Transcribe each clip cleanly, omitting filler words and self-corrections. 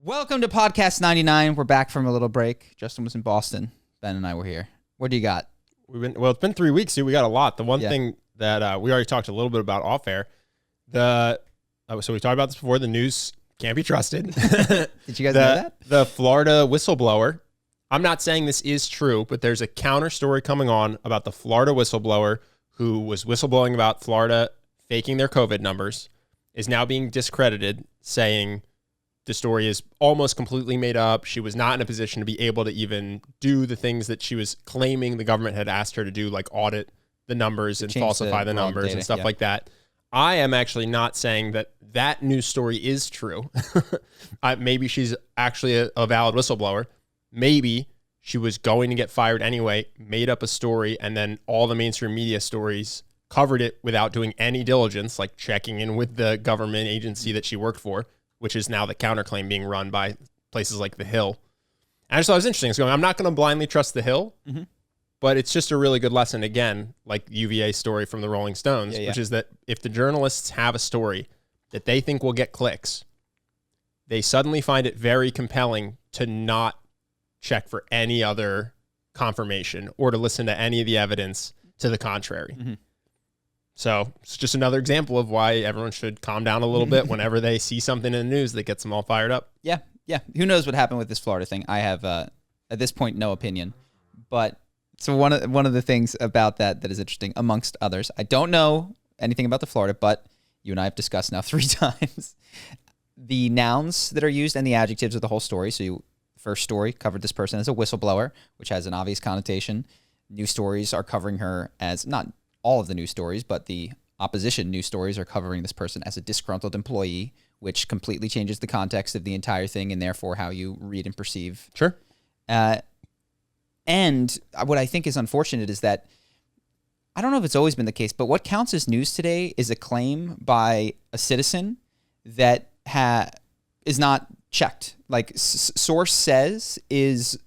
Welcome to Podcast 99. We're back from a little break. Justin was in Boston. Ben and I were here. What do you got? It's been 3 weeks, dude. We got a lot. The one thing that we already talked a little bit about off air, so we talked about this before, the news can't be trusted. Did you guys know that? The Florida whistleblower. I'm not saying this is true, but there's a counter story coming on about the Florida whistleblower who was whistleblowing about Florida faking their COVID numbers, is now being discredited, saying the story is almost completely made up. She was not in a position to be able to even do the things that she was claiming the government had asked her to do, like audit the numbers and falsify the numbers and stuff like that. I am actually not saying that news story is true. Maybe she's actually a valid whistleblower. Maybe she was going to get fired anyway, made up a story, and then all the mainstream media stories covered it without doing any diligence, like checking in with the government agency that she worked for, which is now the counterclaim being run by places like The Hill. And I just thought it was interesting. So I'm not going to blindly trust The Hill, but it's just a really good lesson, again, like the UVA story from the Rolling Stones, which is that if the journalists have a story that they think will get clicks, they suddenly find it very compelling to not check for any other confirmation or to listen to any of the evidence to the contrary. So it's just another example of why everyone should calm down a little bit whenever they see something in the news that gets them all fired up. Yeah. Who knows what happened with this Florida thing? I have, at this point, no opinion. But so one of the things about that is interesting, amongst others, I don't know anything about the Florida, but you and I have discussed now 3 times the nouns that are used and the adjectives of the whole story. So first story covered this person as a whistleblower, which has an obvious connotation. News stories are covering her as not all of the news stories, but the opposition news stories are covering this person as a disgruntled employee, which completely changes the context of the entire thing and therefore how you read and perceive. Sure. And what I think is unfortunate is that, I don't know if it's always been the case, but what counts as news today is a claim by a citizen that is not checked. Like source says is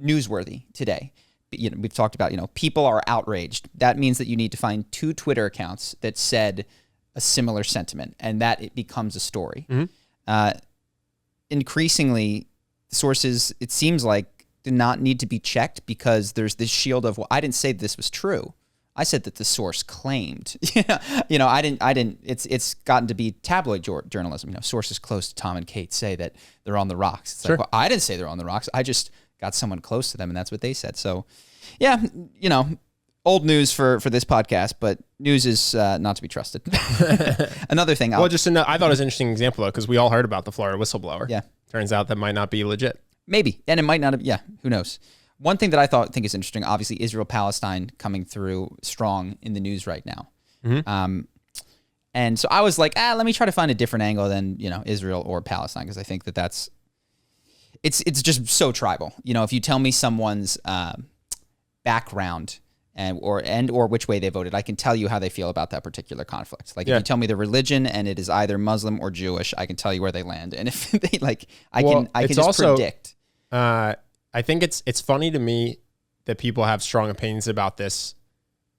newsworthy today. We've talked about, people are outraged. That means that you need to find 2 Twitter accounts that said a similar sentiment, and that it becomes a story. Increasingly, sources, it seems like, do not need to be checked because there's this shield of, well, I didn't say this was true. I said that the source claimed. I didn't. It's gotten to be tabloid journalism. Sources close to Tom and Kate say that they're on the rocks. It's like, well, I didn't say they're on the rocks. I just got someone close to them, and that's what they said. So, yeah, old news for this podcast, but news is not to be trusted. Another thing. I thought it was an interesting example, though, because we all heard about the Florida whistleblower. Yeah. Turns out that might not be legit. Maybe, and it might not have. Yeah, who knows? One thing that I think is interesting, obviously, Israel-Palestine coming through strong in the news right now. And so I was like, let me try to find a different angle than, Israel or Palestine, because I think that's it's just so tribal. If you tell me someone's background or which way they voted, I can tell you how they feel about that particular conflict. Like if you tell me the religion and it is either Muslim or Jewish, I can tell you where they land. And if they I can just predict. I think it's funny to me that people have strong opinions about this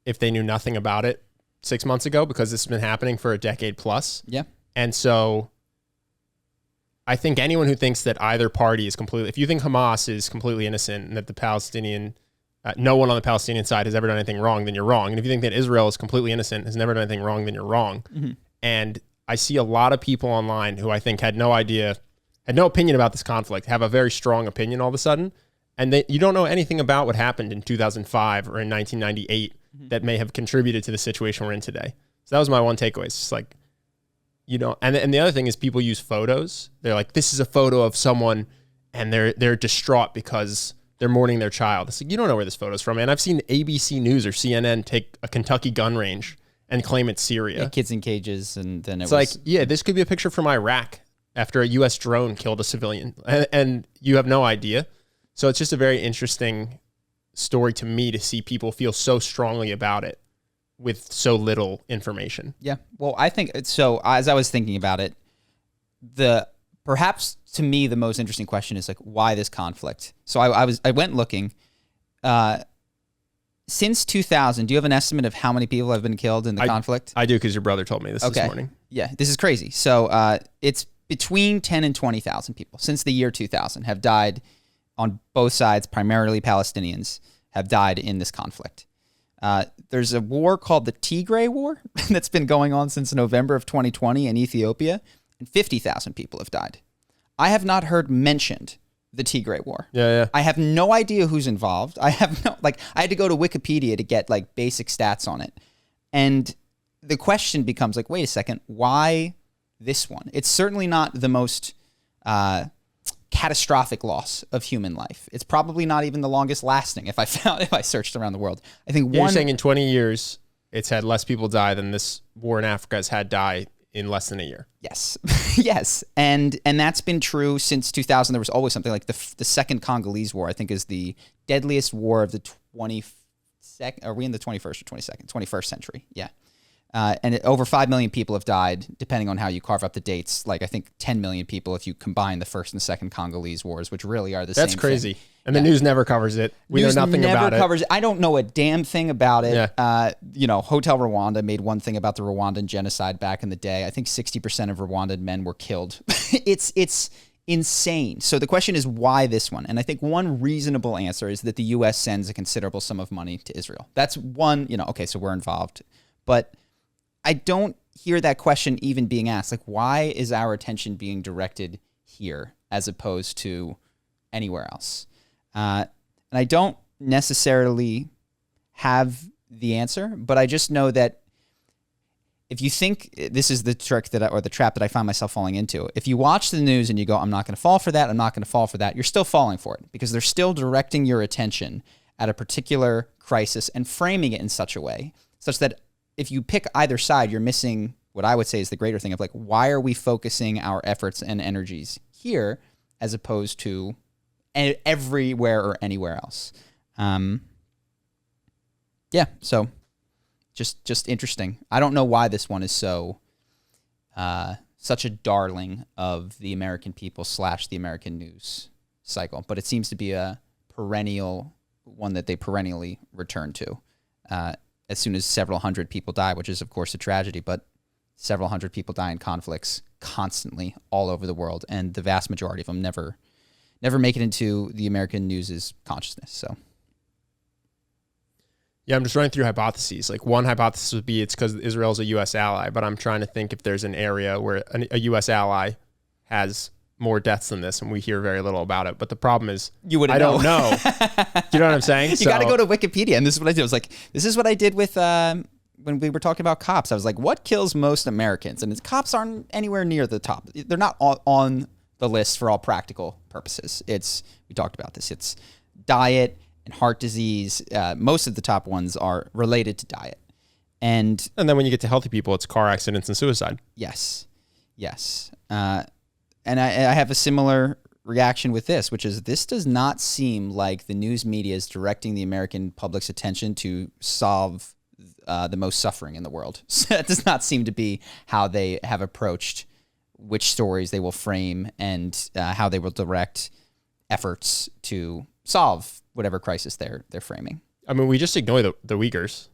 if they knew nothing about it 6 months ago, because this has been happening for a decade plus. Yeah. And so I think anyone who thinks that either party is if you think Hamas is completely innocent and that the Palestinian, no one on the Palestinian side has ever done anything wrong, then you're wrong. And if you think that Israel is completely innocent, has never done anything wrong, then you're wrong. And I see a lot of people online who I think had no opinion about this conflict, have a very strong opinion all of a sudden. And you don't know anything about what happened in 2005 or in 1998 that may have contributed to the situation we're in today. So that was my one takeaway. It's just like, and the other thing is people use photos. They're like, this is a photo of someone and they're distraught because they're mourning their child. It's like, you don't know where this photo's from, man. I've seen ABC News or CNN take a Kentucky gun range and claim it's Syria. Yeah, kids in cages, and then it's like, this could be a picture from Iraq after a U.S. drone killed a civilian, and you have no idea. So it's just a very interesting story to me to see people feel so strongly about it with so little information. Yeah. Well, I think so. As I was thinking about it, perhaps to me the most interesting question is like, why this conflict? So I went looking. Since 2000, do you have an estimate of how many people have been killed in the conflict? I do, because your brother told me this morning. Yeah, this is crazy. So it's between 10 and 20,000 people since the year 2000 have died on both sides, primarily Palestinians, have died in this conflict. There's a war called the Tigray War that's been going on since November of 2020 in Ethiopia, and 50,000 people have died. I have not heard mentioned the Tigray War. Yeah. I have no idea who's involved. I have no, I had to go to Wikipedia to get basic stats on it. And the question becomes wait a second, why this one? It's certainly not the most catastrophic loss of human life. It's probably not even the longest lasting if I searched around the world. I think you're saying in 20 years, it's had less people die than this war in Africa has had die in less than a year. Yes. Yes. And that's been true since 2000. There was always something like the second Congolese War, I think, is the deadliest war of the 22nd. Are we in the 21st or 22nd? 21st century. Yeah. And over 5 million people have died, depending on how you carve up the dates. I think 10 million people if you combine the first and second Congolese wars, which really are the same thing. That's crazy. And the news never covers it. We know nothing about it. Never covers it. I don't know a damn thing about it. Yeah. Hotel Rwanda made one thing about the Rwandan genocide back in the day. I think 60% of Rwandan men were killed. It's insane. So the question is, why this one? And I think one reasonable answer is that the U.S. sends a considerable sum of money to Israel. That's one, okay, so we're involved. But I don't hear that question even being asked. Why is our attention being directed here as opposed to anywhere else? And I don't necessarily have the answer, but I just know that if you think this is the trick or the trap that I find myself falling into, if you watch the news and you go, I'm not going to fall for that, I'm not going to fall for that, you're still falling for it because they're still directing your attention at a particular crisis and framing it in such a way such that if you pick either side, you're missing what I would say is the greater thing of why are we focusing our efforts and energies here as opposed to everywhere or anywhere else. So just interesting. I don't know why this one is so such a darling of the American people / the American news cycle, but it seems to be a perennial one that they perennially return to as soon as several hundred people die, which is of course a tragedy, but several hundred people die in conflicts constantly all over the world, and the vast majority of them never make it into the American news's consciousness. So, yeah, I'm just running through hypotheses. One hypothesis would be it's because Israel's a U.S. ally, but I'm trying to think if there's an area where a U.S. ally has more deaths than this, and we hear very little about it. But the problem is, I don't know. Do you know what I'm saying? You got to go to Wikipedia, and this is what I did. I was this is what I did with when we were talking about cops. I was what kills most Americans? And cops aren't anywhere near the top. They're not on the list for all practical purposes. We talked about this. It's diet and heart disease. Most of the top ones are related to diet. And then when you get to healthy people, it's car accidents and suicide. Yes. And I have a similar reaction with this, which is this does not seem like the news media is directing the American public's attention to solve the most suffering in the world. So that does not seem to be how they have approached which stories they will frame and how they will direct efforts to solve whatever crisis they're framing. I mean, we just ignore the Uyghurs.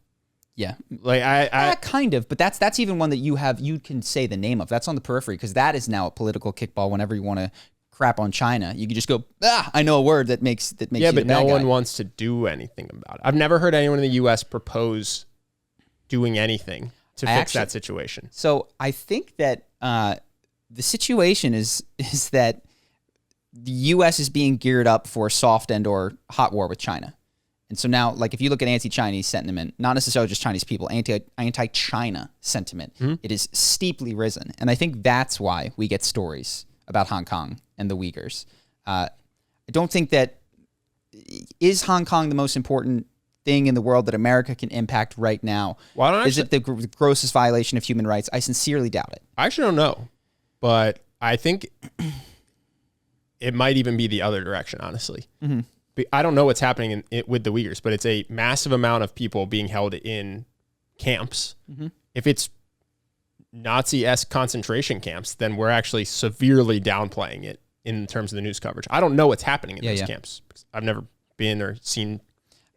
Yeah, I kind of, but that's even one that you can say the name of. That's on the periphery because that is now a political kickball. Whenever you want to crap on China, you can just go, I know a word that makes yeah, you but the bad no guy. one wants to do anything about it. I've never heard anyone in the U.S. propose doing anything to fix that situation. So I think that the situation is that the U.S. is being geared up for a soft and or hot war with China. And so now, if you look at anti-Chinese sentiment, not necessarily just Chinese people, anti-China sentiment, it is steeply risen. And I think that's why we get stories about Hong Kong and the Uyghurs. I don't think that is Hong Kong the most important thing in the world that America can impact right now. Is it the grossest violation of human rights? I sincerely doubt it. I actually don't know, but I think it might even be the other direction, honestly. Mm-hmm. I don't know what's happening with the Uyghurs, but it's a massive amount of people being held in camps. Mm-hmm. If it's Nazi-esque concentration camps, then we're actually severely downplaying it in terms of the news coverage. I don't know what's happening in those camps. I've never been or seen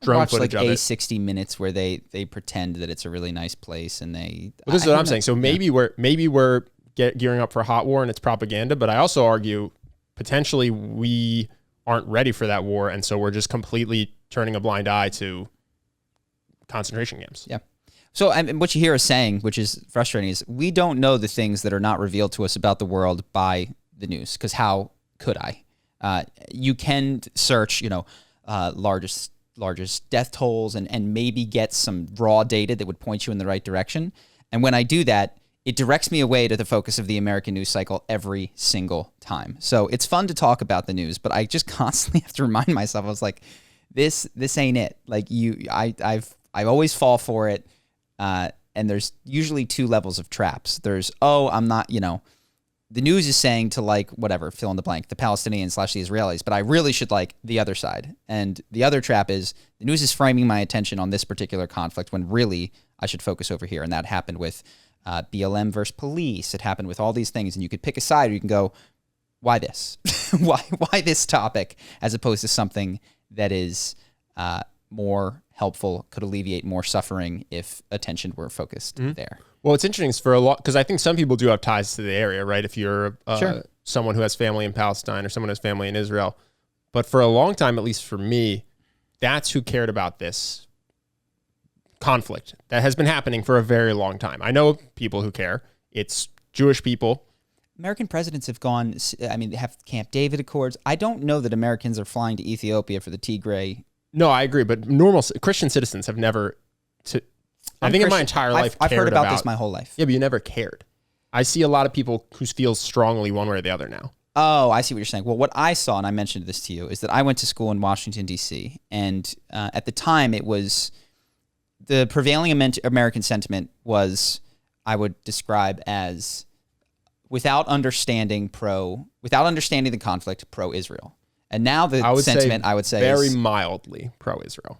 drone footage of it. 60 Minutes where they pretend that it's a really nice place and they. Well, this is what I'm saying. So maybe we're gearing up for a hot war and it's propaganda. But I also argue potentially we aren't ready for that war. And so we're just completely turning a blind eye to concentration camps. Yeah. So what you hear us saying, which is frustrating, is we don't know the things that are not revealed to us about the world by the news, because how could I? You can search, largest death tolls and maybe get some raw data that would point you in the right direction. And when I do that, it directs me away to the focus of the American news cycle every single time. So it's fun to talk about the news, but I just constantly have to remind myself, I was like, this ain't it. Like I always fall for it. And there's usually two levels of traps. There's, I'm not, the news is saying to like, whatever, fill in the blank, the Palestinians / the Israelis, but I really should like the other side. And the other trap is the news is framing my attention on this particular conflict when really I should focus over here. And that happened with BLM versus police. It happened with all these things. And you could pick a side or you can go, why this? why this topic as opposed to something that is more helpful, could alleviate more suffering if attention were focused there. Well, it's interesting for a lot, because I think some people do have ties to the area, right? If you're someone who has family in Palestine or someone who has family in Israel. But for a long time, at least for me, that's who cared about this conflict that has been happening for a very long time. I know people who care. It's Jewish people. American presidents have gone, they have Camp David Accords. I don't know that Americans are flying to Ethiopia for the Tigray. No, I agree. But normal Christian citizens have never, I think in my entire life, I've heard about this my whole life. Yeah, but you never cared. I see a lot of people who feel strongly one way or the other now. Oh, I see what you're saying. Well, what I saw, and I mentioned this to you, is that I went to school in Washington, D.C., and at the time it was the prevailing American sentiment was, I would describe as, without understanding the conflict, pro-Israel. And now the sentiment, I would say, very is mildly pro-Israel.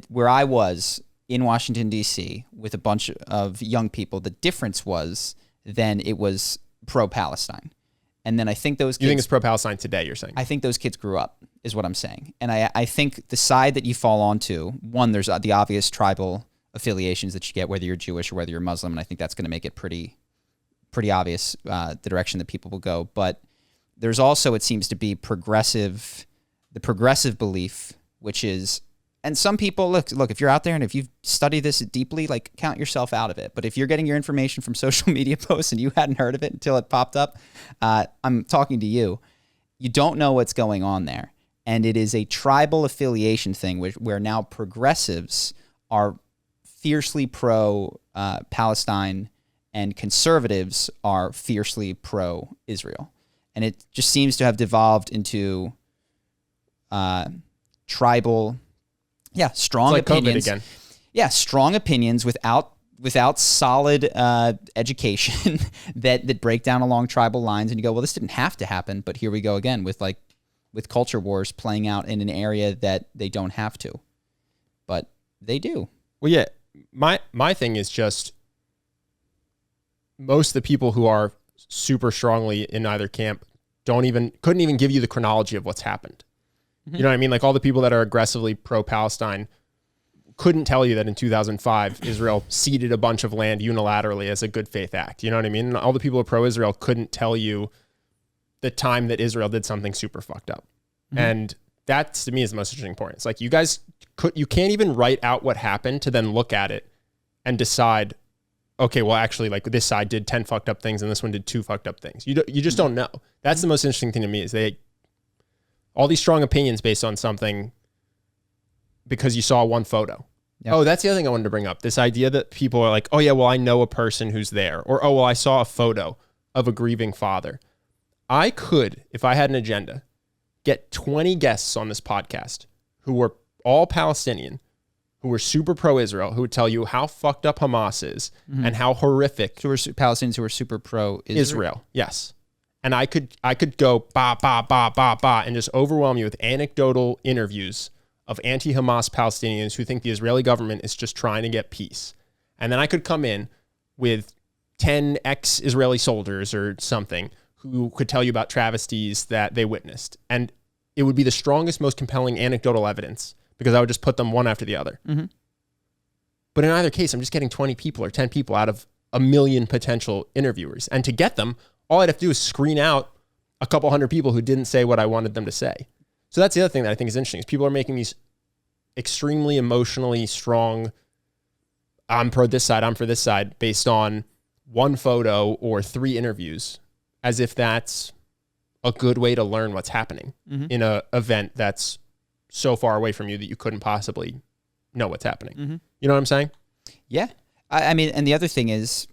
Where I was in Washington, D.C., with a bunch of young people, the difference was then it was pro-Palestine. And then I think those kids... You think it's pro-Palestine today, you're saying? I think those kids grew up, is what I'm saying. And I think the side that you fall onto, one, there's the obvious tribal affiliations that you get, whether you're Jewish or whether you're Muslim, and I think that's going to make it pretty obvious the direction that people will go. But there's also, it seems to be the progressive belief, which is, and some people, look, if you're out there and if you've studied this deeply, like, count yourself out of it. But if you're getting your information from social media posts and you hadn't heard of it until it popped up, I'm talking to you. You don't know what's going on there. And it is a tribal affiliation thing where now progressives are fiercely pro-Palestine and conservatives are fiercely pro-Israel. And it just seems to have devolved into tribal, strong it's like opinions. COVID again. Yeah, strong opinions without solid education that break down along tribal lines. And you go, well, this didn't have to happen, but here we go again with culture wars playing out in an area that they don't have to, but they do. Well, yeah, my thing is just most of the people who are super strongly in either camp couldn't even give you the chronology of what's happened. Mm-hmm. You know what I mean? Like all the people that are aggressively pro-Palestine couldn't tell you that in 2005, Israel ceded a bunch of land unilaterally as a good faith act. You know what I mean? And all the people who are pro-Israel couldn't tell you the time that Israel did something super fucked up. Mm-hmm. And that to me is the most interesting point. It's like you can't even write out what happened to then look at it and decide, okay, well, actually, like this side did 10 fucked up things and this one did 2 fucked up things. You just don't know. That's the most interesting thing to me is all these strong opinions based on something because you saw one photo. Yep. Oh, that's the other thing I wanted to bring up. This idea that people are like, oh yeah, well, I know a person who's there. Or, oh, well, I saw a photo of a grieving father. I could, if I had an agenda, get 20 guests on this podcast who were all Palestinian, who were super pro-Israel, who would tell you how fucked up Hamas is and how horrific. So we're Palestinians who are super pro-Israel. Yes. And I could go ba, ba, ba, ba, ba, and just overwhelm you with anecdotal interviews of anti-Hamas Palestinians who think the Israeli government is just trying to get peace. And then I could come in with 10 ex-Israeli soldiers or something who could tell you about travesties that they witnessed. And it would be the strongest, most compelling anecdotal evidence because I would just put them one after the other. Mm-hmm. But in either case, I'm just getting 20 people or 10 people out of a million potential interviewers. And to get them, all I'd have to do is screen out a couple hundred people who didn't say what I wanted them to say. So that's the other thing that I think is interesting is people are making these extremely emotionally strong, I'm pro this side, I'm for this side, based on one photo or 3 interviews, as if that's a good way to learn what's happening in an event that's so far away from you that you couldn't possibly know what's happening. You know what I'm saying? Yeah. I mean, and the other thing is,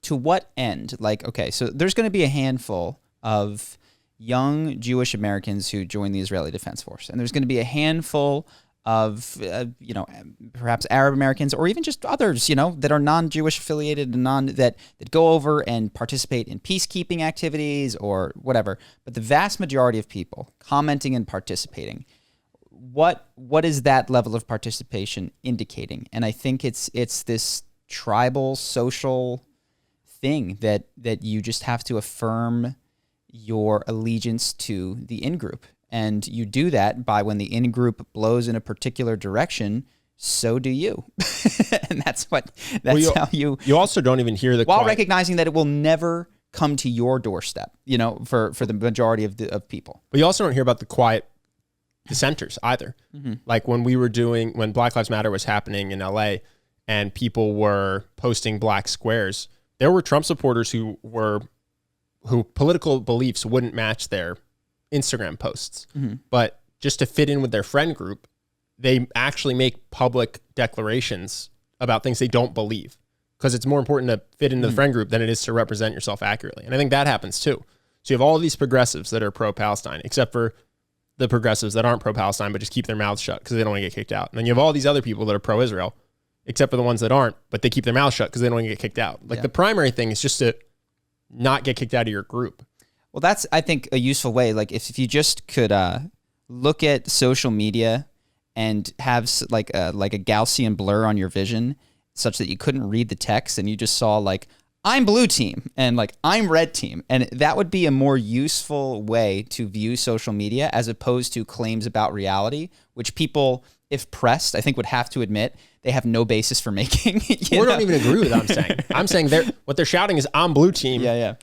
to what end? Like, okay, so there's going to be a handful of young Jewish Americans who join the Israeli Defense Force, and there's going to be a handful of, perhaps Arab Americans or even just others, that are non-Jewish affiliated and that go over and participate in peacekeeping activities or whatever. But the vast majority of people commenting and participating, what is that level of participation indicating? And I think it's this tribal social thing that you just have to affirm your allegiance to the in-group. And you do that by when the in-group blows in a particular direction, so do you. And that's how you... You also don't even hear the... While recognizing that it will never come to your doorstep, for the majority of people. But you also don't hear about the quiet dissenters either. Like when Black Lives Matter was happening in LA and people were posting black squares, there were Trump supporters who political beliefs wouldn't match their Instagram posts, but just to fit in with their friend group, they actually make public declarations about things they don't believe because it's more important to fit into the friend group than it is to represent yourself accurately. And I think that happens too. So you have all these progressives that are pro-Palestine, except for the progressives that aren't pro-Palestine, but just keep their mouths shut because they don't want to get kicked out. And then you have all these other people that are pro-Israel, except for the ones that aren't, but they keep their mouths shut because they don't want to get kicked out. Like the primary thing is just to not get kicked out of your group. Well, that's, I think, a useful way. Like if you just could look at social media and have like a Gaussian blur on your vision such that you couldn't read the text and you just saw like, I'm blue team and like, I'm red team. And that would be a more useful way to view social media as opposed to claims about reality, which people, if pressed, I think would have to admit they have no basis for making. Don't even agree with what I'm saying. I'm saying what they're shouting is I'm blue team. Yeah.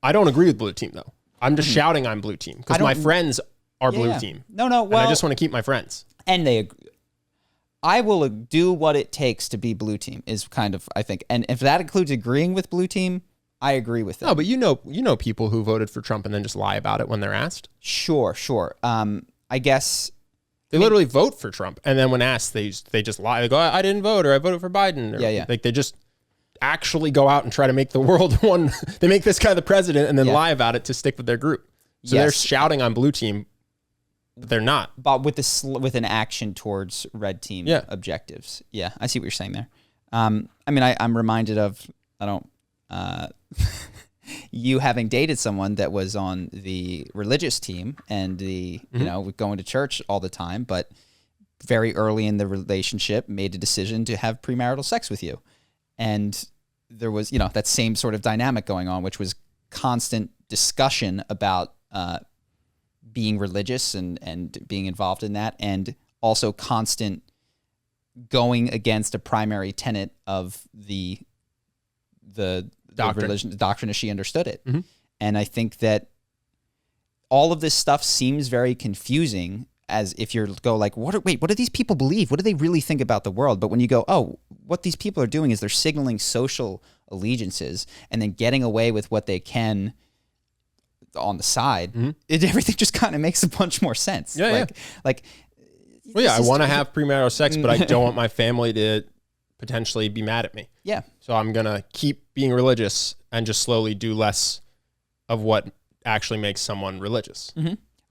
I don't agree with blue team though. I'm just shouting I'm blue team because my friends are blue team. No. Well, and I just want to keep my friends. And I will do what it takes to be blue team is kind of, I think. And if that includes agreeing with blue team, I agree with that. No, but you know people who voted for Trump and then just lie about it when they're asked. Sure. I guess they literally vote for Trump, and then when asked, they just lie. They go, "I didn't vote," or "I voted for Biden." Or, Like they just actually go out and try to make the world one. They make this guy the president, and then lie about it to stick with their group. So they're shouting on blue team, but they're not. But with an action towards red team objectives. Yeah, I see what you're saying there. I mean, I'm reminded of you having dated someone that was on the religious team and going to church all the time, but very early in the relationship made a decision to have premarital sex with you. And there was, that same sort of dynamic going on, which was constant discussion about being religious and being involved in that, and also constant going against a primary tenet of the religion, the doctrine as she understood it. And I think that all of this stuff seems very confusing as if you're like, what do these people believe? What do they really think about the world? But when you go, oh, what these people are doing is they're signaling social allegiances and then getting away with what they can on the side, everything just kind of makes a bunch more sense. I want to have premarital sex, but I don't want my family to potentially be mad at me. Yeah. So I'm going to keep being religious and just slowly do less of what actually makes someone religious.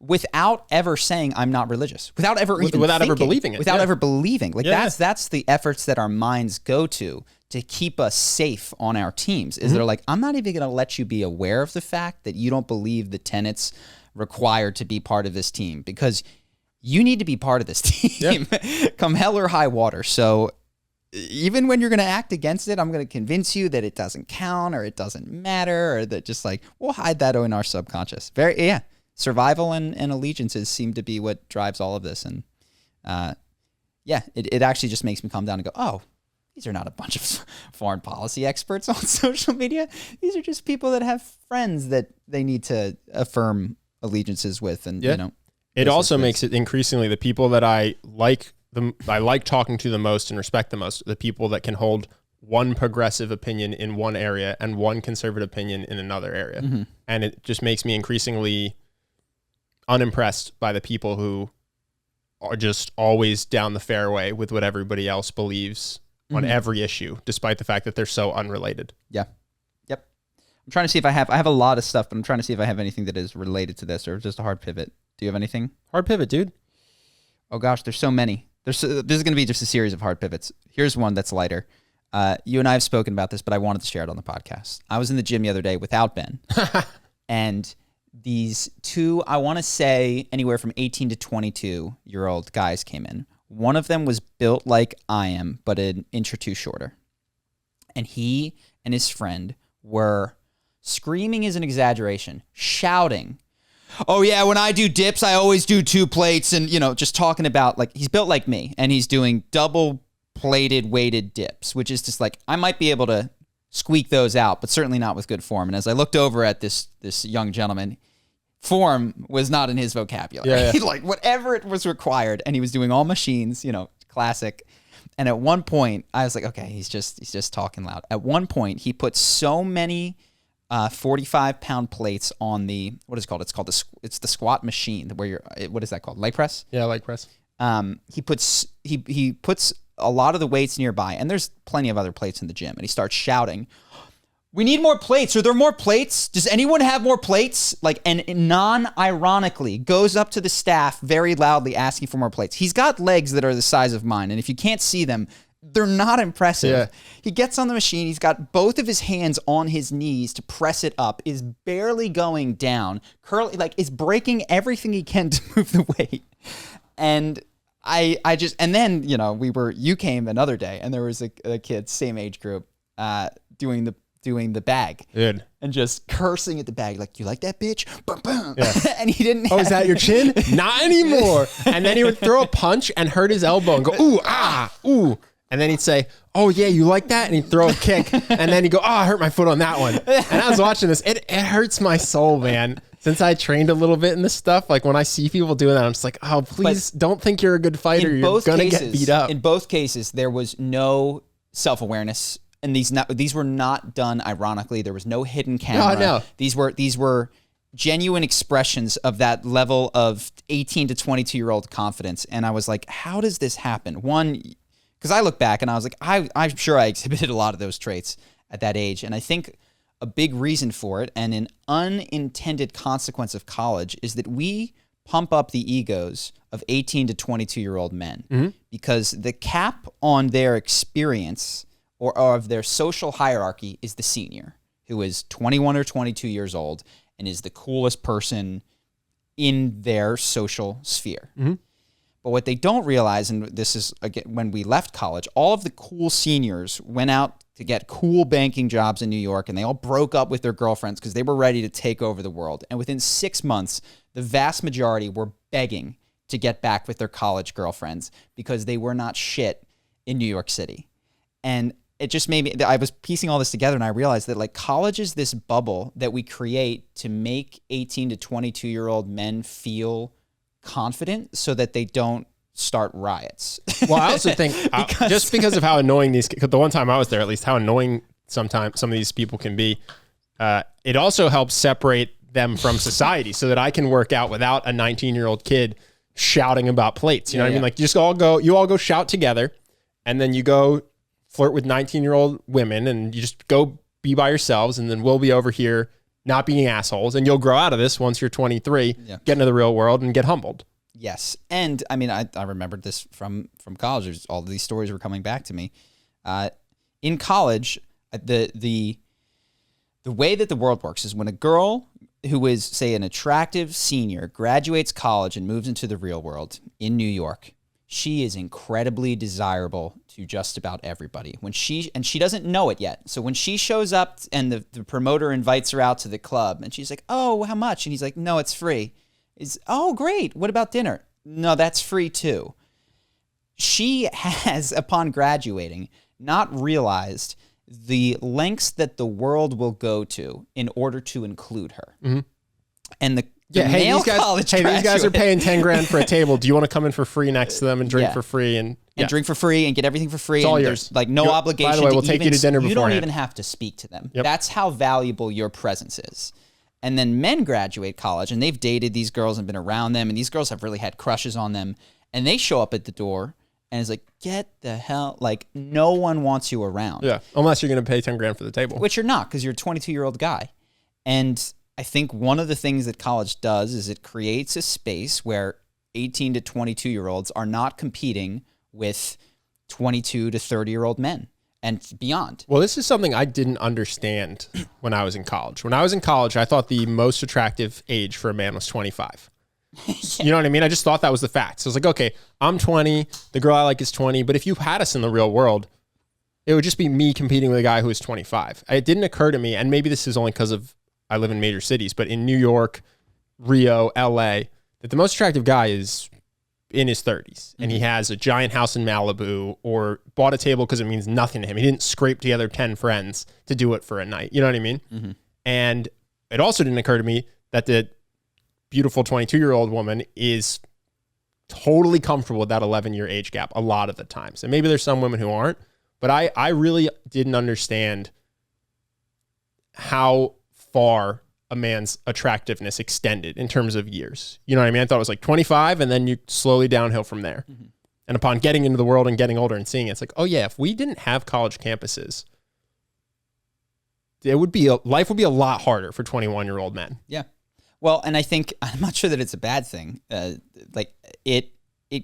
Without ever saying I'm not religious. Without ever ever believing it. Without ever believing. That's the efforts that our minds go to keep us safe on our teams. Is they're like, I'm not even going to let you be aware of the fact that you don't believe the tenets required to be part of this team because you need to be part of this team. Come hell or high water. So even when you're going to act against it, I'm going to convince you that it doesn't count or it doesn't matter, or that just like, we'll hide that in our subconscious. Survival and allegiances seem to be what drives all of this. And it actually just makes me calm down and go, oh, these are not a bunch of foreign policy experts on social media. These are just people that have friends that they need to affirm allegiances with, and It also makes it increasingly the people that I like talking to the most and respect the most, the people that can hold one progressive opinion in one area and one conservative opinion in another area. Mm-hmm. And it just makes me increasingly unimpressed by the people who are just always down the fairway with what everybody else believes on every issue, despite the fact that they're so unrelated. Yeah. Yep. I'm trying to see if I have a lot of stuff, but I'm trying to see if I have anything that is related to this or just a hard pivot. Do you have anything? Hard pivot, dude. Oh gosh, there's so many. This is going to be just a series of hard pivots. Here's one that's lighter. You and I have spoken about this, but I wanted to share it on the podcast. I was in the gym the other day without Ben, and these two, I want to say anywhere from 18 to 22-year-old guys came in. One of them was built like I am, but an inch or two shorter. And he and his friend were screaming is an exaggeration, shouting, "Oh yeah, when I do dips, I always do 2 plates," and just talking about like he's built like me and he's doing double plated weighted dips, which is just like I might be able to squeak those out, but certainly not with good form. And as I looked over at this young gentleman, form was not in his vocabulary. Yeah. Like whatever it was required, and he was doing all machines, classic. And at one point, I was like, okay, he's just talking loud. At one point, he put so many 45-pound plates on the what is it called? It's the squat machine where what is that called? Leg press? Yeah, leg press. He puts a lot of the weights nearby, and there's plenty of other plates in the gym, and he starts shouting, "We need more plates. Are there more plates? Does anyone have more plates?" And non-ironically goes up to the staff very loudly asking for more plates. He's got legs that are the size of mine, and if you can't see them, they're not impressive. Yeah. He gets on the machine. He's got both of his hands on his knees to press it up, is barely going down, is breaking everything he can to move the weight. And and then, you came another day, and there was a kid, same age group, doing the bag. Dude. And just cursing at the bag, like, "You like that, bitch?" Bum, bum. Yeah. And he didn't is that your chin? Not anymore. And then he would throw a punch and hurt his elbow and go, "Ooh, ah, ooh." And then he'd say, "Oh yeah, you like that?" And he'd throw a kick. And then he'd go, "Oh, I hurt my foot on that one." And I was watching this. It hurts my soul, man. Since I trained a little bit in this stuff, like when I see people doing that, I'm just like, oh, please don't think you're a good fighter. You're going to get beat up. In both cases, there was no self-awareness. And these were not done ironically. There was no hidden camera. No. These were genuine expressions of that level of 18 to 22-year-old confidence. And I was like, how does this happen? One, because I look back and I was like, I'm sure I exhibited a lot of those traits at that age. And I think a big reason for it, and an unintended consequence of college, is that we pump up the egos of 18 to 22-year-old men, because the cap on their experience or of their social hierarchy is the senior, who is 21 or 22 years old and is the coolest person in their social sphere. Mm-hmm. But what they don't realize, and this is again when we left college, all of the cool seniors went out to get cool banking jobs in New York, and they all broke up with their girlfriends because they were ready to take over the world. And within 6 months, the vast majority were begging to get back with their college girlfriends because they were not shit in New York City. And it just made me, I was piecing all this together, and I realized that college is this bubble that we create to make 18 to 22-year-old men feel confident so that they don't start riots. Well, I also think just because of how annoying the one time I was there, at least how annoying sometimes some of these people can be, it also helps separate them from society so that I can work out without a 19-year-old kid shouting about plates. You know what I mean? Like you all go shout together, and then you go flirt with 19-year-old women, and you just go be by yourselves, and then we'll be over here not being assholes, and you'll grow out of this once you're 23, get into the real world and get humbled. Yes. And I mean, I remembered this from college. All of these stories were coming back to me. In college, the way that the world works is when a girl who is, say, an attractive senior graduates college and moves into the real world in New York, she is incredibly desirable to just about everybody. She doesn't know it yet. So when she shows up and the promoter invites her out to the club, and she's like, "Oh, how much?" And he's like, "No, it's free." "Oh, great. What about dinner?" "No, that's free too." She has, upon graduating, not realized the lengths that the world will go to in order to include her. Mm-hmm. And the hey, male these guys, college these guys are graduate- paying 10 grand for a table. Do you want to come in for free next to them and drink for free? And drink for free and get everything for free. It's all and yours. Like no obligation. By the way, we'll take you to dinner You don't beforehand. even have to speak to them. Yep. That's how valuable your presence is. And then men graduate college and they've dated these girls and been around them. And these girls have really had crushes on them. And they show up at the door and it's like, get the hell, like no one wants you around. Yeah, unless you're going to pay 10 grand for the table. Which you're not, because you're a 22-year-old guy. And I think one of the things that college does is it creates a space where 18 to 22-year-olds are not competing with 22 to 30-year-old men and beyond. Well, this is something I didn't understand when I was in college. When I was in college, I thought the most attractive age for a man was 25. You know what I mean? I just thought that was the fact. So I was like, okay, I'm 20. The girl I like is 20. But if you had us in the real world, it would just be me competing with a guy who is 25. It didn't occur to me, and maybe this is only because of I live in major cities, but in New York, Rio, LA, that the most attractive guy is in his 30s and he has a giant house in Malibu or bought a table because it means nothing to him. He didn't scrape together 10 friends to do it for a night. You know what I mean? Mm-hmm. And it also didn't occur to me that the beautiful 22-year-old woman is totally comfortable with that 11-year age gap a lot of the times. And maybe there's some women who aren't, but I really didn't understand how far a man's attractiveness extended in terms of years. You know what I mean? I thought it was like 25 and then you slowly downhill from there. Mm-hmm. And upon getting into the world and getting older and seeing it, it's like, oh yeah, if we didn't have college campuses, life would be a lot harder for 21-year-old men. Yeah. Well, and I think, I'm not sure that it's a bad thing. Like it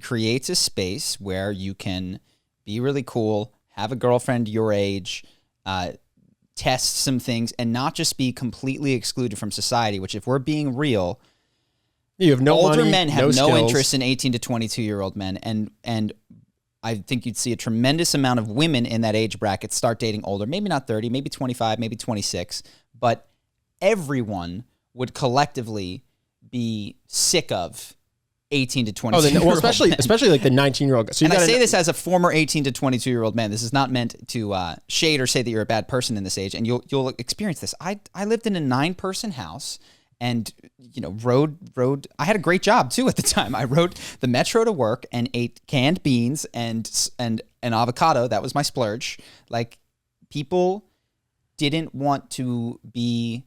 creates a space where you can be really cool, have a girlfriend your age, test some things, and not just be completely excluded from society, which if we're being real, you have no older money, men have no skills. interest in 18 to 22-year-old men. And I think you'd see a tremendous amount of women in that age bracket start dating older, maybe not 30, maybe 25, maybe 26, but everyone would collectively be sick of 18 to 22. Well, especially like the 19-year-old. So and I say this as a former 18 to 22-year-old man. This is not meant to shade or say that you're a bad person in this age, and you'll experience this. I lived in a 9-person house, and rode. I had a great job too at the time. I rode the metro to work and ate canned beans and an avocado. That was my splurge. Like, people didn't want to be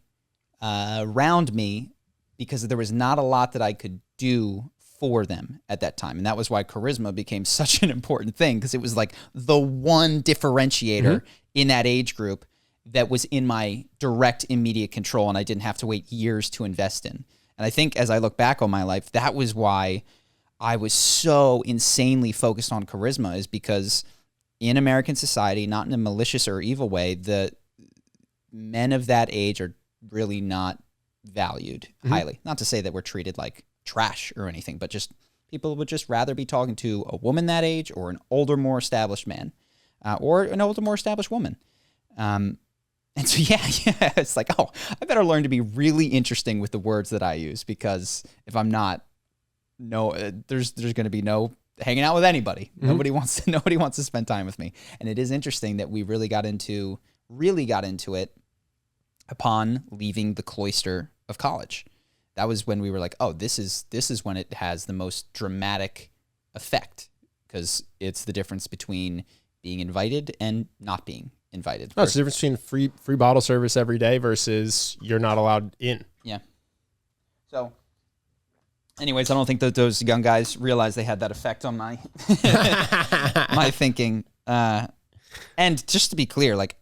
around me because there was not a lot that I could do for them at that time. And that was why charisma became such an important thing, because it was like the one differentiator in that age group that was in my direct immediate control and I didn't have to wait years to invest in. And I think as I look back on my life, that was why I was so insanely focused on charisma, is because in American society, not in a malicious or evil way, the men of that age are really not valued highly. Not to say that we're treated like trash or anything, but just people would just rather be talking to a woman that age or an older, more established man, or an older, more established woman. And so, yeah, it's like, oh, I better learn to be really interesting with the words that I use, because if I'm not, there's going to be no hanging out with anybody. Nobody wants to spend time with me. And it is interesting that we really got into it upon leaving the cloister of college. That was when we were like, oh, this is when it has the most dramatic effect, because it's the difference between being invited and not being invited. Oh, it's the difference between free bottle service every day versus you're not allowed in. Yeah. So, anyways, I don't think that those young guys realized they had that effect on my my thinking. And just to be clear, like,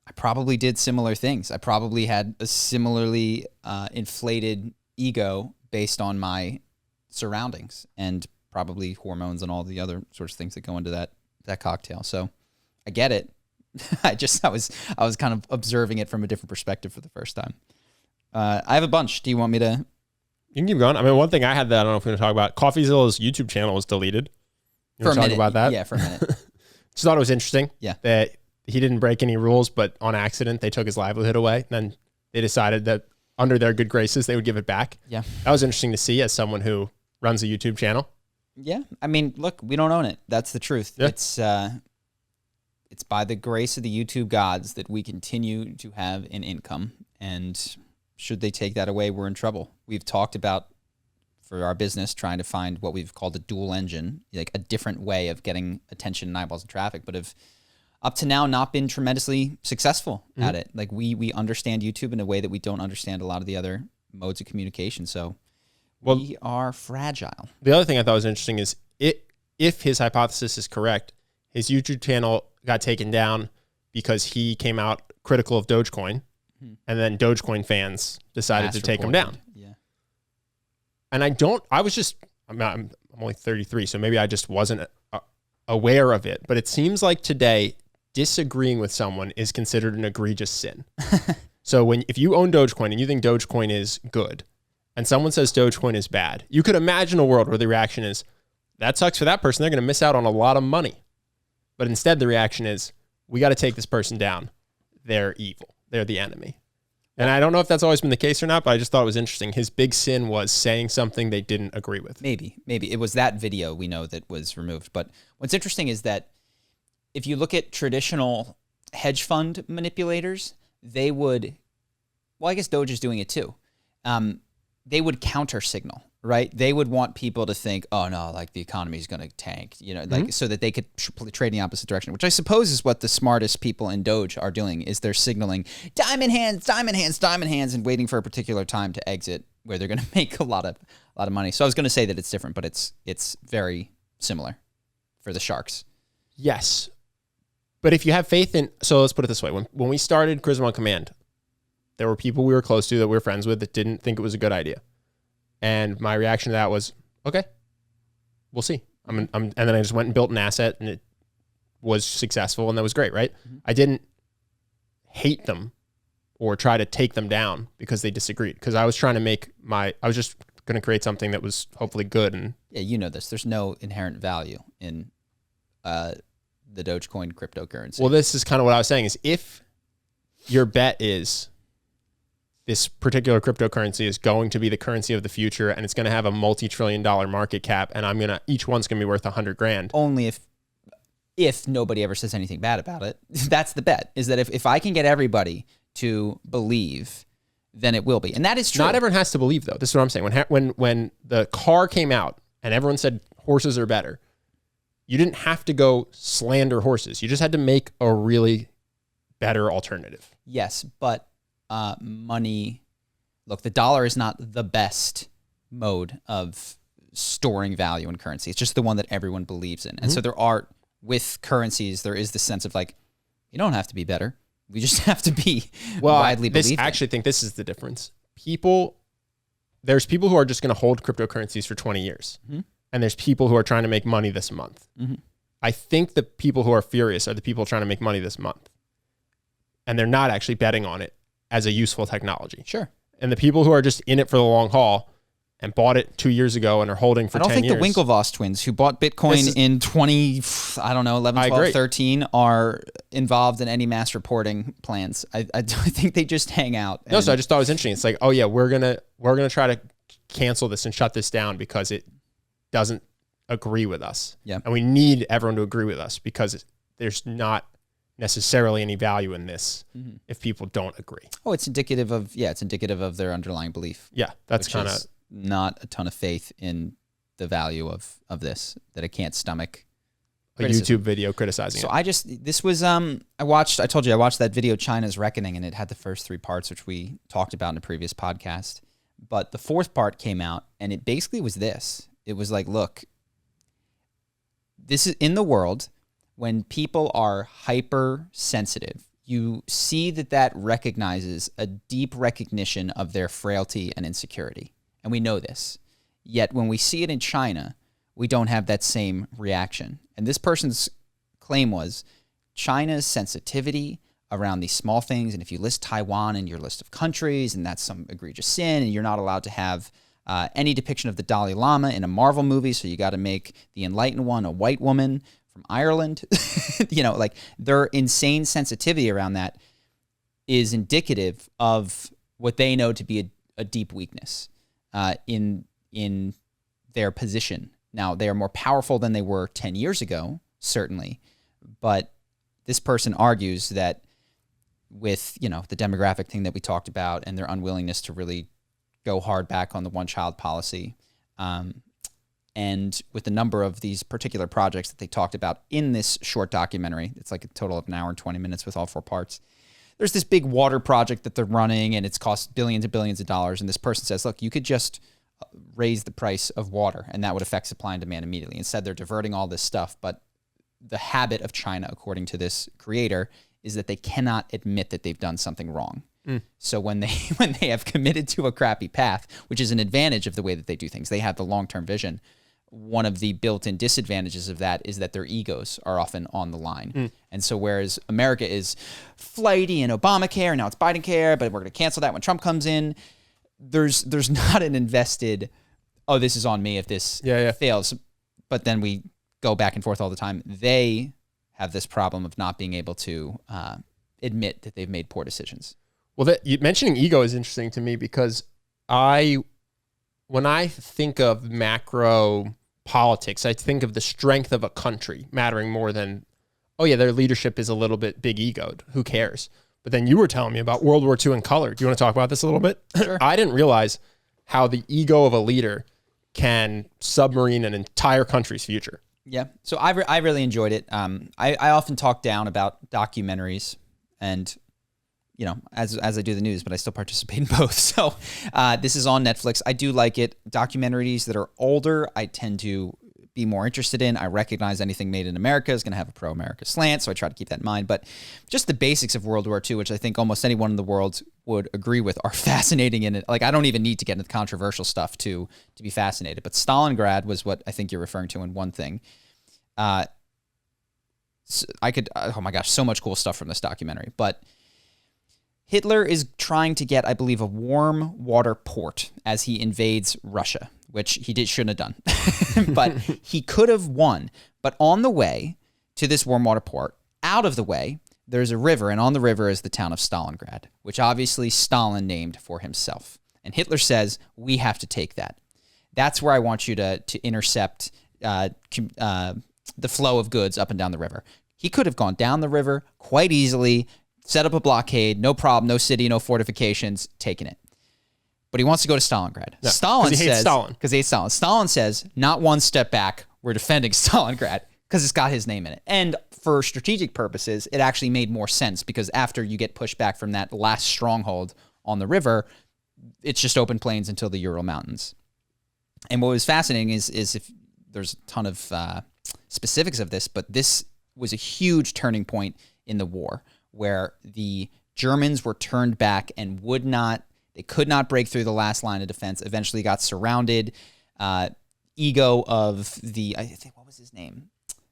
I probably did similar things. I probably had a similarly inflated ego based on my surroundings and probably hormones and all the other sorts of things that go into that cocktail. So I get it. I was kind of observing it from a different perspective for the first time. I have a bunch. Do you want me to? You can keep going. I mean, one thing I had that I don't know if we're going to talk about. CoffeeZilla's YouTube channel was deleted. You want to talk about that? Yeah, for a minute. Just thought it was interesting. Yeah. That he didn't break any rules, but on accident, they took his livelihood away. And then they decided that under their good graces, they would give it back. Yeah. That was interesting to see as someone who runs a YouTube channel. Yeah. I mean, look, we don't own it. That's the truth. Yeah. It's, it's by the grace of the YouTube gods that we continue to have an income. And should they take that away, we're in trouble. We've talked about, for our business, trying to find what we've called a dual engine, like a different way of getting attention and eyeballs and traffic, but have up to now not been tremendously successful at it. Like we understand YouTube in a way that we don't understand a lot of the other modes of communication. So we are fragile. The other thing I thought was interesting is if his hypothesis is correct, his YouTube channel got taken down because he came out critical of Dogecoin, and then Dogecoin fans decided to take him down. Yeah. And I'm only 33, so maybe I just wasn't aware of it. But it seems like today, disagreeing with someone is considered an egregious sin. So if you own Dogecoin and you think Dogecoin is good, and someone says Dogecoin is bad, you could imagine a world where the reaction is, that sucks for that person. They're going to miss out on a lot of money. But instead, the reaction is, we got to take this person down. They're evil. They're the enemy. And I don't know if that's always been the case or not, but I just thought it was interesting. His big sin was saying something they didn't agree with. Maybe. It was that video we know that was removed. But what's interesting is that if you look at traditional hedge fund manipulators, they would, well, I guess Doge is doing it too. They would counter signal, right? They would want people to think, oh no, like the economy is going to tank, like so that they could trade in the opposite direction, which I suppose is what the smartest people in Doge are doing, is they're signaling diamond hands, and waiting for a particular time to exit where they're going to make a lot of money. So I was going to say that it's different, but it's very similar for the sharks. Yes. But if you have faith in, so let's put it this way. When we started Charisma on Command, there were people we were close to that we were friends with that didn't think it was a good idea. And my reaction to that was, okay, we'll see. And then I just went and built an asset, and it was successful, and that was great, right? I didn't hate them or try to take them down because they disagreed, because I was trying to I was just going to create something that was hopefully good. And yeah, you know this. There's no inherent value in the Dogecoin cryptocurrency. Well, this is kind of what I was saying, is if your bet is this particular cryptocurrency is going to be the currency of the future, and it's going to have a multi-trillion-dollar market cap, and each one's going to be worth $100,000. Only if nobody ever says anything bad about it. That's the bet, is that if I can get everybody to believe, then it will be. And that is true. Not everyone has to believe, though. This is what I'm saying. When the car came out and everyone said horses are better, you didn't have to go slander horses. You just had to make a really better alternative. Yes, but money, look, the dollar is not the best mode of storing value in currency. It's just the one that everyone believes in. And so with currencies, there is the sense of like, you don't have to be better. We just have to be widely believed. I actually think this is the difference. There's people who are just going to hold cryptocurrencies for 20 years. And there's people who are trying to make money this month. I think the people who are furious are the people trying to make money this month. And they're not actually betting on it as a useful technology. Sure. And the people who are just in it for the long haul and bought it 2 years ago and are holding for 10 years. I don't think the Winklevoss twins who bought Bitcoin in 11, 12, 13 are involved in any mass reporting plans. I think they just hang out. No, so I just thought it was interesting. It's like, oh yeah, we're gonna try to cancel this and shut this down because it doesn't agree with us. Yeah. And we need everyone to agree with us because there's not necessarily any value in this if people don't agree. Oh, it's indicative of their underlying belief. Yeah, that's kind of not a ton of faith in the value of this, that it can't stomach a YouTube video criticizing it. I told you I watched that video, China's Reckoning, and it had the first 3 parts, which we talked about in a previous podcast. But the 4th part came out, and it basically was this. It was like, look, this is in the world. When people are hypersensitive, you see that recognizes a deep recognition of their frailty and insecurity. And we know this. Yet when we see it in China, we don't have that same reaction. And this person's claim was China's sensitivity around these small things. And if you list Taiwan in your list of countries, and that's some egregious sin, and you're not allowed to have any depiction of the Dalai Lama in a Marvel movie, so you got to make the enlightened one a white woman from Ireland. Like their insane sensitivity around that is indicative of what they know to be a deep weakness in their position. Now, they are more powerful than they were 10 years ago, certainly, but this person argues that with, the demographic thing that we talked about and their unwillingness to really go hard back on the one-child policy, and with the number of these particular projects that they talked about in this short documentary, it's like a total of an hour and 20 minutes with all 4 parts. There's this big water project that they're running, and it's cost billions and billions of dollars. And this person says, look, you could just raise the price of water, and that would affect supply and demand immediately. Instead, they're diverting all this stuff. But the habit of China, according to this creator, is that they cannot admit that they've done something wrong. So when they have committed to a crappy path, which is an advantage of the way that they do things, they have the long-term vision. One of the built-in disadvantages of that is that their egos are often on the line. And so whereas America is flighty and Obamacare, and now it's Biden care, but we're going to cancel that when Trump comes in, there's not an invested, oh, this is on me if this fails. But then we go back and forth all the time. They have this problem of not being able to admit that they've made poor decisions. Well, mentioning ego is interesting to me because when I think of macro politics, I think of the strength of a country mattering more than, oh yeah, their leadership is a little bit big egoed. Who cares? But then you were telling me about World War II in color. Do you want to talk about this a little bit? Sure. I didn't realize how the ego of a leader can submarine an entire country's future. Yeah. So I really enjoyed it. I often talk down about documentaries and, as I do the news, but I still participate in both. So this is on Netflix. I do like it. Documentaries that are older, I tend to be more interested in. I recognize anything made in America is going to have a pro-America slant, so I try to keep that in mind. But just the basics of World War II, which I think almost anyone in the world would agree with, are fascinating. And like, I don't even need to get into the controversial stuff to be fascinated. But Stalingrad was what I think you're referring to in one thing. Oh my gosh, so much cool stuff from this documentary. But Hitler is trying to get, I believe, a warm water port as he invades Russia, which he shouldn't have done. But he could have won. But on the way to this warm water port, out of the way, there's a river, and on the river is the town of Stalingrad, which obviously Stalin named for himself. And Hitler says, we have to take that. That's where I want you to intercept the flow of goods up and down the river. He could have gone down the river quite easily, set up a blockade, no problem, no city, no fortifications, taken it. But he wants to go to Stalingrad. No, Stalin says, says, Stalin. because he hates Stalin. Stalin says, not one step back, we're defending Stalingrad, because it's got his name in it. And for strategic purposes, it actually made more sense, because after you get pushed back from that last stronghold on the river, it's just open plains until the Ural Mountains. And what was fascinating is if there's a ton of specifics of this, but this was a huge turning point in the war, where the Germans were turned back and they could not break through the last line of defense, eventually got surrounded. Ego of I think, what was his name?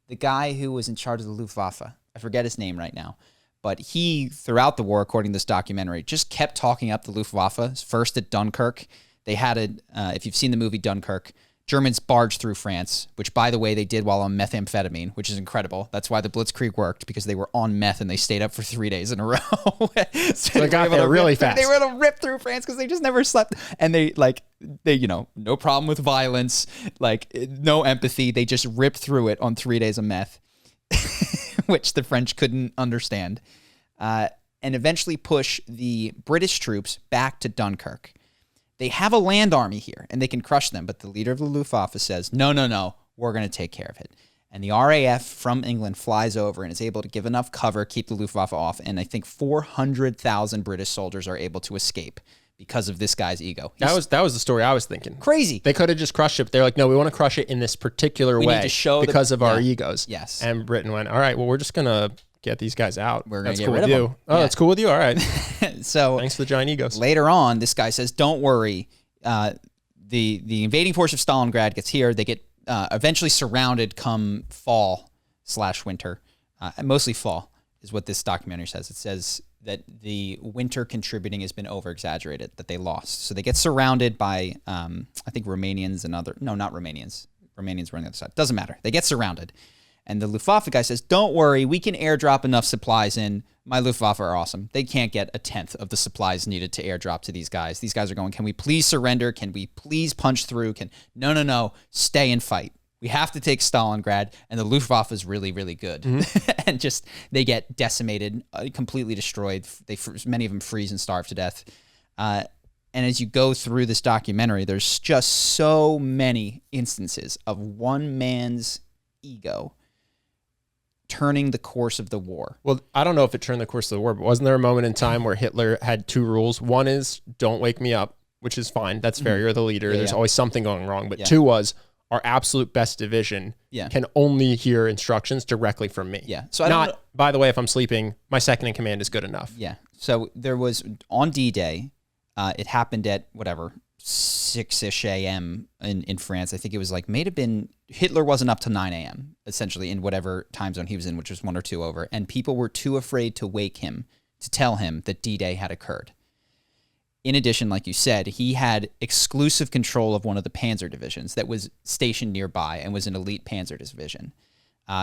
The guy who was in charge of the Luftwaffe. I forget his name right now. But he, throughout the war, according to this documentary, just kept talking up the Luftwaffe. First at Dunkirk. They had if you've seen the movie Dunkirk, Germans barged through France, which, by the way, they did while on methamphetamine, which is incredible. That's why the Blitzkrieg worked, because they were on meth and they stayed up for 3 days in a row. So they got there really fast. They were able to rip through France because they just never slept. And they no problem with violence, no empathy. They just ripped through it on 3 days of meth, which the French couldn't understand, and eventually push the British troops back to Dunkirk. They have a land army here, and they can crush them, but the leader of the Luftwaffe says, no, we're going to take care of it. And the RAF from England flies over and is able to give enough cover, keep the Luftwaffe off, and I think 400,000 British soldiers are able to escape because of this guy's ego. That was the story I was thinking. Crazy. They could have just crushed it. They're like, no, we want to crush it in this particular way need to show because of our egos. Yes. And Britain went, all right, well, we're just going to get these guys out. We're going to get cool rid of you. them. Oh, that's cool with you? All right. So thanks for the giant egos. Later on, this guy says, don't worry. The invading force of Stalingrad gets here. They get eventually surrounded come fall/winter. Mostly fall is what this documentary says. It says that the winter contributing has been over-exaggerated, that they lost. So they get surrounded by, I think, Romanians and not Romanians. Romanians were on the other side. Doesn't matter. They get surrounded. And the Luftwaffe guy says, don't worry, we can airdrop enough supplies in. My Luftwaffe are awesome. They can't get a tenth of the supplies needed to airdrop to these guys. These guys are going, can we please surrender? Can we please punch through? No, stay and fight. we have to take Stalingrad, and the Luftwaffe is really, really good. And just, they get decimated, completely destroyed. Many of them freeze and starve to death. And as you go through this documentary, there's just so many instances of one man's ego turning the course of the war. Well, I don't know if it turned the course of the war, but wasn't there a moment in time where Hitler had 2 rules? One is don't wake me up, which is fine. That's fair. You're the leader. There's always something going wrong. But 2 was our absolute best division can only hear instructions directly from me. Yeah. So by the way, if I'm sleeping, my second in command is good enough. Yeah. So there was on D-Day, it happened at whatever, 6-ish a.m. in France. I think it was like, may have been, Hitler wasn't up to 9 a.m. essentially in whatever time zone he was in, which was 1 or 2 over. And people were too afraid to wake him to tell him that D-Day had occurred. In addition, like you said, he had exclusive control of one of the panzer divisions that was stationed nearby and was an elite panzer division.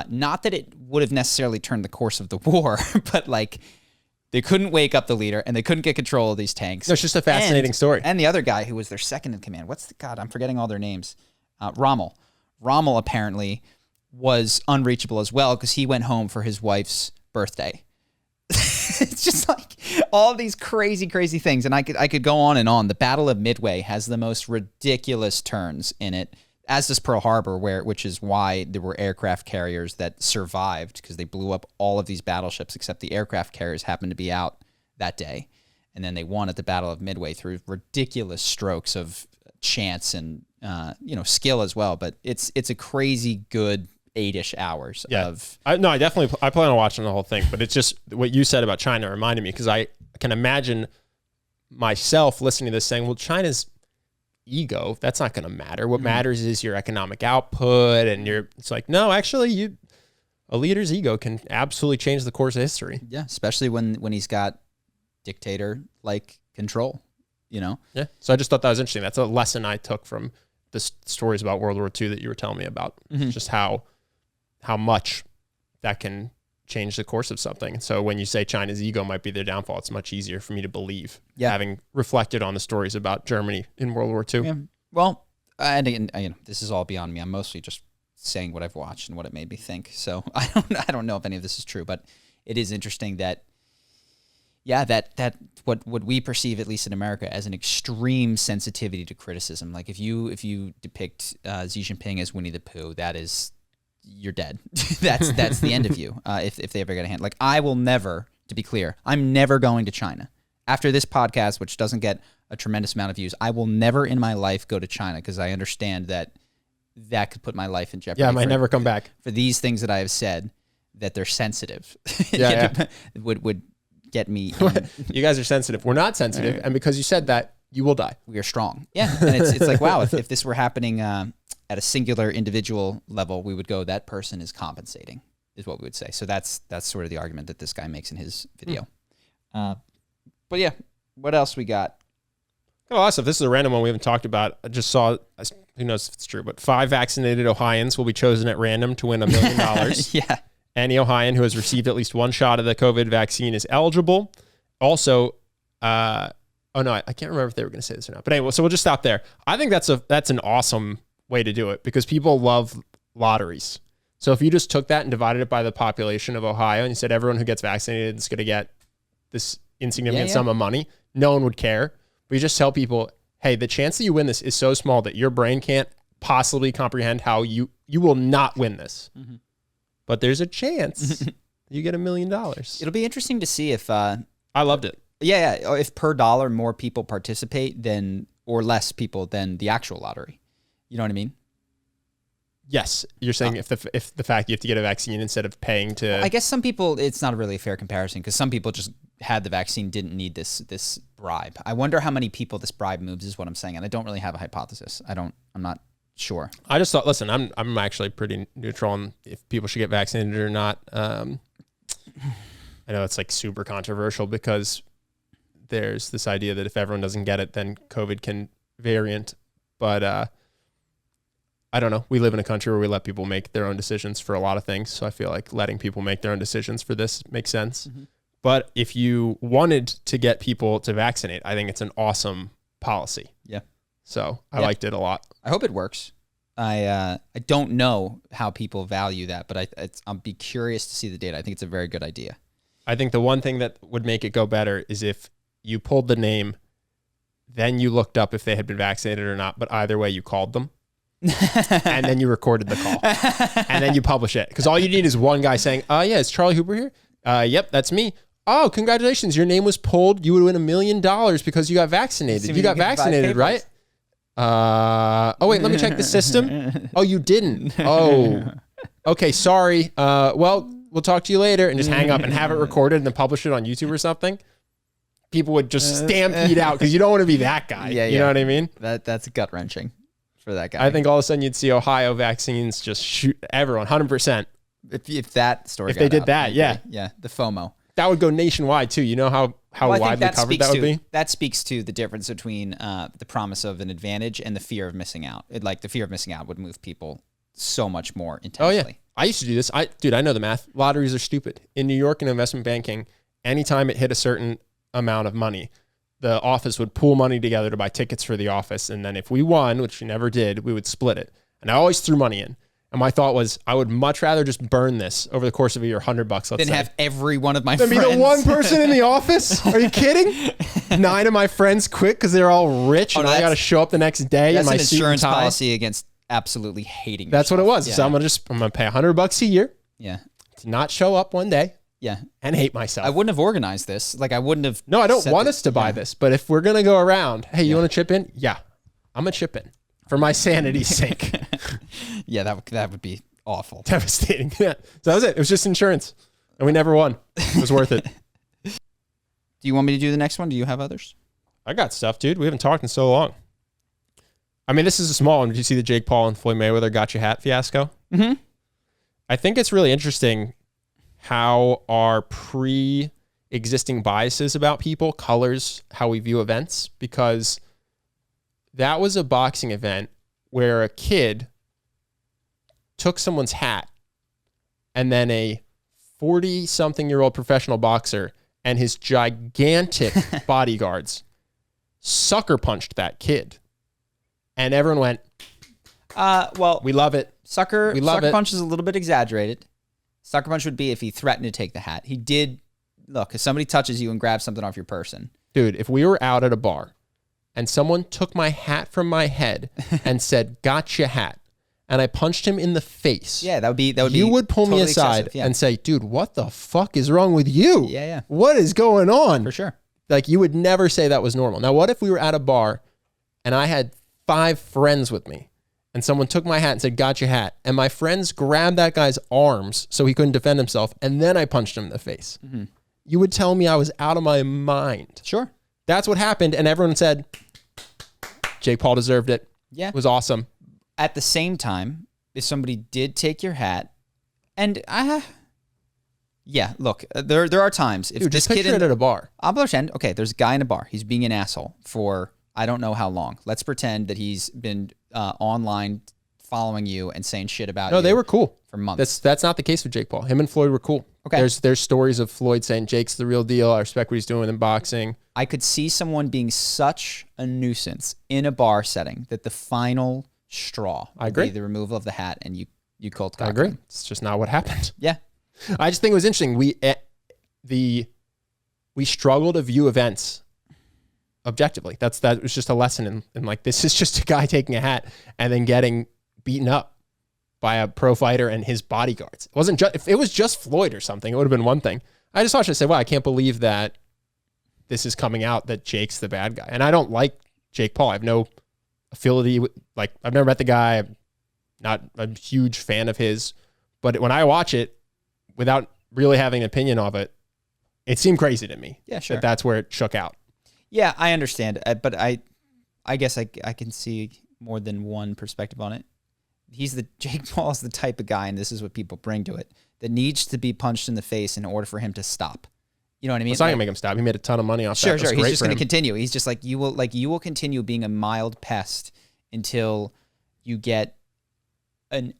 Not that it would have necessarily turned the course of the war, but like, they couldn't wake up the leader, and they couldn't get control of these tanks. It's just a fascinating story. And the other guy who was their second in command, I'm forgetting all their names. Rommel. Rommel apparently was unreachable as well because he went home for his wife's birthday. It's just like all these crazy, crazy things. And I could go on and on. The Battle of Midway has the most ridiculous turns in it, as does Pearl Harbor, which is why there were aircraft carriers that survived because they blew up all of these battleships, except the aircraft carriers happened to be out that day. And then they won at the Battle of Midway through ridiculous strokes of chance and skill as well. But it's a crazy good 8-ish hours of. I plan on watching the whole thing, but it's just what you said about China reminded me, because I can imagine myself listening to this saying, well, China's ego, that's not going to matter. What matters is your economic output, and it's like, no, actually, a leader's ego can absolutely change the course of history. Yeah, especially when he's got dictator-like control, Yeah. So I just thought that was interesting. That's a lesson I took from the stories about World War II that you were telling me about, just how much that can change the course of something. So when you say China's ego might be their downfall, it's much easier for me to believe, having reflected on the stories about Germany in World War II. Yeah. Well, and again, this is all beyond me. I'm mostly just saying what I've watched and what it made me think. So I don't know if any of this is true, but it is interesting that that what we perceive, at least in America, as an extreme sensitivity to criticism. Like if you depict Xi Jinping as Winnie the Pooh, you're dead. that's the end of you. If they ever get a hand, like I will never, to be clear, I'm never going to China after this podcast, which doesn't get a tremendous amount of views. I will never in my life go to China because I understand that could put my life in jeopardy. Yeah, I might never come back for these things that I have said, that they're sensitive. would get me. You guys are sensitive. We're not sensitive, and because you said that, you will die. We are strong. Yeah, and it's like, wow, if this were happening at a singular individual level, we would go, that person is compensating, is what we would say. So that's sort of the argument that this guy makes in his video. But yeah, what else we got? Got a lot of stuff. This is a random one we haven't talked about. I just saw, who knows if it's true, but 5 vaccinated Ohioans will be chosen at random to win $1 million. Yeah. Any Ohioan who has received at least 1 shot of the COVID vaccine is eligible. Also, I can't remember if they were going to say this or not. But anyway, so we'll just stop there. I think that's an awesome way to do it because people love lotteries. So if you just took that and divided it by the population of Ohio and you said everyone who gets vaccinated is going to get this insignificant sum of money, no one would care. But you just tell people, hey, the chance that you win this is so small that your brain can't possibly comprehend how you will not win this. Mm-hmm. But there's a chance you get $1 million. It'll be interesting to see if... I loved it. Yeah. If per dollar more people participate or less people than the actual lottery. You know what I mean? Yes. You're saying if the fact you have to get a vaccine instead of paying to... Well, I guess some people, it's not really a fair comparison because some people just had the vaccine, didn't need this bribe. I wonder how many people this bribe moves is what I'm saying. And I don't really have a hypothesis. I'm not sure. I just thought, listen, I'm actually pretty neutral on if people should get vaccinated or not. I know it's like super controversial because there's this idea that if everyone doesn't get it, then COVID can variant. But I don't know. We live in a country where we let people make their own decisions for a lot of things. So I feel like letting people make their own decisions for this makes sense. Mm-hmm. But if you wanted to get people to vaccinate, I think it's an awesome policy. Yeah. So I liked it a lot. I hope it works. I don't know how people value that, but I'll be curious to see the data. I think it's a very good idea. I think the one thing that would make it go better is if you pulled the name, then you looked up if they had been vaccinated or not, but either way you called them. And then you recorded the call. And then you publish it. Because all you need is one guy saying, yeah, is Charlie Hooper here? Yep, that's me. Oh, congratulations. Your name was pulled. You would win $1 million because you got vaccinated. You got vaccinated, right? Oh, wait, let me check the system. Oh, you didn't. Oh, okay, sorry. Well, we'll talk to you later, and just hang up and have it recorded and then publish it on YouTube or something. People would just stampede out because you don't want to be that guy. Yeah, you know what I mean? That's gut wrenching for that guy. I think all of a sudden you'd see Ohio vaccines just shoot everyone 100%. If that story, if they did that, yeah, the FOMO. That would go nationwide too. You know how widely covered that would be? That speaks to the difference between the promise of an advantage and the fear of missing out. The fear of missing out would move people so much more intensely. Oh yeah, I used to do this. I know the math. Lotteries are stupid. In New York and investment banking, anytime it hit a certain amount of money, the office would pool money together to buy tickets for the office. And then if we won, which we never did, we would split it. And I always threw money in. And my thought was, I would much rather just burn this over the course of a year, $100, let's say. Than have every one of my friends. Be the one person in the office? Are you kidding? 9 of my friends quit because they're all rich and I got to show up the next day in my suit and tie. That's an insurance policy against absolutely hating That's yourself. What it was. Yeah. So I'm gonna pay $100 a year. Yeah. To not show up one day. Yeah. And hate myself. I wouldn't have organized this. I wouldn't have. No, I don't want us to buy this. But if we're going to go around, hey, you want to chip in? Yeah. I'm going to chip in for my sanity's sake. Yeah, that would be awful. Devastating. Yeah. So that was it. It was just insurance. And we never won. It was worth it. Do you want me to do the next one? Do you have others? I got stuff, dude. We haven't talked in so long. I mean, this is a small one. Did you see the Jake Paul and Floyd Mayweather got your hat fiasco? Mm-hmm. I think it's really interesting how our pre-existing biases about people colors how we view events, because that was a boxing event where a kid took someone's hat and then a 40-something-year-old professional boxer and his gigantic bodyguards sucker punched that kid. And everyone went, well, we love it. Sucker punch is a little bit exaggerated. Sucker punch would be if he threatened to take the hat. He did. Look, if somebody touches you and grabs something off your person. Dude, if we were out at a bar and someone took my hat from my head and said, "Gotcha hat," and I punched him in the face. Yeah, that would be. You would pull totally me aside yeah. and say, "Dude, what the fuck is wrong with you? Yeah. What is going on?" For sure. Like, you would never say that was normal. Now, what if we were at a bar and I had 5 friends with me and someone took my hat and said, "Gotcha hat," and my friends grabbed that guy's arms so he couldn't defend himself, and then I punched him in the face? Mm-hmm. You would tell me I was out of my mind. Sure. That's what happened, and everyone said, Jake Paul deserved it. Yeah. It was awesome. At the same time, if somebody did take your hat, and yeah, look, there are times if Dude, this just kid picture it at a bar. I'll pretend, okay, there's a guy in a bar. He's being an asshole for I don't know how long. Let's pretend that he's been online following you and saying shit about you. No, they were cool for months. That's not the case with Jake Paul. Him and Floyd were cool. Okay. There's stories of Floyd saying Jake's the real deal. I respect what he's doing in boxing. I could see someone being such a nuisance in a bar setting that the final straw would be the removal of the hat and you cold cock I agree. him. It's just not what happened. Yeah. I just think it was interesting. We struggle to view events objectively. That was just a lesson in like, this is just a guy taking a hat and then getting beaten up by a pro fighter and his bodyguards. It wasn't just, if it was just Floyd or something, it would have been one thing. I just watched it and said, wow, I can't believe that this is coming out that Jake's the bad guy. And I don't like Jake Paul. I have no affinity with, like, I've never met the guy. I'm not a huge fan of his, but when I watch it without really having an opinion of it, it seemed crazy to me. Yeah, sure. That's where it shook out. Yeah, I understand. But I guess I can see more than one perspective on it. Jake Paul is the type of guy, and this is what people bring to it, that needs to be punched in the face in order for him to stop. You know what I mean? It's not gonna make him stop. He made a ton of money off that. Sure. He's just gonna continue. He's just you will continue being a mild pest until you get an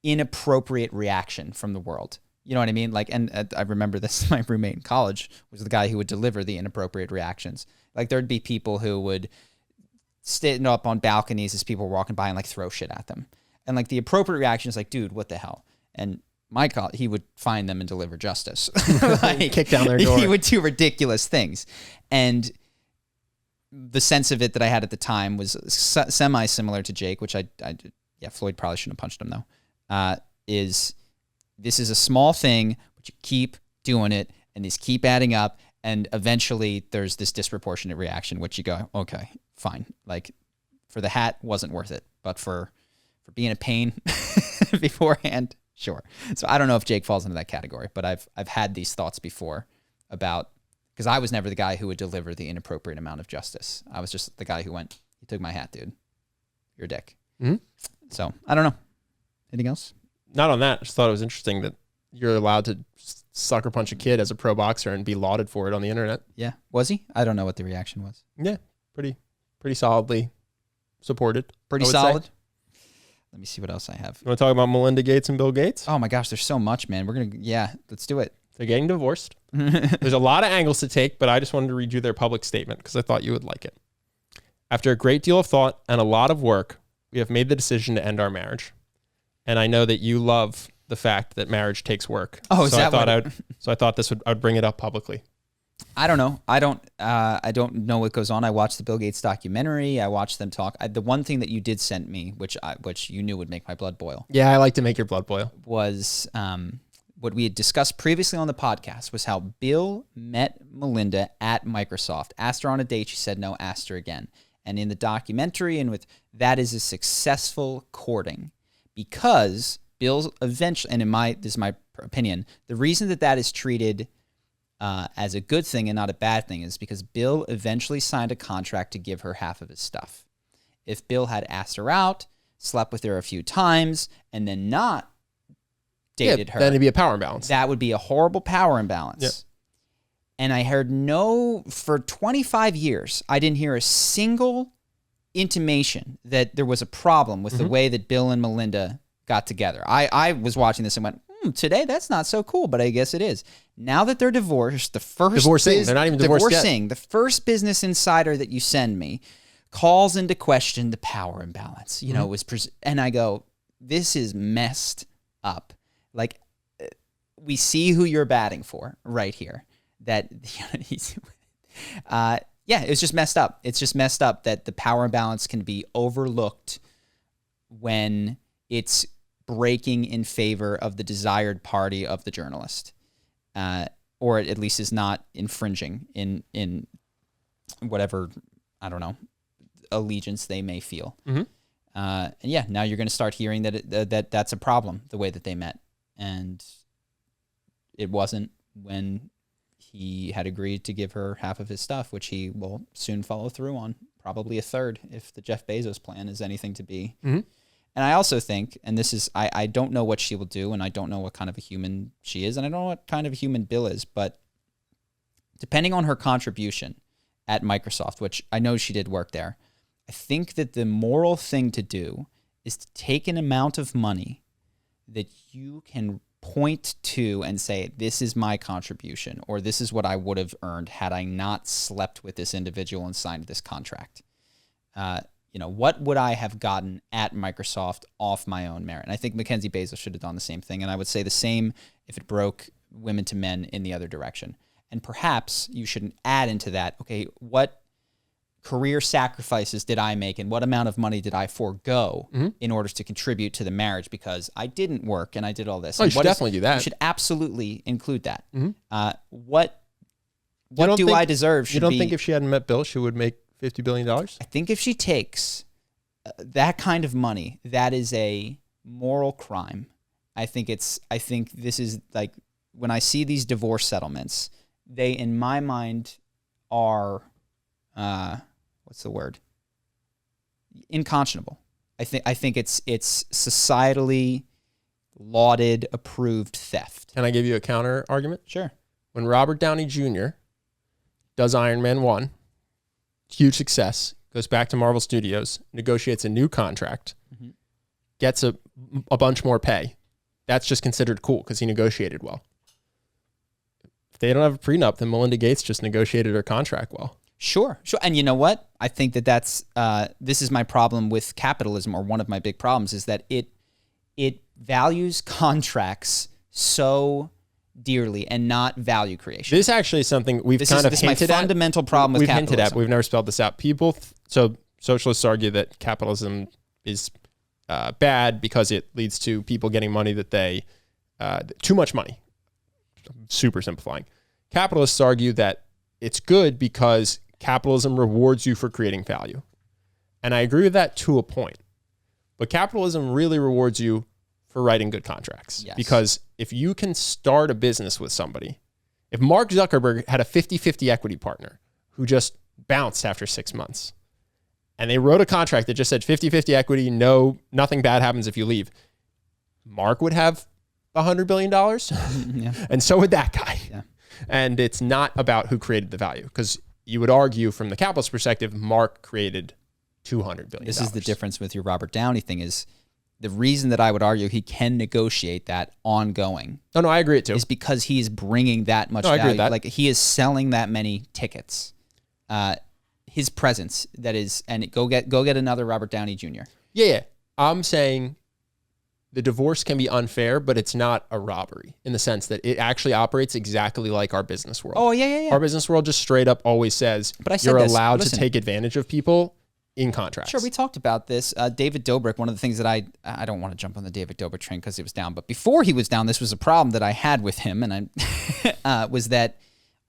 inappropriate reaction from the world. You know what I mean? And I remember this. My roommate in college was the guy who would deliver the inappropriate reactions. Like, there'd be people who would standing up on balconies as people were walking by and like throw shit at them. And like the appropriate reaction is like, dude, what the hell? And he would find them and deliver justice. Like, kick down their door. He would do ridiculous things. And the sense of it that I had at the time was semi-similar to Jake, which Floyd probably shouldn't have punched him though, this is a small thing, but you keep doing it and these keep adding up. And eventually there's this disproportionate reaction, which you go, okay, fine. Like for the hat wasn't worth it, but for being a pain beforehand, sure. So I don't know if Jake falls into that category, but I've had these thoughts before about, because I was never the guy who would deliver the inappropriate amount of justice. I was just the guy who went, you took my hat, dude. You're a dick. Mm-hmm. So I don't know. Anything else? Not on that. I just thought it was interesting that you're allowed to sucker punch a kid as a pro boxer and be lauded for it on the internet. Yeah. Was he? I don't know what the reaction was. Yeah. Pretty solidly supported. Pretty solid. Let me see what else I have. You want to talk about Melinda Gates and Bill Gates? Oh my gosh, there's so much, man. Let's do it. They're getting divorced. There's a lot of angles to take, but I just wanted to read you their public statement because I thought you would like it. After a great deal of thought and a lot of work, we have made the decision to end our marriage. And I know that you love the fact that marriage takes work. Oh, is so that I thought I would bring it up publicly. I don't know. I don't know what goes on. I watched the Bill Gates documentary. I watched them talk. The one thing that you did send me, which you knew would make my blood boil. Yeah, I like to make your blood boil. Was what we had discussed previously on the podcast was how Bill met Melinda at Microsoft. Asked her on a date. She said no. Asked her again. And in the documentary, and with that is a successful courting, because Bill's eventually, and this is my opinion, the reason that is treated as a good thing and not a bad thing is because Bill eventually signed a contract to give her half of his stuff. If Bill had asked her out, slept with her a few times, and then not dated her, then it'd be a power imbalance. That would be a horrible power imbalance. Yep. And I heard for 25 years, I didn't hear a single intimation that there was a problem with the way that Bill and Melinda got together. I was watching this and went, today that's not so cool, but I guess it is. Now that they're divorced, they're not even divorced yet. The first Business Insider that you send me calls into question the power imbalance. You know, and I go, this is messed up. Like, we see who you're batting for right here. That it's just messed up. It's just messed up that the power imbalance can be overlooked when it's breaking in favor of the desired party of the journalist, or at least is not infringing in whatever, I don't know, allegiance they may feel. Mm-hmm. And yeah, now you're going to start hearing that that's a problem, the way that they met, and it wasn't when he had agreed to give her half of his stuff, which he will soon follow through on, probably a third if the Jeff Bezos plan is anything to be. Mm-hmm. And I also think, and this is, I don't know what she will do, and I don't know what kind of a human she is, and I don't know what kind of a human Bill is, but depending on her contribution at Microsoft, which I know she did work there, I think that the moral thing to do is to take an amount of money that you can point to and say, this is my contribution, or this is what I would have earned had I not slept with this individual and signed this contract. What would I have gotten at Microsoft off my own merit? And I think Mackenzie Bezos should have done the same thing. And I would say the same if it broke women to men in the other direction. And perhaps you shouldn't add into that, okay, what career sacrifices did I make and what amount of money did I forego in order to contribute to the marriage because I didn't work and I did all this? Oh, you should definitely do that. You should absolutely include that. Mm-hmm. What do I deserve? You don't think if she hadn't met Bill, she would make $50 billion? I think if she takes that kind of money, that is a moral crime. I think this is like, when I see these divorce settlements, they, in my mind, are, what's the word? Unconscionable. I think it's societally lauded, approved theft. Can I give you a counter argument? Sure. When Robert Downey Jr. does Iron Man 1, huge success, goes back to Marvel Studios, negotiates a new contract, gets a bunch more pay. That's just considered cool because he negotiated well. If they don't have a prenup, then Melinda Gates just negotiated her contract well. Sure. And you know what? I think that's this is my problem with capitalism, or one of my big problems, is that it values contracts so dearly and not value creation. This actually is something we've hinted at. This is my fundamental problem with capitalism. We've hinted at, we've never spelled this out. So socialists argue that capitalism is bad because it leads to people getting money that they, too much money. Super simplifying. Capitalists argue that it's good because capitalism rewards you for creating value. And I agree with that to a point. But capitalism really rewards you for writing good contracts. Yes. Because if you can start a business with somebody, if Mark Zuckerberg had a 50-50 equity partner who just bounced after 6 months, and they wrote a contract that just said 50-50 equity, nothing bad happens if you leave, Mark would have $100 billion. Yeah. And so would that guy. Yeah. And it's not about who created the value, because you would argue from the capitalist perspective, Mark created $200 billion. This is the difference with your Robert Downey thing, is the reason that I would argue he can negotiate that ongoing. No, I agree it too. Is because he is bringing that much I value. agree with that. Like, he is selling that many tickets. His presence, that is, and go get another Robert Downey Jr. Yeah. I'm saying the divorce can be unfair, but it's not a robbery in the sense that it actually operates exactly like our business world. Oh, yeah. Our business world just straight up always says you're allowed to take advantage of people in contracts. Sure, we talked about this. David Dobrik, one of the things that I don't want to jump on the David Dobrik train because he was down, but before he was down, this was a problem that I had with him, and I was that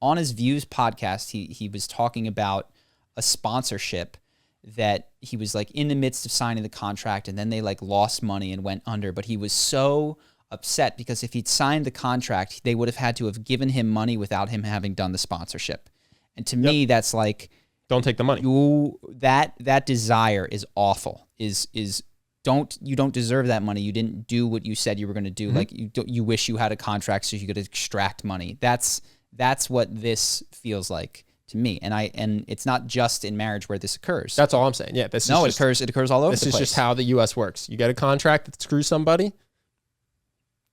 on his Views podcast, he was talking about a sponsorship that he was like in the midst of signing the contract, and then they like lost money and went under, but he was so upset because if he'd signed the contract, they would have had to have given him money without him having done the sponsorship. And to me, that's like, don't take the money. That desire is awful. You don't deserve that money. You didn't do what you said you were going to do. Mm-hmm. Like you wish you had a contract so you could extract money. That's what this feels like to me. And it's not just in marriage where this occurs. That's all I'm saying. Yeah, it occurs all over the place. This is just how the U.S. works. You get a contract that screws somebody.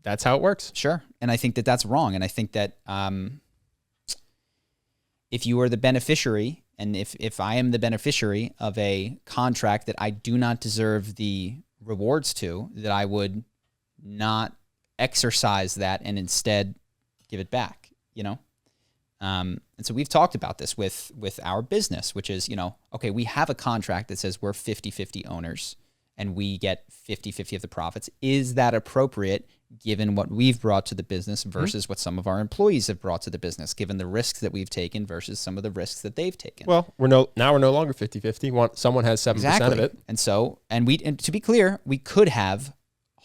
That's how it works. Sure, and I think that that's wrong. And I think that if you are the beneficiary, and if I am the beneficiary of a contract that I do not deserve the rewards to, that I would not exercise that and instead give it back, And so we've talked about this with our business, which is, okay, we have a contract that says we're 50-50 owners and we get 50-50 of the profits. Is that appropriate given what we've brought to the business versus what some of our employees have brought to the business, given the risks that we've taken versus some of the risks that they've taken? Well, we're no longer 50-50. Someone has 7% of it. And to be clear, we could have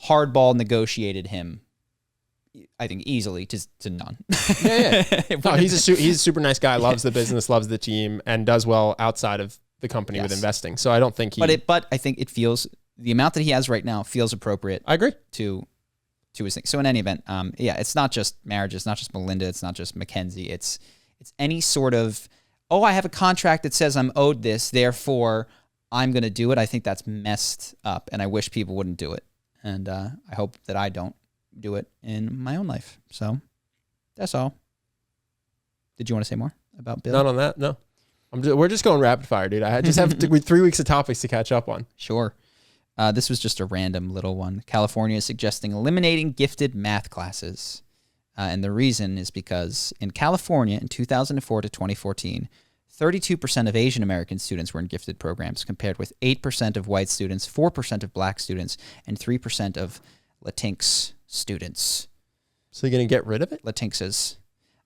hardball negotiated him, I think, easily to none. Yeah. No, he's a super nice guy, loves the business, loves the team, and does well outside of the company with investing. So I don't think But I think it feels, the amount that he has right now feels appropriate. I agree. To his thing. So in any event, it's not just marriage, it's not just Melinda, it's not just Mackenzie, it's any sort of, I have a contract that says I'm owed this, therefore I'm going to do it. I think that's messed up, and I wish people wouldn't do it. And I hope that I don't do it in my own life. So that's all. Did you want to say more about Bill? Not on that, no. We're just going rapid fire, dude. I just have 3 weeks of topics to catch up on. Sure. This was just a random little one. California is suggesting eliminating gifted math classes. And the reason is because in California in 2004 to 2014, 32% of Asian American students were in gifted programs, compared with 8% of white students, 4% of black students, and 3% of Latinx students. So you're going to get rid of it? Latinxes.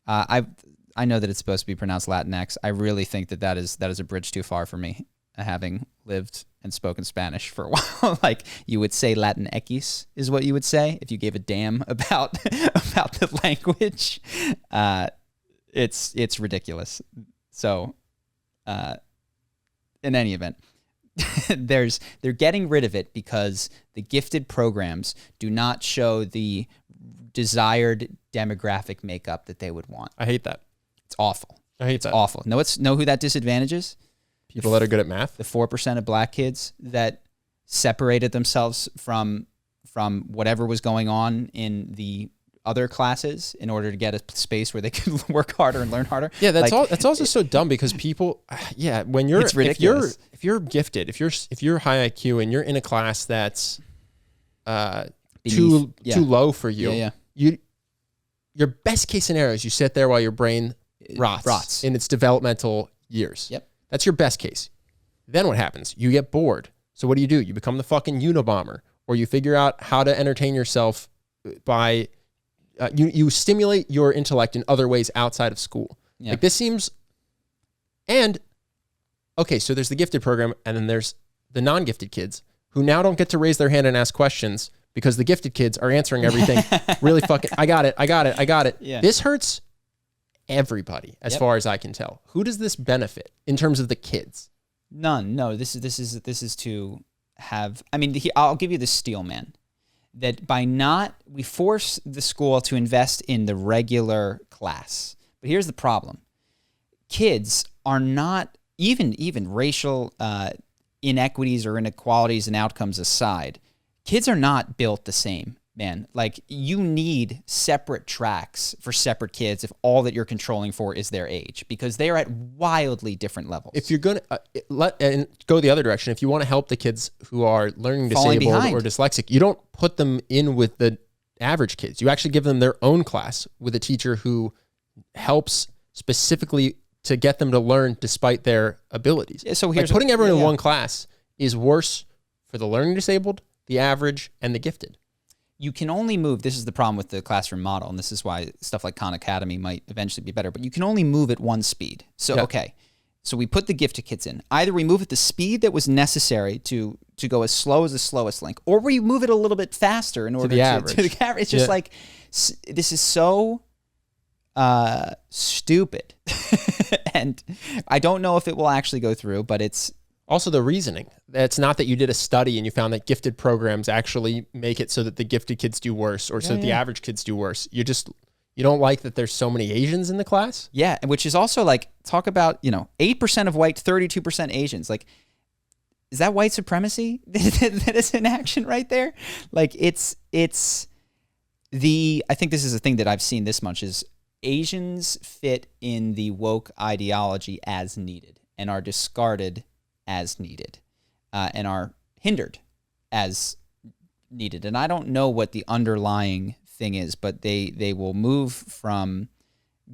I know that it's supposed to be pronounced Latinx. I really think that is a bridge too far for me, having lived and spoken Spanish for a while. Like, you would say Latinx is what you would say if you gave a damn about the language. It's ridiculous. So, in any event, they're getting rid of it because the gifted programs do not show the desired demographic makeup that they would want. I hate that. It's awful. I hate that. Awful. Know who that disadvantages? People that are good at math. The 4% of black kids that separated themselves from whatever was going on in the other classes in order to get a space where they can work harder and learn harder. Yeah, that's also so dumb because people, when you're, It's ridiculous. if you're gifted, if you're high IQ and you're in a class that's too low for you, your best case scenario is you sit there while your brain rots in its developmental years. Yep. That's your best case. Then what happens? You get bored. So what do? You become the fucking Unabomber, or you figure out how to entertain yourself by, you stimulate your intellect in other ways outside of school. Yeah. Like this seems, and okay, so there's the gifted program, and then there's the non-gifted kids who now don't get to raise their hand and ask questions because the gifted kids are answering everything really fucking, I got it. Yeah. This hurts everybody as far as I can tell. Who does this benefit in terms of the kids? None. No, this is to have, I mean, I'll give you the steal, man. That we force the school to invest in the regular class. But here's the problem. Kids are not, even racial inequities or inequalities and outcomes aside, kids are not built the same, man. Like, you need separate tracks for separate kids if all that you're controlling for is their age, because they are at wildly different levels. If you're going to go the other direction, if you want to help the kids who are learning disabled or dyslexic, you don't put them in with the average kids. You actually give them their own class with a teacher who helps specifically to get them to learn despite their abilities. Yeah, so here's putting everyone in one class is worse for the learning disabled, the average, and the gifted. You can only move, this is the problem with the classroom model, and this is why stuff like Khan Academy might eventually be better, but you can only move at one speed. So, okay, so we put the gifted kids in. Either we move at the speed that was necessary to go as slow as the slowest link, or we move it a little bit faster in order to the average. It's just like, this is so stupid. And I don't know if it will actually go through, but it's... Also the reasoning. It's not that you did a study and you found that gifted programs actually make it so that the gifted kids do worse or so that the average kids do worse. You don't like that there's so many Asians in the class? Yeah, which is also like, talk about, 8% of white, 32% Asians. Like, is that white supremacy that is in action right there? Like, I think this is a thing that I've seen this much is Asians fit in the woke ideology as needed and are discarded as needed, and are hindered as needed. And I don't know what the underlying thing is, but they will move from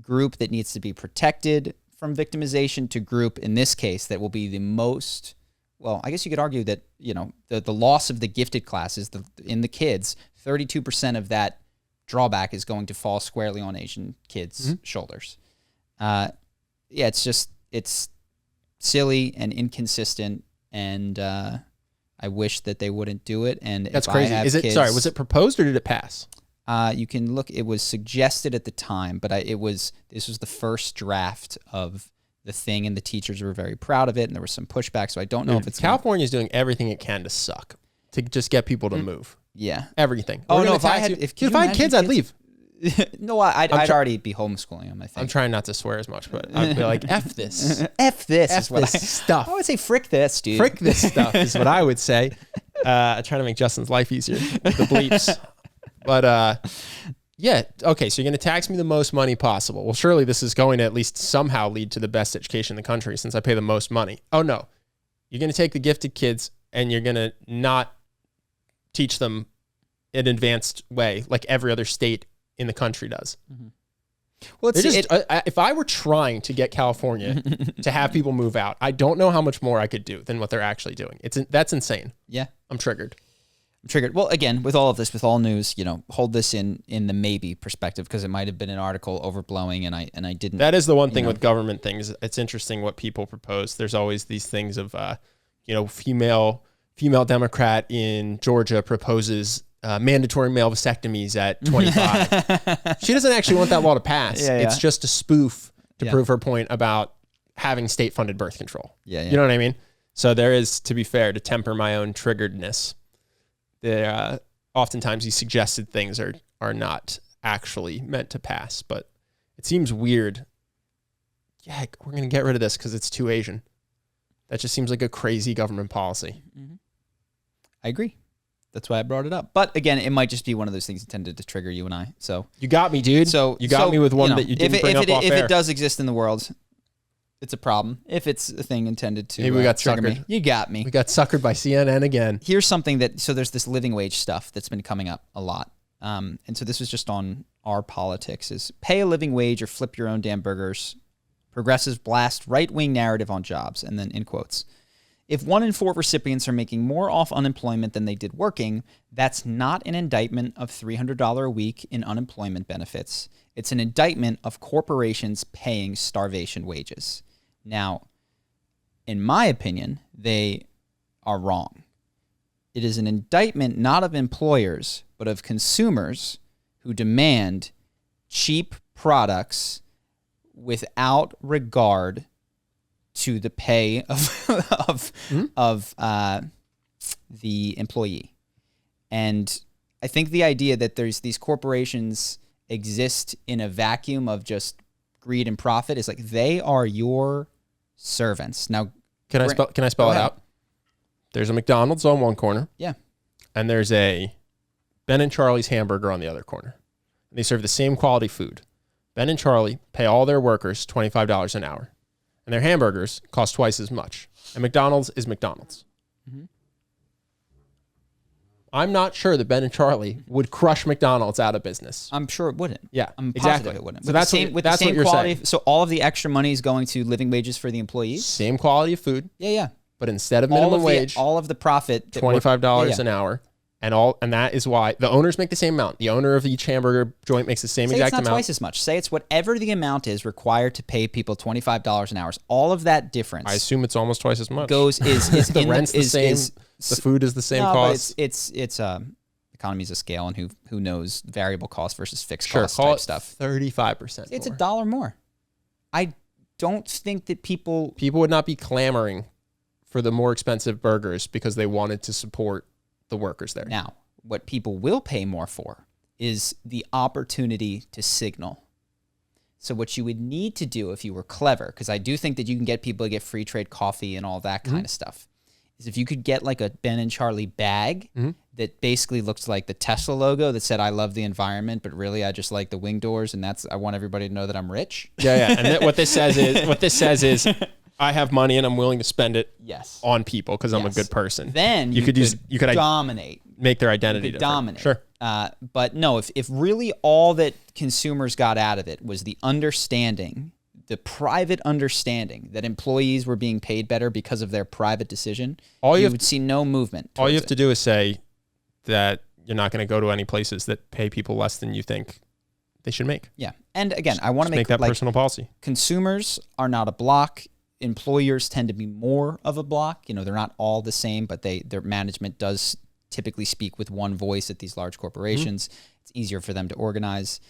group that needs to be protected from victimization to group, in this case, that will be the most, well, I guess you could argue that, the loss of the gifted classes in the kids, 32% of that drawback is going to fall squarely on Asian kids' shoulders. It's silly and inconsistent, and I wish that they wouldn't do it. And that's crazy. Was it proposed or did it pass? You can look. It was suggested at the time, but this was the first draft of the thing, and the teachers were very proud of it, and there was some pushback. So I don't know if it's California's doing everything it can to suck to just get people to move. Yeah, everything. If I had kids, I'd leave. No, I'd already be homeschooling them, I think. I'm trying not to swear as much, but I'd be like, F this. F this F is this stuff. I would say frick this, dude. Frick this stuff is what I would say. Trying to make Justin's life easier with the bleeps. But okay, so you're going to tax me the most money possible. Well, surely this is going to at least somehow lead to the best education in the country since I pay the most money. Oh, no. You're going to take the gifted kids and you're going to not teach them in an advanced way like every other state in the country does. Mm-hmm. Well, if I were trying to get California to have people move out, I don't know how much more I could do than what they're actually doing. That's insane. Yeah. I'm triggered. Well, again, with all of this, with all news, hold this in the maybe perspective, because it might have been an article overblowing, and I didn't. That is the one thing with government things. It's interesting what people propose. There's always these things of, female Democrat in Georgia proposes mandatory male vasectomies at 25. She doesn't actually want that law to pass. It's just a spoof to prove her point about having state-funded birth control. You know what I mean? So there is, to be fair, to temper my own triggeredness, oftentimes these suggested things are not actually meant to pass, but it seems weird. Yeah, we're going to get rid of this because it's too Asian. That just seems like a crazy government policy. Mm-hmm. I agree. that's why I brought it up. But again, it might just be one of those things intended to trigger you and I. So you got me, dude. So you got me with one that you didn't bring up off air. If it does exist in the world, it's a problem. If it's a thing intended to maybe we got trigger suckered. me, you got me. We got suckered by CNN again. Here's something so there's this living wage stuff that's been coming up a lot. And so this was just on Our Politics, is pay a living wage or flip your own damn burgers. Progressives blast right-wing narrative on jobs. And then in quotes, if 1 in 4 recipients are making more off unemployment than they did working, that's not an indictment of $300 a week in unemployment benefits. It's an indictment of corporations paying starvation wages. Now, in my opinion, they are wrong. It is an indictment not of employers, but of consumers who demand cheap products without regard to the pay of the employee. And I think the idea that there's these corporations exist in a vacuum of just greed and profit is like, they are your servants. Now, can I spell it out? There's a McDonald's on one corner. Yeah. And there's a Ben and Charlie's hamburger on the other corner. And they serve the same quality food. Ben and Charlie pay all their workers $25 an hour. And their hamburgers cost twice as much. And McDonald's is McDonald's. Mm-hmm. I'm not sure that Ben and Charlie would crush McDonald's out of business. I'm sure it wouldn't. Yeah, I'm positive exactly. it wouldn't. So that's what you're quality. saying. So all of the extra money is going to living wages for the employees? Same quality of food. Yeah. But instead of minimum wage, all of the profit, $25 an hour. And that is why the owners make the same amount. The owner of each hamburger joint makes the same exact amount. Say it's not twice as much. Say it's whatever the amount is required to pay people $25 an hour. All of that difference. I assume it's almost twice as much. The rent's the same. The food is the same cost. But it's economies of scale and who knows variable cost versus fixed cost type stuff. 35%. It's $1 more. I don't think that people would not be clamoring for the more expensive burgers because they wanted to support the workers there. Now, what people will pay more for is the opportunity to signal. So what you would need to do if you were clever, because I do think that you can get people to get free trade coffee and all that kind of stuff, is if you could get like a Ben and Charlie bag that basically looks like the Tesla logo that said, I love the environment, but really I just like the wing doors and I want everybody to know that I'm rich. Yeah. And what this says is I have money and I'm willing to spend it on people because I'm a good person. Then you could dominate. Make their identity different. Dominate. Sure. But no, if really all that consumers got out of it was the understanding, the private understanding that employees were being paid better because of their private decision, you would see no movement. All you have to do is say that you're not going to go to any places that pay people less than you think they should make. Yeah. And again, I want to make that personal policy. Consumers are not a block. Employers tend to be more of a block. They're not all the same, but their management does typically speak with one voice at these large corporations. It's easier for them to organize.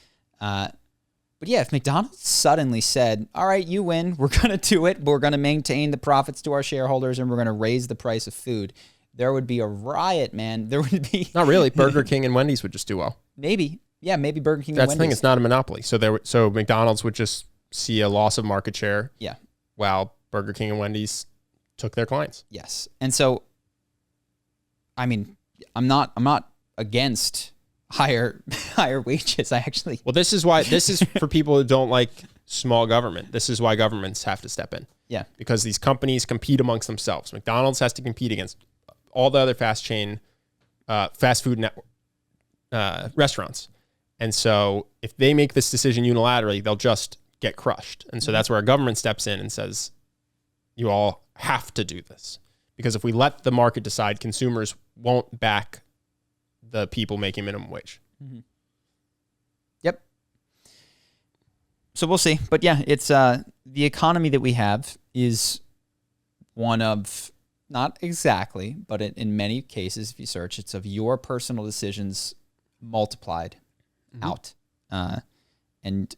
But yeah, if McDonald's suddenly said, all right, you win, we're going to do it, we're going to maintain the profits to our shareholders, and we're going to raise the price of food, there would be a riot, man. There would be... Not really. Burger King and Wendy's would just do well. Maybe. Yeah, maybe Burger King and That's Wendy's. the thing. It's not a monopoly. So McDonald's would just see a loss of market share. Yeah. While Burger King and Wendy's took their clients. Yes. And so, I mean, I'm not against higher wages. Well, this is for people who don't like small government. This is why governments have to step in. Yeah. Because these companies compete amongst themselves. McDonald's has to compete against all the other fast food network restaurants. And so if they make this decision unilaterally, they'll just get crushed. And so that's where our government steps in and says, you all have to do this. Because if we let the market decide, consumers won't back the people making minimum wage. Mm-hmm. Yep. So we'll see. But yeah, it's the economy that we have is one of, not exactly, but in many cases, if you search, it's of your personal decisions multiplied out. And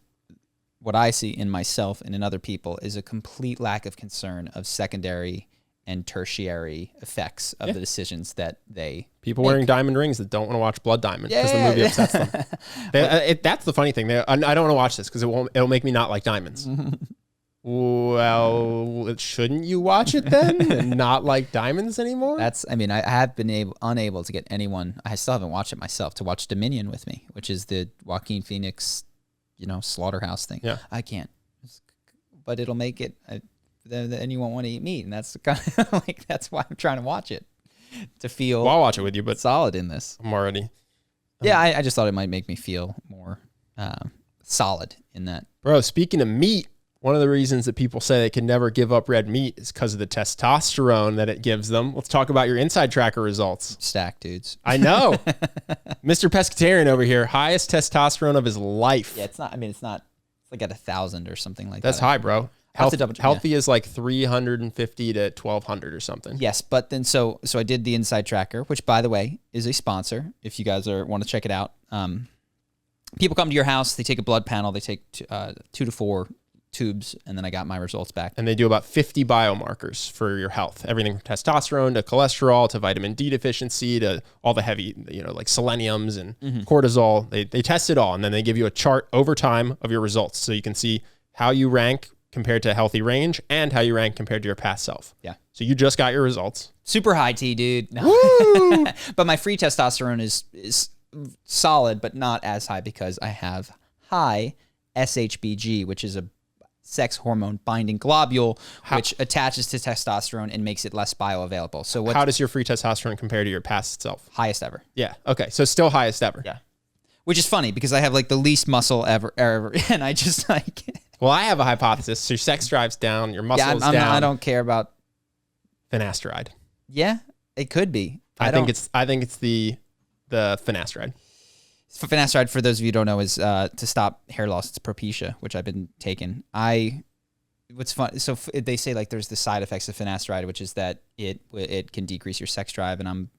what I see in myself and in other people is a complete lack of concern of secondary and tertiary effects of the decisions that they people make. Wearing diamond rings that don't want to watch Blood Diamond because the movie upsets them. That's the funny thing. I don't want to watch this because it'll make me not like diamonds. Well, shouldn't you watch it then and not like diamonds anymore? I have been unable to get anyone, I still haven't watched it myself, to watch Dominion with me, which is the Joaquin Phoenix, slaughterhouse thing. Yeah. I can't, but it'll make it, then you won't want to eat meat. And that's kind of like, that's why I'm trying to watch it, to feel I'll watch it with you, but solid in this. I'm already. Yeah, I just thought it might make me feel more solid in that. Bro, speaking of meat, one of the reasons that people say they can never give up red meat is because of the testosterone that it gives them. Let's talk about your Inside Tracker results. Stack dudes. I know. Mr. Pescatarian over here, highest testosterone of his life. Yeah, it's not, it's like at 1,000 or something like That's that. high, bro. Healthy Healthy is like 350 to 1,200 or something. Yes, but then so I did the Inside Tracker, which, by the way, is a sponsor. If you guys want to check it out, people come to your house, they take a blood panel, they take 2 to 4 tubes, and then I got my results back. And they do about 50 biomarkers for your health. Everything from testosterone to cholesterol to vitamin D deficiency to all the heavy, like seleniums and cortisol. They test it all, and then they give you a chart over time of your results, so you can see how you rank compared to a healthy range and how you rank compared to your past self. Yeah. So you just got your results. Super high T, dude. No. Woo! But my free testosterone is solid, but not as high because I have high SHBG, which is a sex hormone binding globule, which attaches to testosterone and makes it less bioavailable. So how does your free testosterone compare to your past self? Highest ever. Yeah. Okay. So still highest ever. Yeah. Which is funny because I have like the least muscle ever, and I just like. Well, I have a hypothesis. So your sex drive's down, your muscles down. I don't care about finasteride. Yeah, it could be. I think it's the finasteride. Finasteride, for those of you who don't know, is to stop hair loss. It's Propecia, which I've been taking. What's fun? So they say like there's the side effects of finasteride, which is that it can decrease your sex drive. And I'm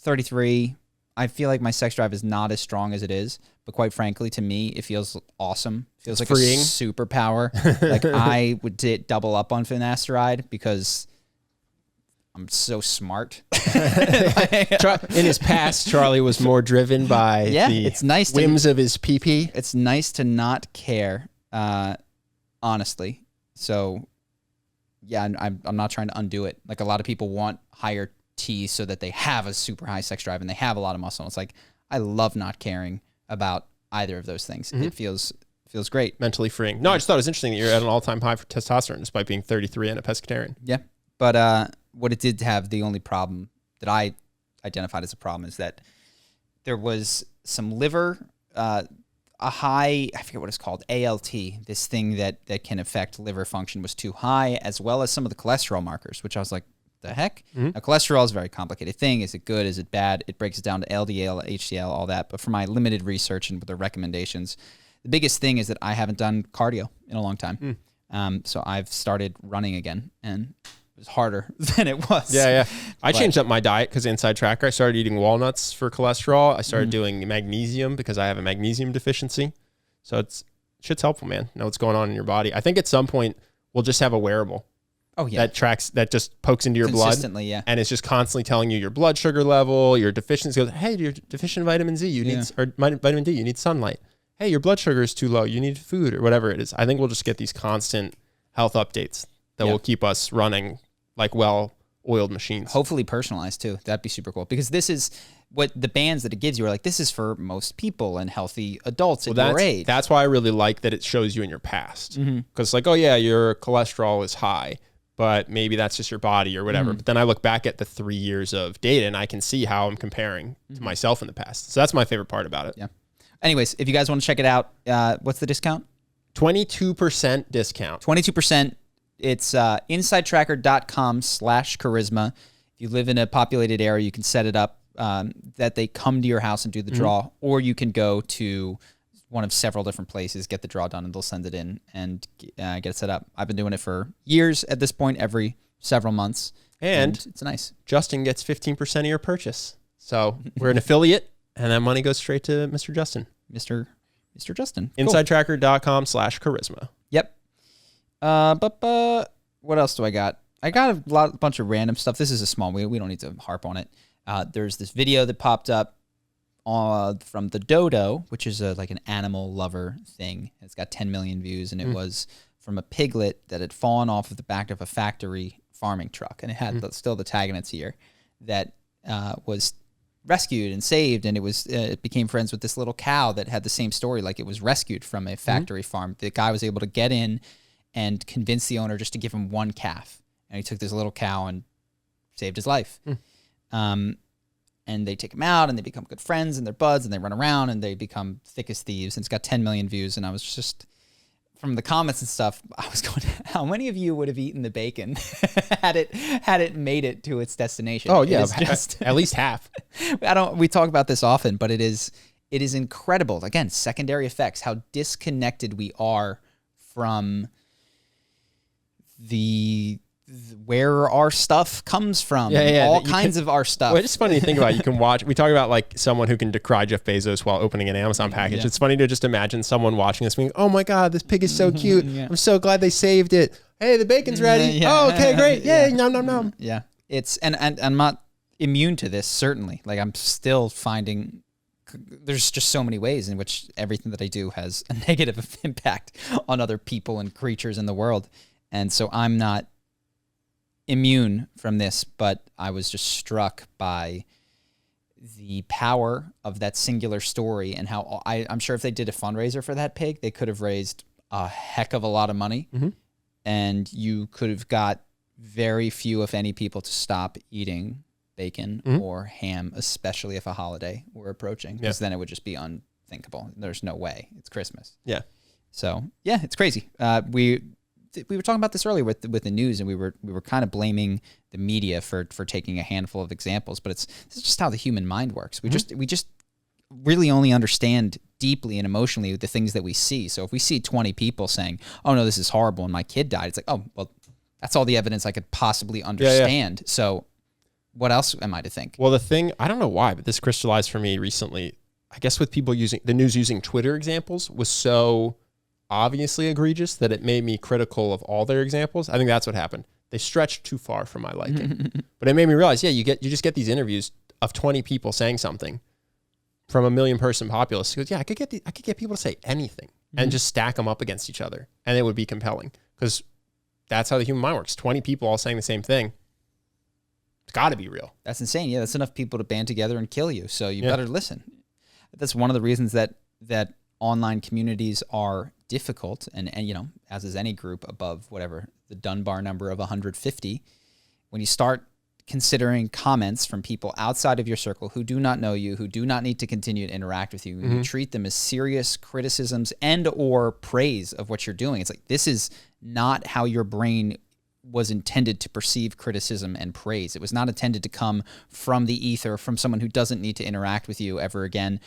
33. I feel like my sex drive is not as strong as it is, but quite frankly, to me, it feels awesome. It feels like freeing. A superpower. Like I would double up on finasteride because I'm so smart. In his past, Charlie was more driven by the whims of his pee-pee. It's nice to not care, honestly. So, yeah, I'm not trying to undo it. Like a lot of people want higher T so that they have a super high sex drive and they have a lot of muscle. It's like I love not caring about either of those things. It feels great. Mentally freeing. No, I just thought it was interesting that you're at an all-time high for testosterone despite being 33 and a pescatarian. Yeah, but what it did have, the only problem that I identified as a problem is that there was some liver, a high, I forget what it's called, ALT, this thing that can affect liver function was too high, as well as some of the cholesterol markers, which I was like, the heck? Now, cholesterol is a very complicated thing. Is it good? Is it bad? It breaks it down to LDL, HDL, all that. But for my limited research and with the recommendations, the biggest thing is that I haven't done cardio in a long time. So I've started running again, and it was harder than it was. Yeah. I changed up my diet because Inside Tracker, I started eating walnuts for cholesterol. I started doing magnesium because I have a magnesium deficiency. So shit's helpful, man. Know what's going on in your body. I think at some point we'll just have a wearable. Oh yeah. That just pokes into your blood. Consistently, yeah. And it's just constantly telling you your blood sugar level, your deficiency. Goes, hey, you're deficient in vitamin Z. Or vitamin D. You need sunlight. Hey, your blood sugar is too low. You need food or whatever it is. I think we'll just get these constant health updates that will keep us running like well-oiled machines. Hopefully personalized too. That'd be super cool because this is what the bands that it gives you are like. This is for most people and healthy adults at your age. That's why I really like that it shows you in your past because it's like, oh yeah, your cholesterol is high. But maybe that's just your body or whatever. But then I look back at the 3 years of data and I can see how I'm comparing to myself in the past. So that's my favorite part about it. Yeah. Anyways, if you guys want to check it out, what's the discount? 22% discount. 22%. It's insidetracker.com/charisma. If you live in a populated area, you can set it up that they come to your house and do the draw, or you can go to one of several different places, get the draw done, and they'll send it in and get it set up. I've been doing it for years at this point, every several months. And it's nice. Justin gets 15% of your purchase. So we're an affiliate, and that money goes straight to Mr. Justin. Mr. Justin. Insidetracker.com/charisma. Yep. But what else do I got? I got a bunch of random stuff. This is a small, we don't need to harp on it. There's this video that popped up from the Dodo, which is like an animal lover thing. It's got 10 million views, and it was from a piglet that had fallen off of the back of a factory farming truck. And it had still the tag in its ear that was rescued and saved. And it became friends with this little cow that had the same story. Like it was rescued from a factory farm. The guy was able to get in and convince the owner just to give him one calf. And he took this little cow and saved his life. And they take him out and they become good friends and they're buds and they run around and they become thick as thieves. And it's got 10 million views. And I was just, from the comments and stuff, I was going, how many of you would have eaten the bacon had it made it to its destination? Oh yeah, just, at least half. We talk about this often, but it is incredible. Again, secondary effects, how disconnected we are from where our stuff comes from. All kinds of our stuff. Well, it's just funny to think about. You can watch, we talk about like someone who can decry Jeff Bezos while opening an Amazon package. Yeah. It's funny to just imagine someone watching this being, oh my God, this pig is so cute. I'm so glad they saved it. Hey, the bacon's ready. Oh, okay, great. Yay, nom, nom, nom. Yeah. It's, and I'm not immune to this, certainly. Like I'm still finding there's just so many ways in which everything that I do has a negative impact on other people and creatures in the world. And so I'm not immune from this, but I was just struck by the power of that singular story and how I'm sure if they did a fundraiser for that pig, they could have raised a heck of a lot of money, and you could have got very few, if any, people to stop eating bacon or ham, especially if a holiday were approaching, because then it would just be unthinkable. There's no way. It's Christmas. Yeah. So yeah, it's crazy. We were talking about this earlier with the news, and we were kind of blaming the media for taking a handful of examples, but this is just how the human mind works. We just really only understand deeply and emotionally the things that we see. So if we see 20 people saying, "Oh no, this is horrible," and my kid died, it's like, oh well, that's all the evidence I could possibly understand. Yeah. So what else am I to think? Well, the thing, I don't know why, but this crystallized for me recently. I guess with people using the news using Twitter examples was so obviously egregious that it made me critical of all their examples. I think that's what happened. They stretched too far for my liking. But it made me realize, yeah, you just get these interviews of 20 people saying something from a 1 million person populace. He goes, yeah, I could get people to say anything and just stack them up against each other, and it would be compelling, because that's how the human mind works. 20 people all saying the same thing. It's got to be real. That's insane. Yeah, that's enough people to band together and kill you. So you better listen. That's one of the reasons that online communities are difficult, and you know, as is any group above whatever the Dunbar number of 150, when you start considering comments from people outside of your circle who do not know you, who do not need to continue to interact with you, and you treat them as serious criticisms and or praise of what you're doing. It's like, this is not how your brain was intended to perceive criticism and praise. It was not intended to come from the ether, from someone who doesn't need to interact with you ever again.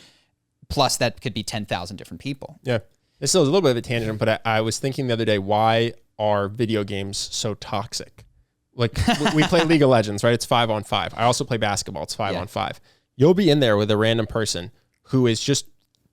Plus, that could be 10,000 different people. Yeah. This is a little bit of a tangent, but I was thinking the other day, why are video games so toxic? Like, we play League of Legends, right? It's 5-on-5. I also play basketball. It's 5-on-5. You'll be in there with a random person who is just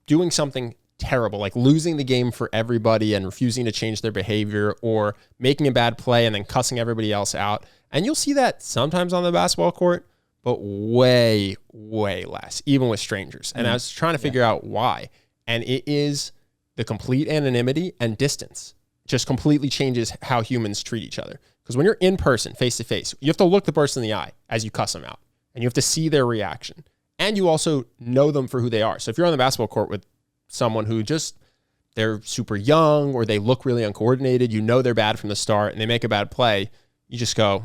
doing something terrible, like losing the game for everybody and refusing to change their behavior, or making a bad play and then cussing everybody else out. And you'll see that sometimes on the basketball court, but way, way less, even with strangers. And I was trying to figure out why. And it is the complete anonymity and distance just completely changes how humans treat each other. Because when you're in person, face to face, you have to look the person in the eye as you cuss them out, and you have to see their reaction. And you also know them for who they are. So if you're on the basketball court with someone who they're super young, or they look really uncoordinated, you know they're bad from the start, and they make a bad play, you just go,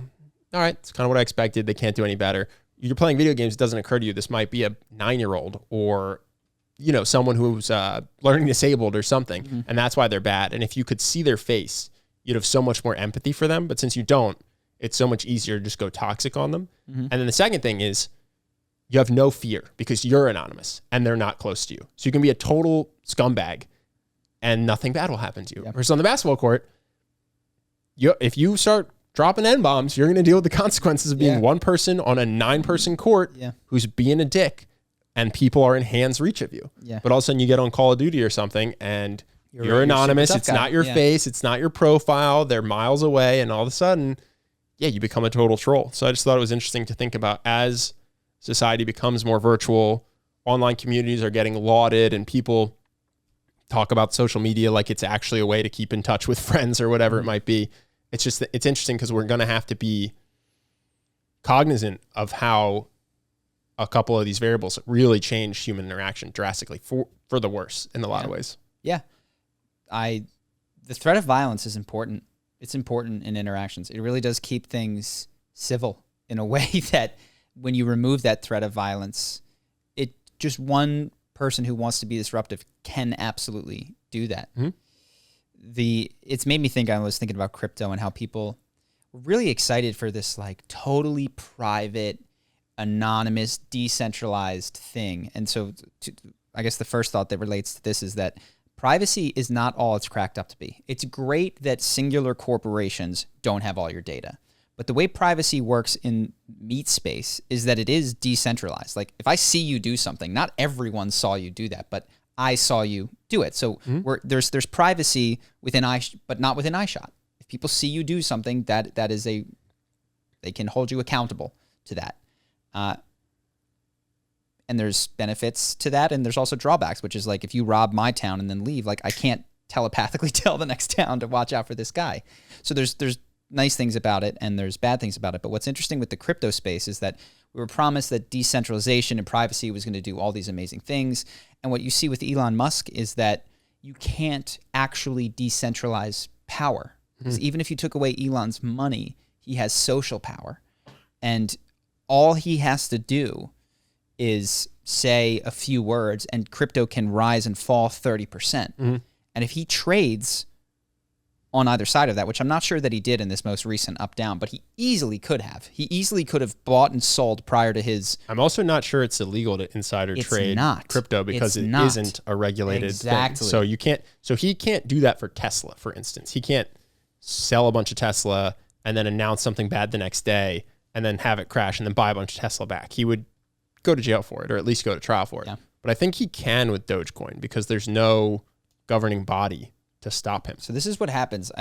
all right, it's kind of what I expected. They can't do any better. You're playing video games, it doesn't occur to you this might be a 9-year-old, or you know, someone who's learning disabled or something, and that's why they're bad. And if you could see their face, you'd have so much more empathy for them. But since you don't, it's so much easier to just go toxic on them. And then the second thing is, you have no fear because you're anonymous and they're not close to you. So you can be a total scumbag and nothing bad will happen to you. Whereas on the basketball court, if you start dropping N-bombs, you're going to deal with the consequences of being one person on a 9-person court who's being a dick, and people are in hand's reach of you. But all of a sudden you get on Call of Duty or something, and you're anonymous. It's not your face. It's not your profile. They're miles away. And all of a sudden, you become a total troll. So I just thought it was interesting to think about, as society becomes more virtual, online communities are getting lauded, and people talk about social media like it's actually a way to keep in touch with friends or whatever it might be. It's just, it's interesting because we're going to have to be cognizant of how a couple of these variables really change human interaction drastically for the worse in a lot of ways. Yeah. The threat of violence is important. It's important in interactions. It really does keep things civil in a way that when you remove that threat of violence, it just one person who wants to be disruptive can absolutely do that. It's made me think, I was thinking about crypto and how people were really excited for this like totally private, anonymous, decentralized thing. And so I guess the first thought that relates to this is that privacy is not all it's cracked up to be. It's great that singular corporations don't have all your data. But the way privacy works in meat space is that it is decentralized. Like if I see you do something, not everyone saw you do that, but I saw you do it. So there's privacy within but not within eyeshot. If people see you do something, that is they can hold you accountable to that. And there's benefits to that, and there's also drawbacks, which is like if you rob my town and then leave, like I can't telepathically tell the next town to watch out for this guy. So there's nice things about it and there's bad things about it. But what's interesting with the crypto space is that we were promised that decentralization and privacy was going to do all these amazing things. And what you see with Elon Musk is that you can't actually decentralize power. Because even if you took away Elon's money, he has social power. And all he has to do is say a few words and crypto can rise and fall 30%. And if he trades on either side of that, which I'm not sure that he did in this most recent up down, but he easily could have. He easily could have bought and sold prior to his... I'm also not sure it's illegal to insider trade crypto because it isn't a regulated thing. So you can't. So he can't do that for Tesla, for instance. He can't sell a bunch of Tesla and then announce something bad the next day and then have it crash and then buy a bunch of Tesla back. He would go to jail for it, or at least go to trial for it. Yeah. But I think he can with Dogecoin because there's no governing body to stop him. So this is what happens.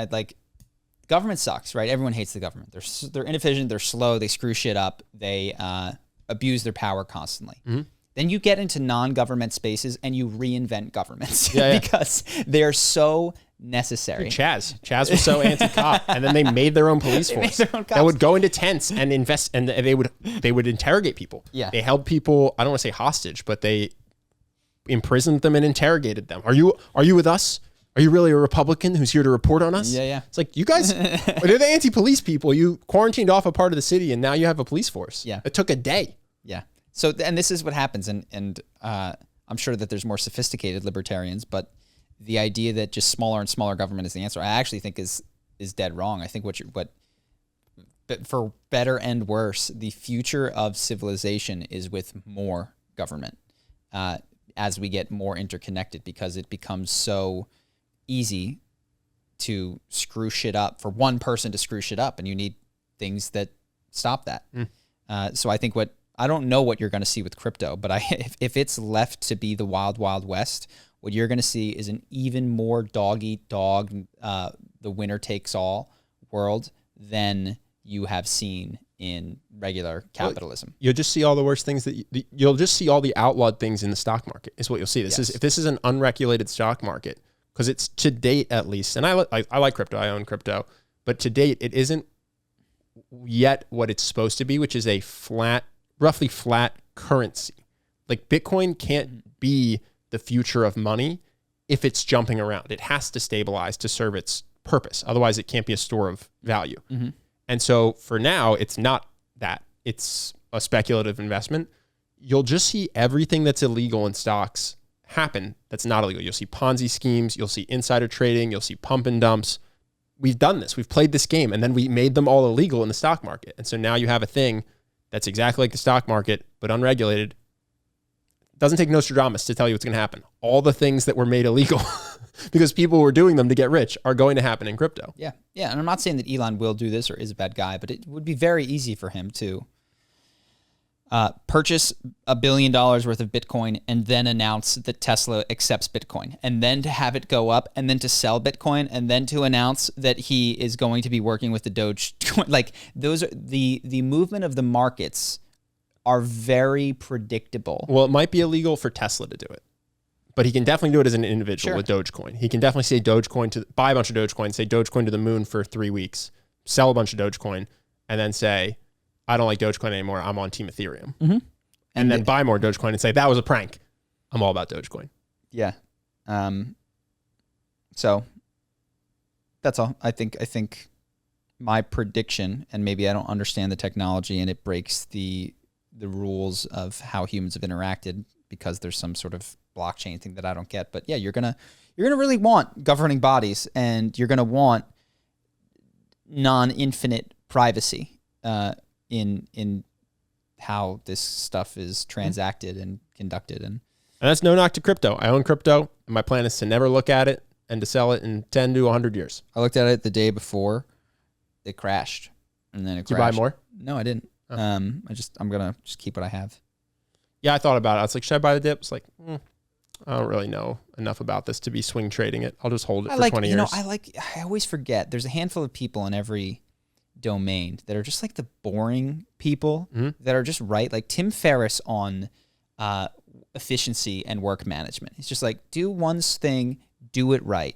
Government sucks, right? Everyone hates the government. They're inefficient, they're slow, they screw shit up, they abuse their power constantly. Then you get into non-government spaces and you reinvent governments because they're so necessary. Dude, Chaz was so anti-cop, and then they made their own police force that would go into tents and invest, and they would interrogate people. Yeah, they held people, I don't want to say hostage, but they imprisoned them and interrogated them. Are you with us? Are you really a Republican who's here to report on us? Yeah. It's like, you guys, they're the anti-police people. You quarantined off a part of the city and now you have a police force. Yeah. It took a day. Yeah. So, and this is what happens. And I'm sure that there's more sophisticated libertarians, but the idea that just smaller and smaller government is the answer, I actually think is dead wrong. I think but for better and worse, the future of civilization is with more government as we get more interconnected, because it becomes so easy to screw shit up, for one person to screw shit up, and you need things that stop that. So I think I don't know what you're going to see with crypto, but if it's left to be the wild, wild west, what you're going to see is an even more dog-eat-dog, the winner takes all world than you have seen in regular capitalism. You'll just see all the worst things you'll just see all the outlawed things in the stock market is what you'll see. If this is an unregulated stock market, because it's, to date at least, and I like crypto, I own crypto, but to date it isn't yet what it's supposed to be, which is a roughly flat currency. Like Bitcoin can't be the future of money if it's jumping around. It has to stabilize to serve its purpose. Otherwise it can't be a store of value. And so for now, it's not that. It's a speculative investment. You'll just see everything that's illegal in stocks happen that's not illegal. You'll see Ponzi schemes, you'll see insider trading, you'll see pump and dumps. We've done this. We've played this game, and then we made them all illegal in the stock market. And so now you have a thing that's exactly like the stock market, but unregulated. It doesn't take Nostradamus to tell you what's going to happen. All the things that were made illegal because people were doing them to get rich are going to happen in crypto. Yeah. And I'm not saying that Elon will do this or is a bad guy, but it would be very easy for him to purchase $1 billion worth of Bitcoin and then announce that Tesla accepts Bitcoin, and then to have it go up, and then to sell Bitcoin, and then to announce that he is going to be working with the Doge. Like, those are the movement of the markets are very predictable. Well, it might be illegal for Tesla to do it. But he can definitely do it as an individual Sure. with Dogecoin. He can definitely say buy a bunch of Dogecoin, say Dogecoin to the moon for 3 weeks, sell a bunch of Dogecoin, and then say, I don't like Dogecoin anymore. I'm on Team Ethereum. Mm-hmm. And then buy more Dogecoin and say, that was a prank. I'm all about Dogecoin. Yeah. So that's all. I think my prediction, and maybe I don't understand the technology and it breaks the rules of how humans have interacted because there's some sort of blockchain thing that I don't get. But yeah, you're gonna really want governing bodies, and you're gonna want non-infinite privacy in how this stuff is transacted and conducted. And that's no knock to crypto. I own crypto, and my plan is to never look at it and to sell it in 10 to 100 years. I looked at it the day before it crashed, and then it crashed. Did you buy more? No, I didn't. Oh. I'm gonna just keep what I have. Yeah, I thought about it. I was like, should I buy the dip? It's like, I don't really know enough about this to be swing trading it. I'll just hold it for 20 years. I always forget. There's a handful of people in every domain that are just like the boring people that are just right. Like Tim Ferriss on efficiency and work management. He's just like, do one thing, do it right,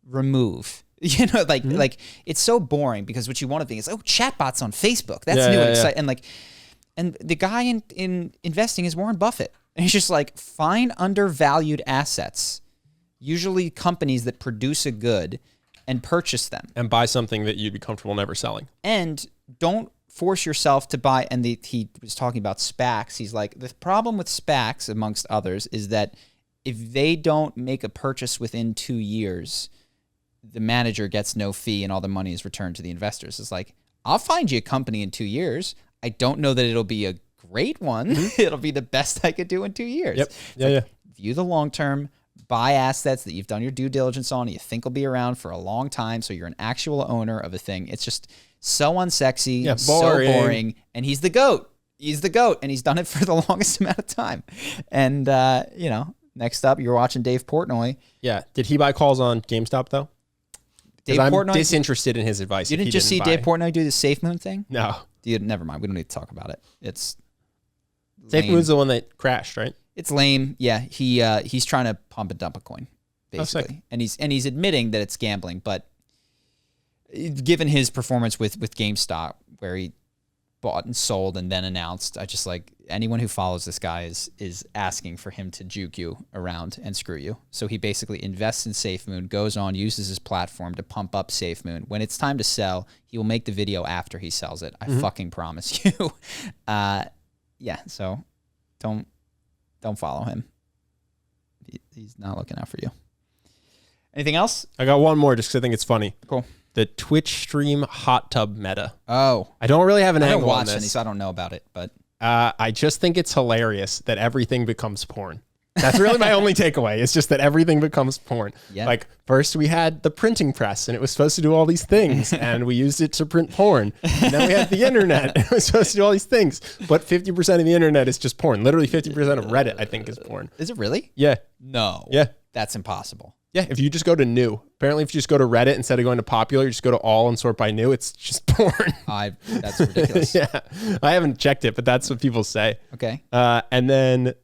remove. Like it's so boring because what you want to think is, chatbots on Facebook. That's new and exciting. And the guy in investing is Warren Buffett. And he's just like, find undervalued assets, usually companies that produce a good, and purchase them. And buy something that you'd be comfortable never selling. And don't force yourself to buy. And he was talking about SPACs. He's like, the problem with SPACs, amongst others, is that if they don't make a purchase within 2 years, the manager gets no fee and all the money is returned to the investors. It's like, I'll find you a company in 2 years. I don't know that it'll be a great one. It'll be the best I could do in 2 years. Yep. Yeah. View the long term, buy assets that you've done your due diligence on, and you think will be around for a long time, so you're an actual owner of a thing. It's just so unsexy, so boring, and he's the GOAT. He's the GOAT, and he's done it for the longest amount of time. And, next up, you're watching Dave Portnoy. Yeah. Did he buy calls on GameStop, though? I'm Portnoy, disinterested in his advice. You didn't just see Dave Portnoy do the SafeMoon thing? No. Dude, never mind. We don't need to talk about it. It's SafeMoon's the one that crashed, right? It's lame. Yeah, he's trying to pump and dump a coin, basically, and he's admitting that it's gambling. But given his performance with GameStop, where he bought and sold and then announced, I just like anyone who follows this guy is asking for him to juke you around and screw you. So he basically invests in SafeMoon, goes on, uses his platform to pump up SafeMoon. When it's time to sell, he will make the video after he sells it. I fucking promise you. So don't follow him. He's not looking out for you. Anything else? I got one more just because I think it's funny. Cool. The Twitch stream hot tub meta. Oh. I don't really have an angle on this. I don't watch any, so I don't know about it. But I just think it's hilarious that everything becomes porn. That's really my only takeaway. It's just that everything becomes porn. Yeah. Like first we had the printing press and it was supposed to do all these things and we used it to print porn. And then we had the internet and it was supposed to do all these things. But 50% of the internet is just porn. Literally 50% of Reddit, I think, is porn. Is it really? Yeah. No. Yeah. That's impossible. Yeah. If you just go to new, apparently if you just go to Reddit instead of going to popular, you just go to all and sort by new, it's just porn. That's ridiculous. Yeah. I haven't checked it, but that's what people say. Okay. And then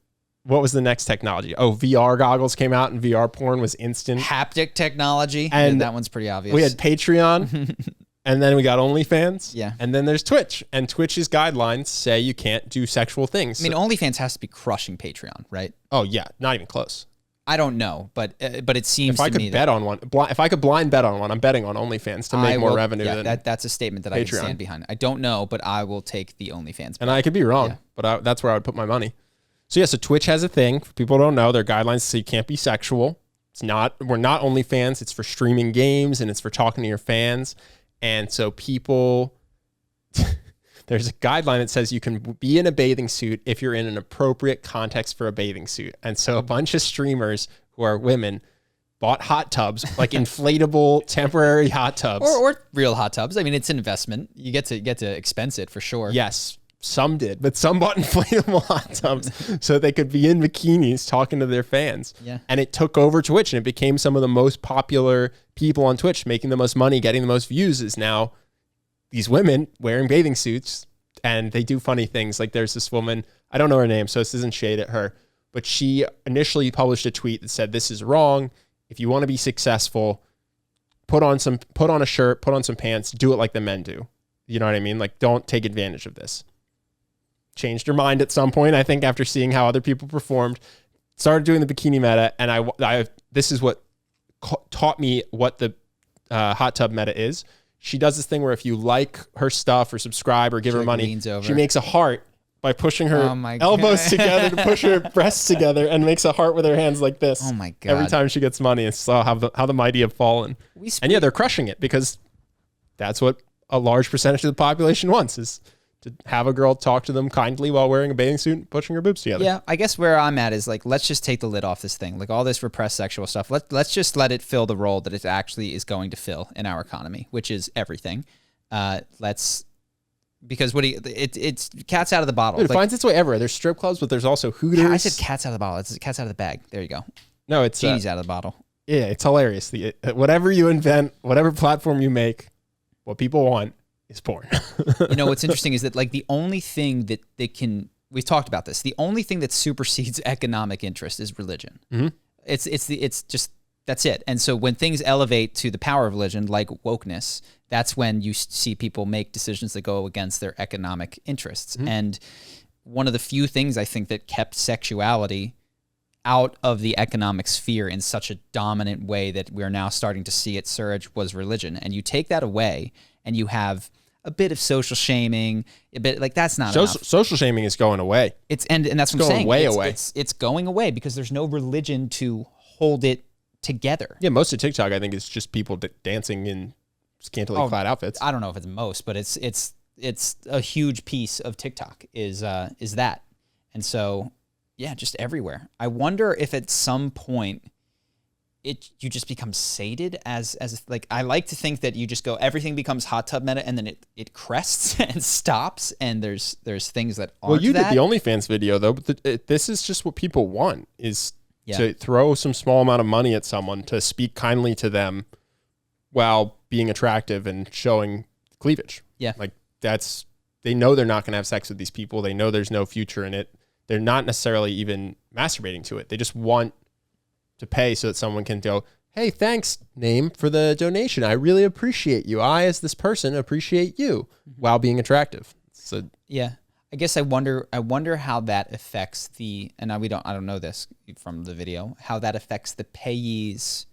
what was the next technology? Oh, VR goggles came out and VR porn was instant. Haptic technology. And that one's pretty obvious. We had Patreon and then we got OnlyFans. Yeah. And then there's Twitch. And Twitch's guidelines say you can't do sexual things. I mean, OnlyFans has to be crushing Patreon, right? Oh, yeah. Not even close. I don't know, but it seems if I could bet on one, if I could blind bet on one, I'm betting on OnlyFans to make more revenue than that's a statement that Patreon. I can stand behind. I don't know, but I will take the OnlyFans bet. And I could be wrong, but that's where I would put my money. So yeah, so Twitch has a thing. For people who don't know, their guidelines say you can't be sexual. We're not OnlyFans. It's for streaming games and it's for talking to your fans. And so people, there's a guideline that says you can be in a bathing suit if you're in an appropriate context for a bathing suit. And so a bunch of streamers who are women bought hot tubs, like inflatable temporary hot tubs. Or real hot tubs. I mean, it's an investment. You get to expense it for sure. Yes. Some did, but some bought inflatable hot tubs so they could be in bikinis talking to their fans. Yeah. And it took over Twitch and it became some of the most popular people on Twitch, making the most money, getting the most views is now these women wearing bathing suits and they do funny things. Like there's this woman, I don't know her name, so this isn't shade at her, but she initially published a tweet that said, "This is wrong. If you want to be successful, put on a shirt, put on some pants, do it like the men do." You know what I mean? Like, don't take advantage of this. Changed her mind at some point, I think, after seeing how other people performed, started doing the bikini meta. And I this is what taught me what the hot tub meta is. She does this thing where if you like her stuff or subscribe or give her money, she makes a heart by pushing her elbows together to push her breasts together, and makes a heart with her hands like this. Oh my God. Every time she gets money. And so how the mighty have fallen. And yeah, they're crushing it, because that's what a large percentage of the population wants, is to have a girl talk to them kindly while wearing a bathing suit and pushing her boobs together. Yeah, I guess where I'm at is like, let's just take the lid off this thing. Like all this repressed sexual stuff, let's just let it fill the role that it actually is going to fill in our economy, which is everything. Because it's cat's out of the bottle. Dude, it finds its way everywhere. There's strip clubs, but there's also Hooters. I said cat's out of the bottle. It's cat's out of the bag. There you go. No, it's genie's out of the bottle. Yeah, it's hilarious. Whatever you invent, whatever platform you make, what people want is porn. You know, what's interesting is that like the only thing that they can, we've talked about this, the only thing that supersedes economic interest is religion. Mm-hmm. It's just, that's it. And so when things elevate to the power of religion, like wokeness, that's when you see people make decisions that go against their economic interests. Mm-hmm. And one of the few things I think that kept sexuality out of the economic sphere in such a dominant way that we're now starting to see it surge was religion. And you take that away and you have a bit of social shaming, a bit like that's not enough. Social shaming is going away. And that's what I'm saying. Way away. It's going away because there's no religion to hold it together. Yeah, most of TikTok, I think, is just people dancing in scantily clad outfits. I don't know if it's most, but it's a huge piece of TikTok is that. And so, yeah, just everywhere. I wonder if at some point you just become sated as like, I like to think that you just go, everything becomes hot tub meta, and then it crests and stops, and there's things that aren't. Well, you did the OnlyFans video though, but this is just what people want, is to throw some small amount of money at someone to speak kindly to them while being attractive and showing cleavage. Yeah. Like they know they're not going to have sex with these people. They know there's no future in it. They're not necessarily even masturbating to it. They just want to pay so that someone can go, "Hey, thanks, name, for the donation. I really appreciate you. I, as this person, appreciate you," while being attractive. So yeah, I guess I wonder how that affects and now I don't know this from the video, how that affects the payee's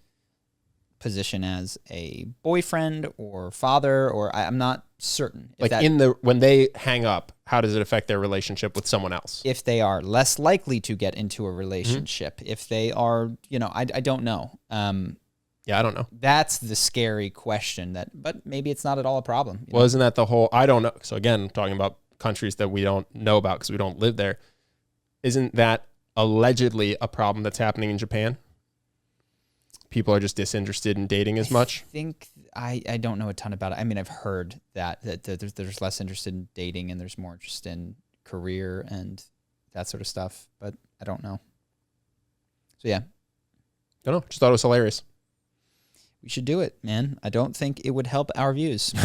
position as a boyfriend or father, or I'm not certain. Like when they hang up, how does it affect their relationship with someone else? If they are less likely to get into a relationship, if they are, I don't know. Yeah, I don't know. That's the scary question but maybe it's not at all a problem. Well, isn't that the whole, I don't know. So again, talking about countries that we don't know about because we don't live there. Isn't that allegedly a problem that's happening in Japan? People are just disinterested in dating as much. I don't know a ton about it. I mean, I've heard that there's less interest in dating and there's more interest in career and that sort of stuff, but I don't know. So yeah. Don't know. Just thought it was hilarious. We should do it, man. I don't think it would help our views.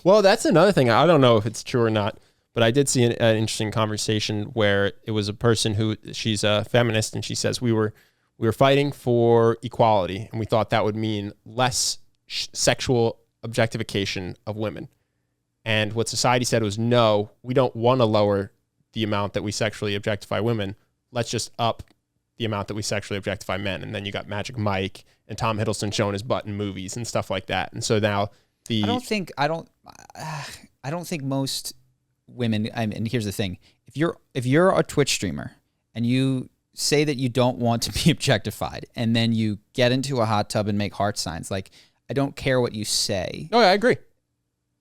Well, that's another thing. I don't know if it's true or not, but I did see an interesting conversation where it was a person she's a feminist, and she says we were fighting for equality, and we thought that would mean less sexual objectification of women. And what society said was, no, we don't want to lower the amount that we sexually objectify women. Let's just up the amount that we sexually objectify men. And then you got Magic Mike and Tom Hiddleston showing his butt in movies and stuff like that. And so now I don't think most women, and here's the thing, if you're a Twitch streamer and you say that you don't want to be objectified, and then you get into a hot tub and make heart signs, like, I don't care what you say. Oh, yeah, I agree.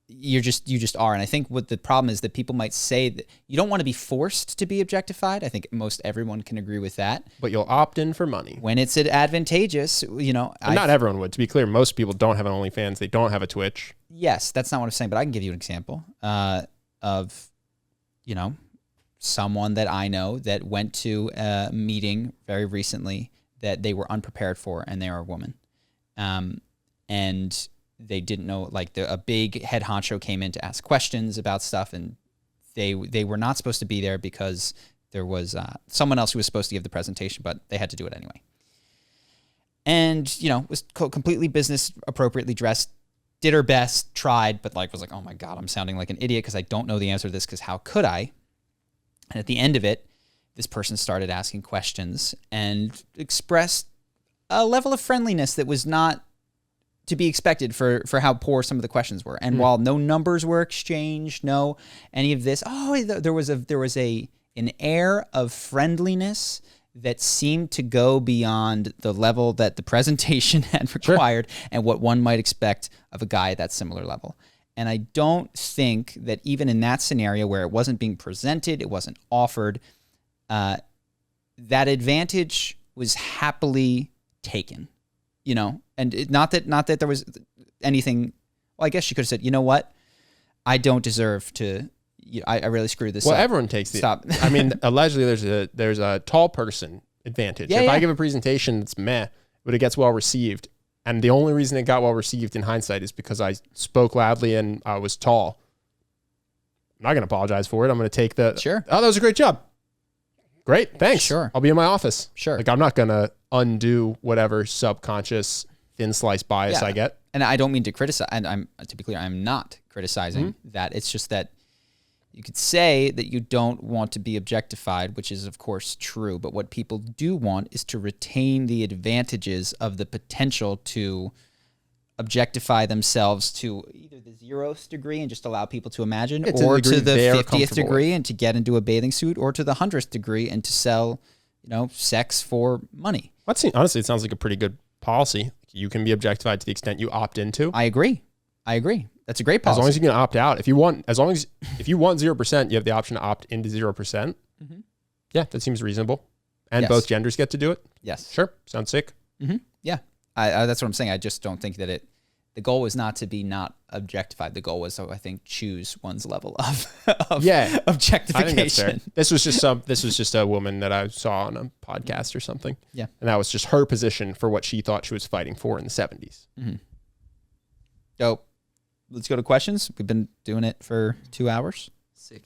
You just are. And I think what the problem is that people might say that you don't want to be forced to be objectified. I think most everyone can agree with that. But you'll opt in for money. When it's advantageous, not everyone would. To be clear, most people don't have an OnlyFans. They don't have a Twitch. Yes, that's not what I'm saying, but I can give you an example of, someone that I know that went to a meeting very recently that they were unprepared for, and they are a woman. And they didn't know, like, a big head honcho came in to ask questions about stuff, and they were not supposed to be there because there was someone else who was supposed to give the presentation, but they had to do it anyway. And, was completely business appropriately dressed, did her best, tried, but was like, oh my God, I'm sounding like an idiot because I don't know the answer to this, because how could I? And at the end of it, this person started asking questions and expressed a level of friendliness that was not to be expected for how poor some of the questions were. And while no numbers were exchanged, no any of this, there was an air of friendliness that seemed to go beyond the level that the presentation had required and what one might expect of a guy at that similar level. And I don't think that even in that scenario where it wasn't being presented, it wasn't offered, that advantage was happily taken, and not that there was anything. Well, I guess she could have said, you know what, I don't deserve to. I really screwed this up. Well, everyone takes the. Stop. I mean, allegedly, there's a tall person advantage. If I give a presentation that's meh, but it gets well received, and the only reason it got well received in hindsight is because I spoke loudly and I was tall. I'm not going to apologize for it. I'm going to take the. Sure. Oh, that was a great job. Great, thanks. Sure. I'll be in my office. Sure. I'm not going to undo whatever subconscious thin slice bias I get. And I don't mean to criticize, and I'm to be clear, I'm not criticizing that. It's just that you could say that you don't want to be objectified, which is of course true, but what people do want is to retain the advantages of the potential to objectify themselves to either the 0th degree and just allow people to imagine, or to the 50th degree and to get into a bathing suit, or to the 100th degree and to sell, sex for money. Honestly, it sounds like a pretty good policy. You can be objectified to the extent you opt into. I agree. That's a great policy. As long as you can opt out. If you want 0%, you have the option to opt into 0%. Mm-hmm. Yeah, that seems reasonable. And both genders get to do it. Yes. Sure. Sounds sick. Mm-hmm. Yeah. That's what I'm saying. I just don't think that the goal was not to be not objectified. The goal was to, I think, choose one's level of objectification. I think that's fair. This was just a woman that I saw on a podcast or something. Yeah. And that was just her position for what she thought she was fighting for in the 70s. Mm-hmm. Dope. Let's go to questions. We've been doing it for 2 hours. Sick.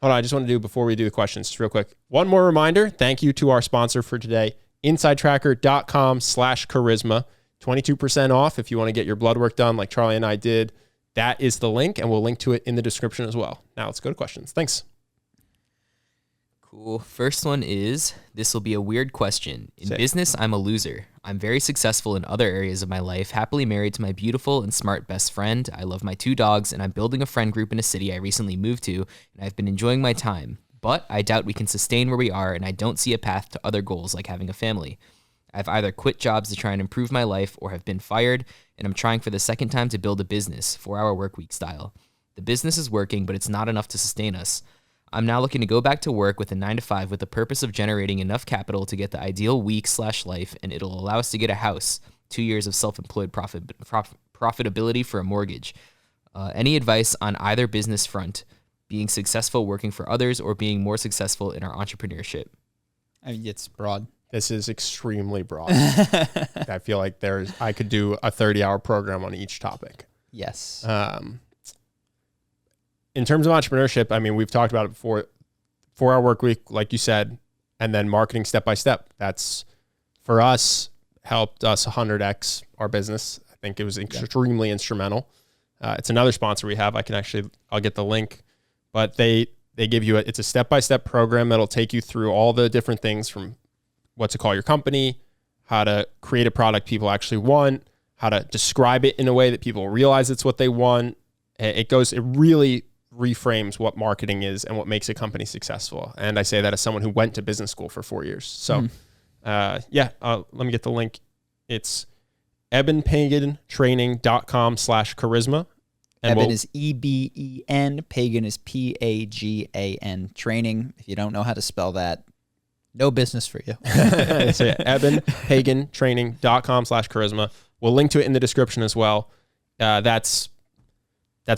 Hold on. I just want to do, before we do the questions, just real quick, one more reminder. Thank you to our sponsor for today, insidetracker.com/charisma. 22% off if you want to get your blood work done like Charlie and I did. That is the link, and we'll link to it in the description as well. Now let's go to questions. Thanks. Cool. First one is, this will be a weird question. In business, I'm a loser. I'm very successful in other areas of my life, happily married to my beautiful and smart best friend. I love my 2 dogs, and I'm building a friend group in a city I recently moved to, and I've been enjoying my time. But I doubt we can sustain where we are, and I don't see a path to other goals like having a family. I've either quit jobs to try and improve my life or have been fired, and I'm trying for the second time to build a business, 4-hour work week style. The business is working, but it's not enough to sustain us. I'm now looking to go back to work with a 9-to-5 with the purpose of generating enough capital to get the ideal week/life, and it'll allow us to get a house, 2 years of self-employed profitability for a mortgage. Any advice on either business front, being successful working for others or being more successful in our entrepreneurship? It's broad. This is extremely broad. I feel like I could do a 30-hour program on each topic. Yes. In terms of entrepreneurship, I mean, we've talked about it before. 4-hour work week, like you said, and then marketing step by step. That's, for us, helped us 100x our business. I think it was extremely instrumental. It's another sponsor we have. I'll get the link, but they give you it's a step-by-step program that'll take you through all the different things, from what to call your company, how to create a product people actually want, how to describe it in a way that people realize it's what they want. It really reframes what marketing is and what makes a company successful. And I say that as someone who went to business school for 4 years. So let me get the link. It's ebenpagantraining.com/charisma. Eben is EBEN, Pagan is PAGAN, training. If you don't know how to spell that, no business for you. So ebenpagantraining.com/charisma. We'll link to it in the description as well. That's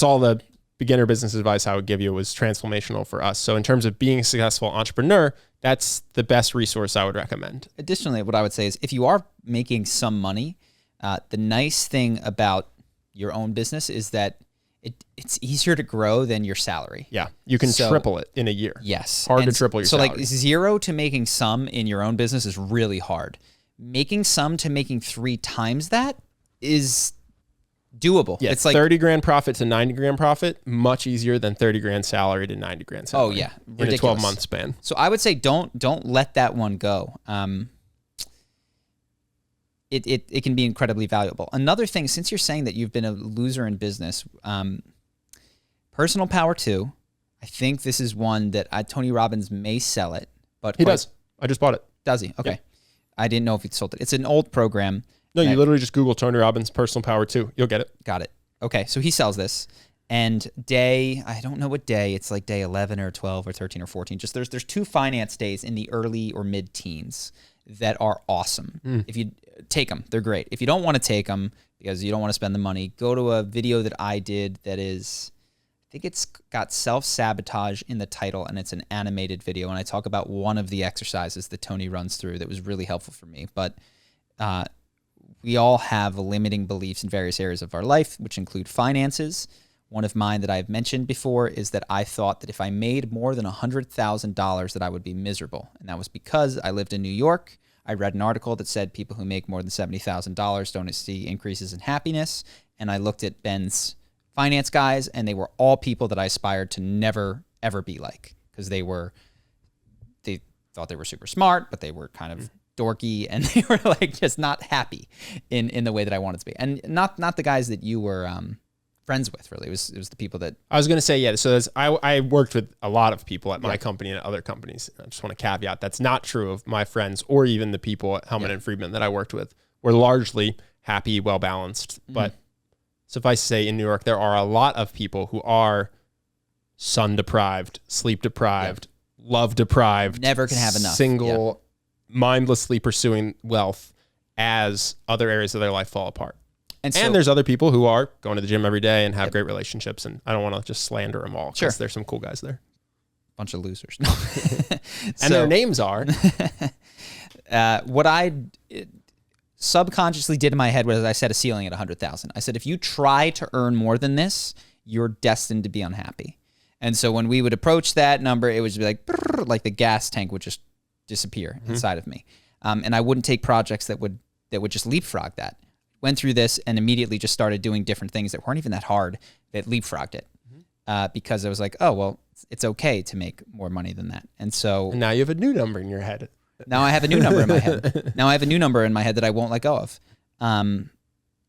all the beginner business advice I would give you. Was transformational for us. So in terms of being a successful entrepreneur, that's the best resource I would recommend. Additionally, what I would say is, if you are making some money, the nice thing about your own business is that it's easier to grow than your salary. Yeah. You can triple it in a year. Yes. Hard to triple your salary. So like 0 to making some in your own business is really hard. Making some to making 3 times that is doable. Yeah, it's like 30 grand profit to 90 grand profit, much easier than 30 grand salary to 90 grand salary. Oh yeah. Ridiculous. In a 12-month span. So I would say don't let that one go. It can be incredibly valuable. Another thing, since you're saying that you've been a loser in business, personal power 2, I think this is one that Tony Robbins may sell it, but he does. I just bought it. Does he? Okay. Yeah. I didn't know if he sold it. It's an old program. No, you literally just Google Tony Robbins personal power 2. You'll get it. Got it. Okay. So he sells this, and I don't know what day. It's like day 11 or 12 or 13 or 14. Just there's 2 finance days in the early or mid teens that are awesome. If you take them, they're great. If you don't want to take them because you don't want to spend the money, go to a video that I did that is, I think it's got self-sabotage in the title, and it's an animated video. And I talk about one of the exercises that Tony runs through that was really helpful for me. But we all have limiting beliefs in various areas of our life, which include finances. One of mine that I've mentioned before is that I thought that if I made more than $100,000 that I would be miserable. And that was because I lived in New York. I read an article that said people who make more than $70,000 don't see increases in happiness. And I looked at Ben's finance guys, and they were all people that I aspired to never, ever be like, because they thought they were super smart, but they were kind of dorky, and they were like just not happy in the way that I wanted to be. And not the guys that you were friends with, really. It was the people that I was going to say, yeah. So I worked with a lot of people at my company and at other companies. I just want to caveat that's not true of my friends or even the people at Hellman and Friedman that I worked with. We're largely happy, well balanced. But suffice to say, in New York, there are a lot of people who are sun deprived, sleep deprived, love deprived, never can have enough, single, mindlessly pursuing wealth as other areas of their life fall apart. And there's other people who are going to the gym every day and have great relationships. And I don't want to just slander them all because there's some cool guys there. Bunch of losers. And their names are. What I subconsciously did in my head was I set a ceiling at 100,000. I said, if you try to earn more than this, you're destined to be unhappy. And so when we would approach that number, it would just be like the gas tank would just disappear inside of me. And I wouldn't take projects that would just leapfrog that. Went through this and immediately just started doing different things that weren't even that hard that leapfrogged it because I was like, oh, well, it's okay to make more money than that. And now you have a new number in your head. Now I have a new number in my head. Now I have a new number in my head that I won't let go of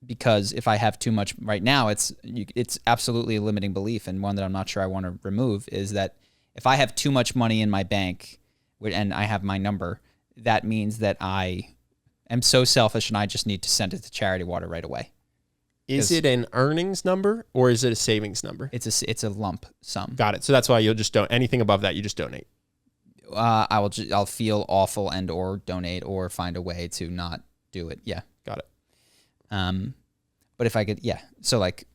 because if I have too much right now, it's absolutely a limiting belief, and one that I'm not sure I want to remove is that if I have too much money in my bank and I have my number, that means that I am so selfish and I just need to send it to charity water right away. Is it an earnings number or is it a savings number? It's a lump sum. Got it. So that's why you'll just don't anything above that you just donate. I'll feel awful and or donate or find a way to not do it. Yeah. Got it. But if I could, so like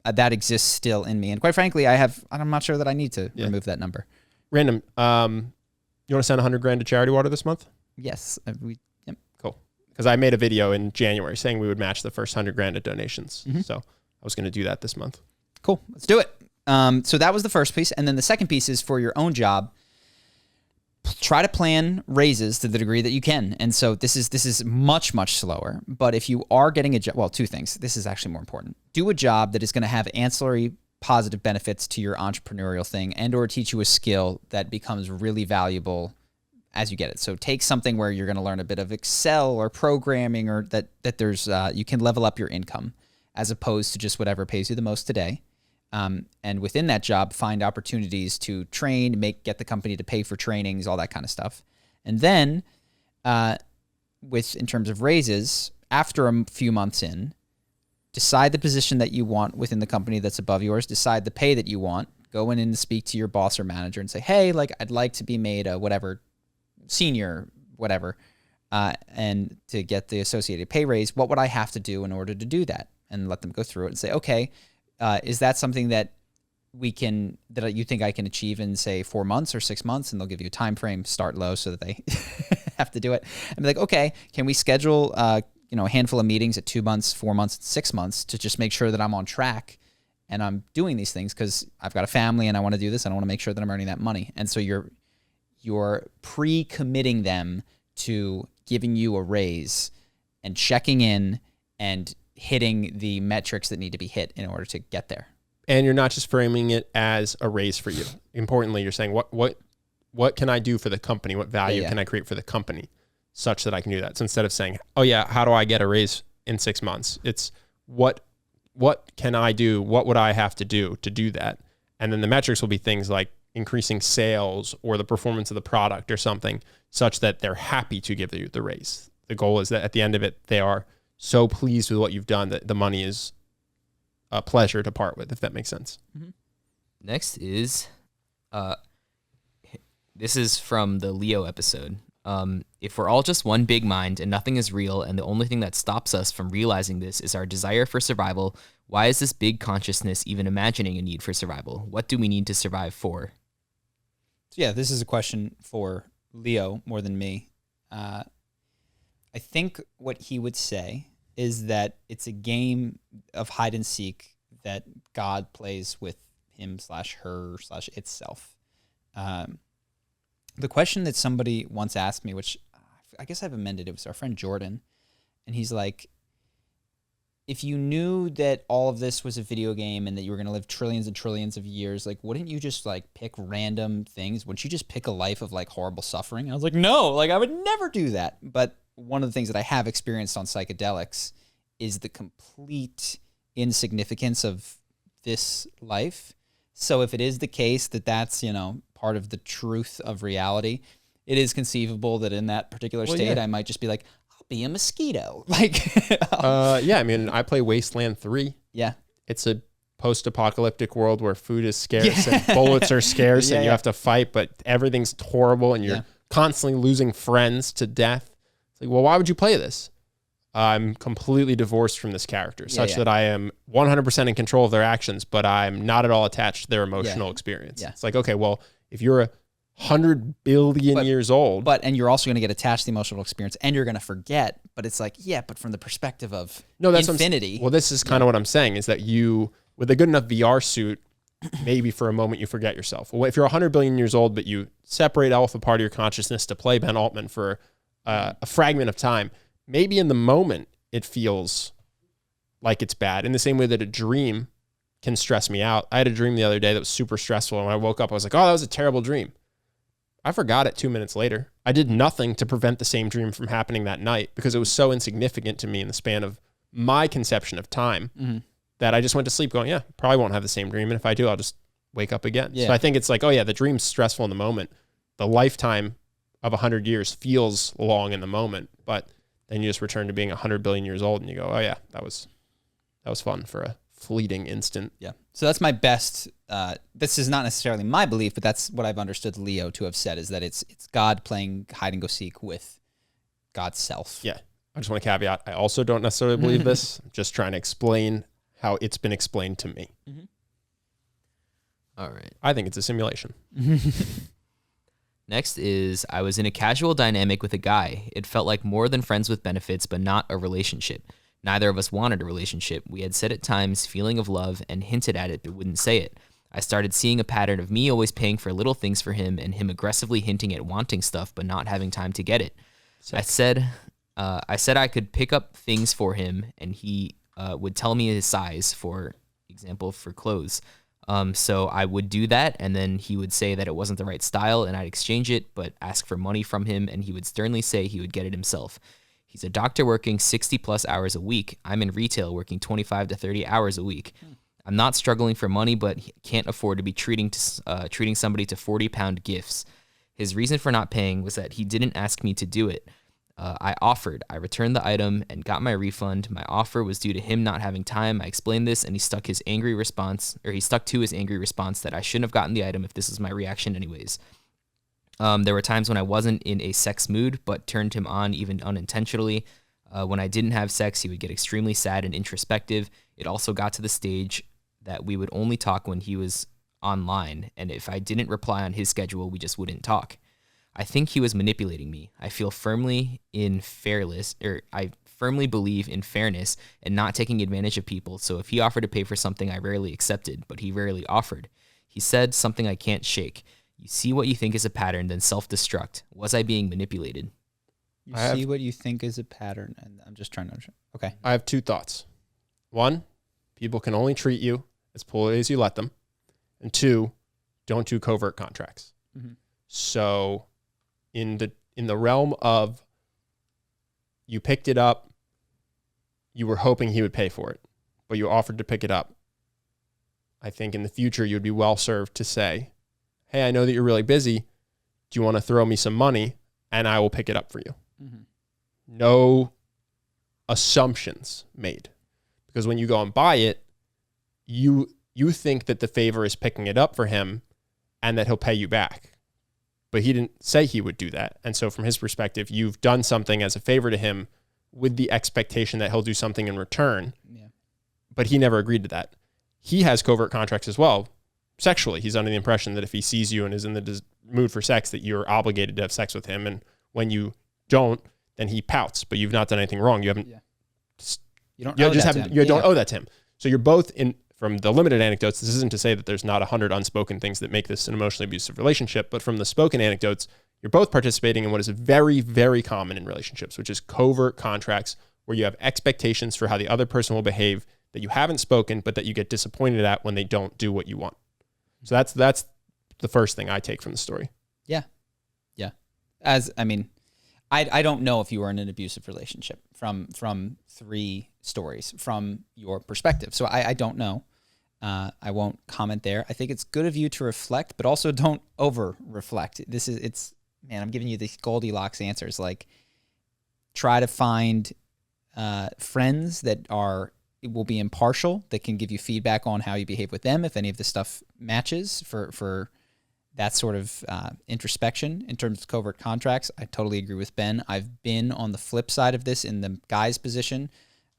that exists still in me, and quite frankly, I'm not sure that I need to remove that number. Random. You want to send $100,000 to charity water this month? Yes. Cool. Because I made a video in January saying we would match the first $100,000 of donations. So I was going to do that this month. Cool. Let's do it. So that was the first piece. And then the second piece is for your own job. Try to plan raises to the degree that you can. And so this is much, much slower. But if you are getting a job, well, 2 things. This is actually more important. Do a job that is going to have ancillary positive benefits to your entrepreneurial thing and or teach you a skill that becomes really valuable as you get it. So take something where you're going to learn a bit of Excel or programming, or that there's you can level up your income as opposed to just whatever pays you the most today. And within that job, find opportunities to train, get the company to pay for trainings, all that kind of stuff. And then in terms of raises, after a few months in, decide the position that you want within the company that's above yours, decide the pay that you want, go in and speak to your boss or manager and say, hey, like I'd like to be made a whatever, senior, whatever, and to get the associated pay raise, what would I have to do in order to do that? And let them go through it and say, okay, is that something that you think I can achieve in, say, 4 months or 6 months? And they'll give you a time frame, start low so that they have to do it. And be like, okay, can we schedule a handful of meetings at 2 months, 4 months, 6 months to just make sure that I'm on track and I'm doing these things because I've got a family and I want to do this and I want to make sure that I'm earning that money. And so you're pre-committing them to giving you a raise and checking in and hitting the metrics that need to be hit in order to get there. And you're not just framing it as a raise for you. Importantly, you're saying what can I do for the company? What value can I create for the company such that I can do that? So instead of saying, oh yeah, how do I get a raise in 6 months? It's what can I do? What would I have to do that? And then the metrics will be things like increasing sales or the performance of the product or something such that they're happy to give you the raise. The goal is that at the end of it, they are so pleased with what you've done that the money is a pleasure to part with, if that makes sense. Mm-hmm. Next is, this is from the Leo episode. If we're all just one big mind and nothing is real, and the only thing that stops us from realizing this is our desire for survival, why is this big consciousness even imagining a need for survival? What do we need to survive for? So yeah, this is a question for Leo more than me. I think what he would say is that it's a game of hide and seek that God plays with him/her/itself. The question that somebody once asked me, which I guess I've amended, it was our friend Jordan, and he's like, if you knew that all of this was a video game and that you were going to live trillions and trillions of years, like, wouldn't you just like pick random things? Wouldn't you just pick a life of like horrible suffering? And I was like, no, like I would never do that. But one of the things that I have experienced on psychedelics is the complete insignificance of this life. So if it is the case that that's, part of the truth of reality, it is conceivable that in that particular state, I might just be like, I'll be a mosquito. Like, yeah, I mean, I play Wasteland 3. Yeah. It's a post-apocalyptic world where food is scarce and bullets are scarce and you have to fight, but everything's horrible and you're constantly losing friends to death. It's like, well, why would you play this? I'm completely divorced from this character such that I am 100% in control of their actions, but I'm not at all attached to their emotional experience. Yeah. It's like, okay, well, if you're 100 billion years old. And you're also going to get attached to the emotional experience and you're going to forget, but it's like, but from the perspective of infinity. Well, this is kind of what I'm saying is that you, with a good enough VR suit, maybe for a moment you forget yourself. Well, if you're 100 billion years old, but you separate off a part of your consciousness to play Ben Altman for a fragment of time, maybe in the moment it feels like it's bad. In the same way that a dream can stress me out. I had a dream the other day that was super stressful. And when I woke up, I was like, oh, that was a terrible dream. I forgot it 2 minutes later. I did nothing to prevent the same dream from happening that night because it was so insignificant to me in the span of my conception of time that I just went to sleep going, probably won't have the same dream. And if I do, I'll just wake up again. Yeah. So I think it's like, the dream's stressful in the moment. The lifetime of 100 years feels long in the moment, but then you just return to being 100 billion years old and you go, oh yeah, that was fun for a fleeting instant. Yeah. So that's my best, this is not necessarily my belief, but that's what I've understood Leo to have said, is that it's God playing hide and go seek with God's self. Yeah. I just want to caveat, I also don't necessarily believe this. I'm just trying to explain how it's been explained to me. Mm-hmm. All right. I think it's a simulation. Next is, I was in a casual dynamic with a guy. It felt like more than friends with benefits, but not a relationship. Neither of us wanted a relationship. We had said at times feeling of love and hinted at it, but wouldn't say it. I started seeing a pattern of me always paying for little things for him and him aggressively hinting at wanting stuff, but not having time to get it. I said I could pick up things for him and he would tell me his size, for example, for clothes. So I would do that, and then he would say that it wasn't the right style, and I'd exchange it, but ask for money from him, and he would sternly say he would get it himself. He's a doctor working 60-plus hours a week. I'm in retail working 25 to 30 hours a week. I'm not struggling for money, but can't afford to be treating somebody to 40-pound gifts. His reason for not paying was that he didn't ask me to do it. I offered. I returned the item and got my refund. My offer was due to him not having time. I explained this, and he stuck to his angry response that I shouldn't have gotten the item if this was my reaction anyways. There were times when I wasn't in a sex mood, but turned him on even unintentionally. When I didn't have sex, he would get extremely sad and introspective. It also got to the stage that we would only talk when he was online, and if I didn't reply on his schedule, we just wouldn't talk. I think he was manipulating me. I feel firmly in fearless firmly believe in fairness and not taking advantage of people, so if he offered to pay for something, I rarely accepted, but he rarely offered. He said something I can't shake. You see what you think is a pattern, then self-destruct. Was I being manipulated? You see what you think is a pattern, and I'm just trying to understand. Okay. I have two thoughts. One, people can only treat you as poorly as you let them. And two, don't do covert contracts. Mm-hmm. So in the realm of you picked it up, you were hoping he would pay for it, but you offered to pick it up. I think in the future you'd be well served to say, hey, I know that you're really busy. Do you want to throw me some money and I will pick it up for you? Mm-hmm. No assumptions made. Because when you go and buy it, you think that the favor is picking it up for him and that he'll pay you back. But he didn't say he would do that. And so from his perspective, you've done something as a favor to him with the expectation that he'll do something in return. Yeah. But he never agreed to that. He has covert contracts as well. Sexually, he's under the impression that if he sees you and is in the mood for sex, that you're obligated to have sex with him. And when you don't, then he pouts. But you've not done anything wrong. You haven't. Yeah. You don't owe that to him. So you're both in. From the limited anecdotes, this isn't to say that there's not 100 unspoken things that make this an emotionally abusive relationship, but from the spoken anecdotes, you're both participating in what is very, very common in relationships, which is covert contracts where you have expectations for how the other person will behave that you haven't spoken, but that you get disappointed at when they don't do what you want. So that's the first thing I take from the story. Yeah. Yeah. I don't know if you were in an abusive relationship from 3 stories from your perspective. So I don't know. I won't comment there. I think it's good of you to reflect, but also don't over reflect. I'm giving you these Goldilocks answers. Like, try to find friends that will be impartial, that can give you feedback on how you behave with them, if any of the stuff matches for that sort of introspection in terms of covert contracts. I totally agree with Ben. I've been on the flip side of this in the guy's position.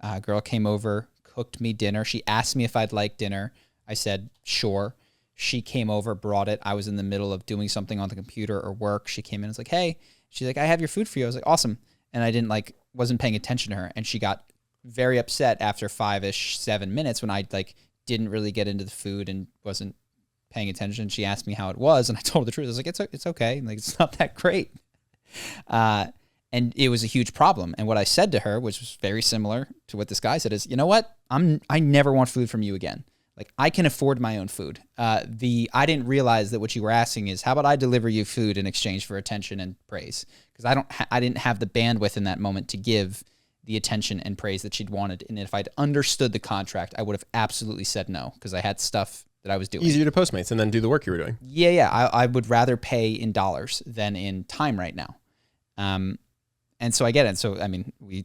A girl came over, cooked me dinner. She asked me if I'd like dinner. I said, sure. She came over, brought it. I was in the middle of doing something on the computer or work. She came in and was like, hey. She's like, I have your food for you. I was like, awesome. And I wasn't paying attention to her. And she got very upset after 5-ish, 7 minutes when I didn't really get into the food and wasn't paying attention. She asked me how it was, and I told her the truth. I was like, it's okay. Like, it's not that great. And it was a huge problem. And what I said to her, which was very similar to what this guy said, is, you know what? I never want food from you again. Like, I can afford my own food. I didn't realize that what you were asking is, how about I deliver you food in exchange for attention and praise? Because I didn't have the bandwidth in that moment to give the attention and praise that she'd wanted. And if I'd understood the contract, I would have absolutely said no, because I had stuff that I was doing. Easier to Postmates and then do the work you were doing. Yeah. I would rather pay in dollars than in time right now. And so I get it. So, we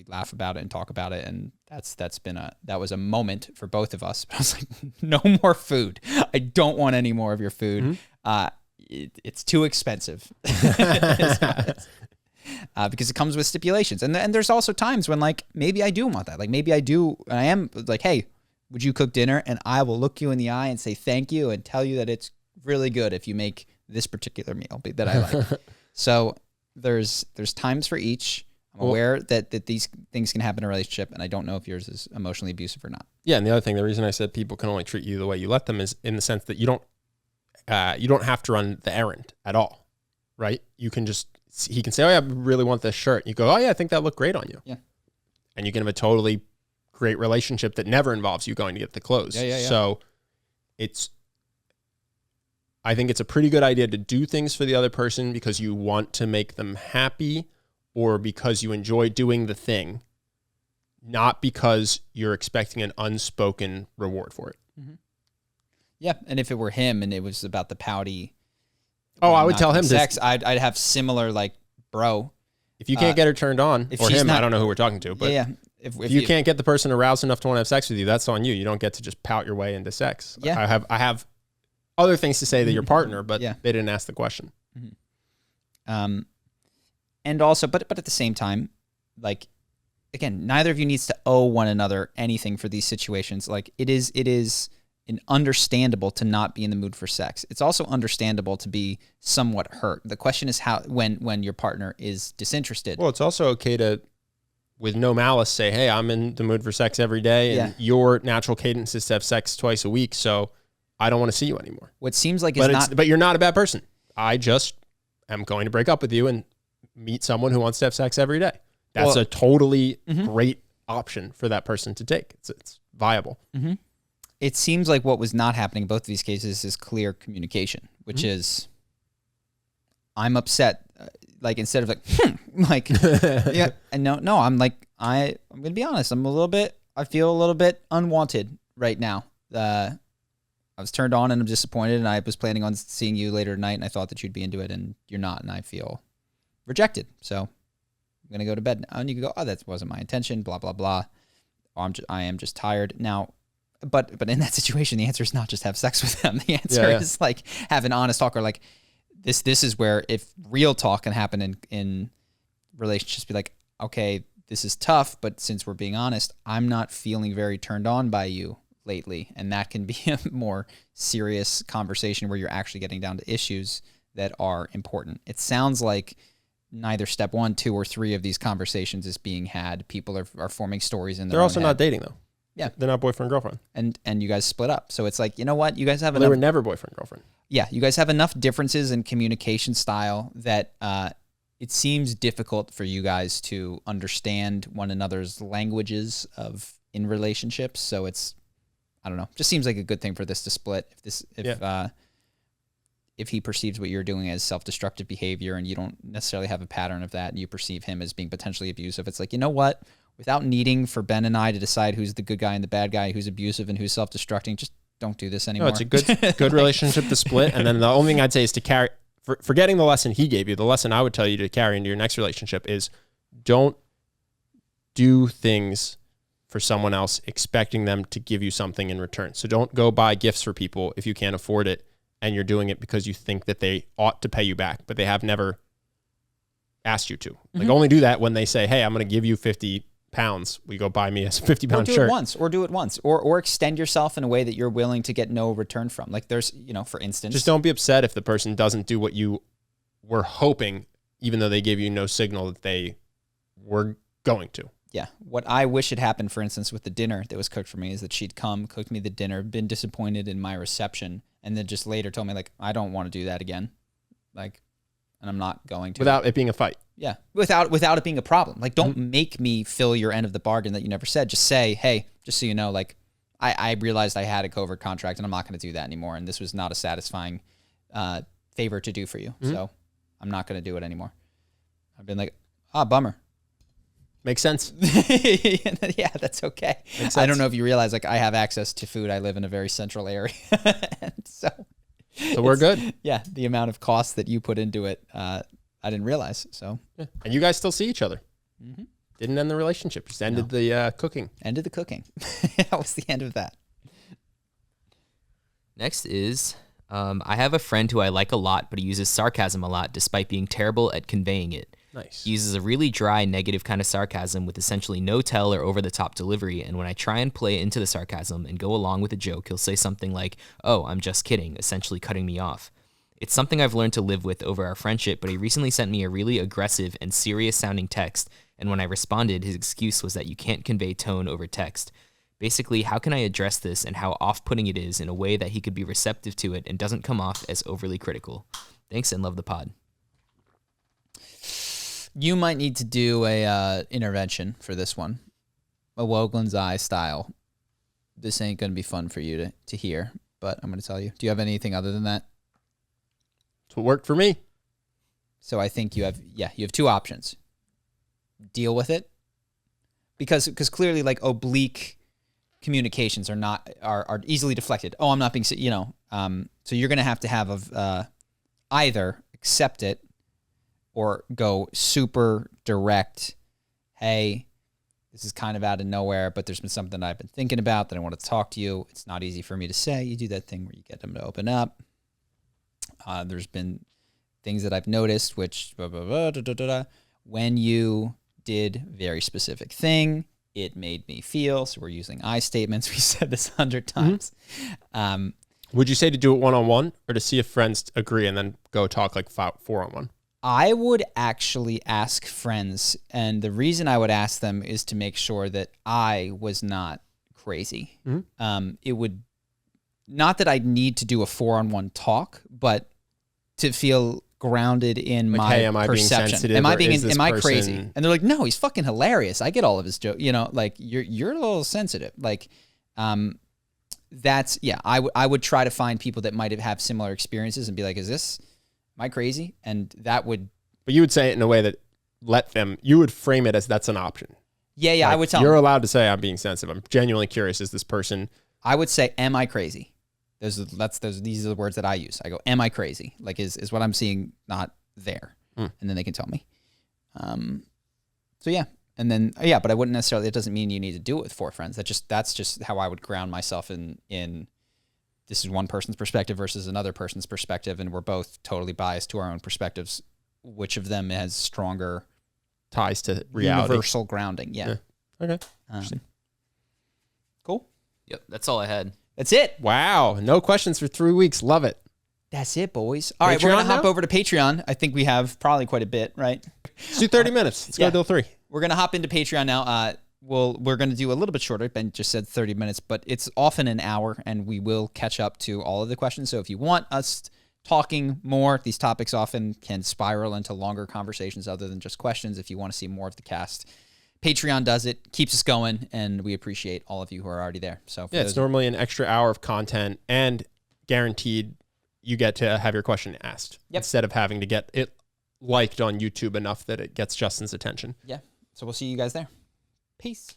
laugh about it and talk about it. And that was a moment for both of us. But I was like, no more food. I don't want any more of your food. Mm-hmm. It's too expensive. Because it comes with stipulations. And there's also times when, like, maybe I do want that. Like, maybe I do. And I am like, hey, would you cook dinner? And I will look you in the eye and say thank you and tell you that it's really good if you make this particular meal that I like. So there's times for each. I'm aware that these things can happen in a relationship, and I don't know if yours is emotionally abusive or not. Yeah, and the other thing, the reason I said people can only treat you the way you let them is in the sense that you don't have to run the errand at all, right? He can say, oh yeah, I really want this shirt. You go, oh yeah, I think that looked great on you. Yeah. And you can have a totally great relationship that never involves you going to get the clothes. Yeah. So I think it's a pretty good idea to do things for the other person because you want to make them happy or because you enjoy doing the thing, not because you're expecting an unspoken reward for it. Mm-hmm. Yeah. And if it were him and it was about the pouty, I would tell him sex, I'd have similar, like, bro. If you can't get her turned on, or him, I don't know who we're talking to, but yeah. If you can't get the person aroused enough to want to have sex with you, that's on you. You don't get to just pout your way into sex. Yeah. I have other things to say that your partner, but yeah. They didn't ask the question. Mm-hmm. And also, but at the same time, like, again, neither of you needs to owe one another anything for these situations. Like, it is understandable to not be in the mood for sex. It's also understandable to be somewhat hurt. The question is how when your partner is disinterested. Well, it's also okay to with no malice say, hey, I'm in the mood for sex every day, and your natural cadence is to have sex twice a week, so I don't want to see you anymore. What seems like is not... But you're not a bad person. I just am going to break up with you and meet someone who wants to have sex every day. That's a totally great option for that person to take. It's viable. Mm-hmm. It seems like what was not happening in both of these cases is clear communication, which is, I'm upset. Like, instead of like, yeah, and no, I'm like, I'm going to be honest. I feel a little bit unwanted right now. I was turned on and I'm disappointed, and I was planning on seeing you later tonight, and I thought that you'd be into it, and you're not, and I feel rejected. So I'm going to go to bed now. And you can go, oh, that wasn't my intention, blah, blah, blah. Or I am just tired now. But in that situation, the answer is not just have sex with them. The answer is like have an honest talk, or like this is where, if real talk can happen in relationships, be like, okay, this is tough, but since we're being honest, I'm not feeling very turned on by you lately. And that can be a more serious conversation where you're actually getting down to issues that are important. It sounds like neither step 1, 2, or 3 of these conversations is being had. People are forming stories in their They're own also head. not dating, though. Yeah. They're not boyfriend, girlfriend. And you guys split up. So it's like, you know what? You guys have They were never boyfriend, girlfriend. Yeah, you guys have enough differences in communication style that it seems difficult for you guys to understand one another's languages in relationships. So it's, I don't know, just seems like a good thing for this to split. If he perceives what you're doing as self-destructive behavior, and you don't necessarily have a pattern of that, and you perceive him as being potentially abusive, it's like, you know what? Without needing for Ben and I to decide who's the good guy and the bad guy, who's abusive and who's self-destructing, just don't do this anymore. No, it's a good relationship to split. And then the only thing I'd say is to carry, forgetting the lesson he gave you, the lesson I would tell you to carry into your next relationship is don't do things for someone else expecting them to give you something in return. So don't go buy gifts for people if you can't afford it, and you're doing it because you think that they ought to pay you back, but they have never asked you to. Like, only do that when they say, hey, I'm going to give you 50 pounds. We go buy me a 50-pound shirt. Or do it once, or extend yourself in a way that you're willing to get no return from. Like, there's, for instance, just don't be upset if the person doesn't do what you were hoping, even though they gave you no signal that they were going to. Yeah. What I wish had happened, for instance, with the dinner that was cooked for me, is that she'd come, cooked me the dinner, been disappointed in my reception, and then just later told me, like, I don't want to do that again. Like, and I'm not going to. Without it being a fight. Yeah. Without it being a problem. Like, don't make me fill your end of the bargain that you never said. Just say, hey, just so you know, like, I realized I had a covert contract, and I'm not going to do that anymore. And this was not a satisfying favor to do for you. So I'm not going to do it anymore. I've been like, bummer. Makes sense. Yeah, that's okay. Makes sense. I don't know if you realize, like, I have access to food. I live in a very central area. And so we're good. Yeah, the amount of cost that you put into it, I didn't realize. So, and you guys still see each other. Didn't end the relationship. Just ended the cooking. Ended the cooking. That was the end of that. Next is, I have a friend who I like a lot, but he uses sarcasm a lot despite being terrible at conveying it. Nice. He uses a really dry, negative kind of sarcasm with essentially no tell or over-the-top delivery, and when I try and play into the sarcasm and go along with the joke, he'll say something like, oh, I'm just kidding, essentially cutting me off. It's something I've learned to live with over our friendship, but he recently sent me a really aggressive and serious-sounding text, and when I responded, his excuse was that you can't convey tone over text. Basically, how can I address this and how off-putting it is in a way that he could be receptive to it and doesn't come off as overly critical? Thanks and love the pod. You might need to do a intervention for this one, a Wogan's Eye style. This ain't going to be fun for you to hear, but I'm going to tell you. Do you have anything other than that? That's what worked for me. So I think you have two options. Deal with it, because clearly, like, oblique communications are easily deflected. Oh, I'm not being, so you're going to have either accept it or go super direct. Hey, this is kind of out of nowhere, but there's been something I've been thinking about that I want to talk to you. It's not easy for me to say. You do that thing where you get them to open up. There's been things that I've noticed, which blah, blah, blah, da, da, da, da. When you did very specific thing, it made me feel. So we're using I statements. We said this 100 times. Would you say to do it one-on-one or to see if friends agree and then go talk like 4-on-1? I would actually ask friends, and the reason I would ask them is to make sure that I was not crazy. It would, not that I need to do a 4-on-1 talk, but to feel grounded in Like, my hey, am I being perception. sensitive, Am I or being? is this Am I person- crazy? And they're like, no, he's fucking hilarious. I get all of his jokes. You know, like you're a little sensitive. Like, that's yeah. I would try to find people that might have similar experiences and be like, am I crazy? And that would. But you would say it in a way that you would frame it as that's an option. Yeah, Like, I would tell you're them. allowed to say I'm being sensitive. I'm genuinely curious. Is this person? I would say, am I crazy? These are the words that I use. I go, am I crazy? Like, is what I'm seeing not there? And then they can tell me. So yeah. And then, but I wouldn't necessarily, it doesn't mean you need to do it with 4 friends. That's just how I would ground myself in this is one person's perspective versus another person's perspective. And we're both totally biased to our own perspectives. Which of them has stronger Ties to reality. universal grounding? Yeah. Okay. Cool. Yep, that's all I had. That's it. Wow. No questions for 3 weeks. Love it. That's it, boys. All right, we're Patreon going to hop now? over to Patreon. I think we have probably quite a bit, right? Let's do 30 minutes. Let's Yeah. go till 3. We're going to hop into Patreon now. We're going to do a little bit shorter. Ben just said 30 minutes, but it's often an hour, and we will catch up to all of the questions. So if you want us talking more, these topics often can spiral into longer conversations other than just questions. If you want to see more of the cast, Patreon does it, keeps us going, and we appreciate all of you who are already there. So Yeah, it's normally an extra hour of content, and guaranteed you get to have your question asked instead of having to get it liked on YouTube enough that it gets Justin's attention. Yeah. So we'll see you guys there. Peace.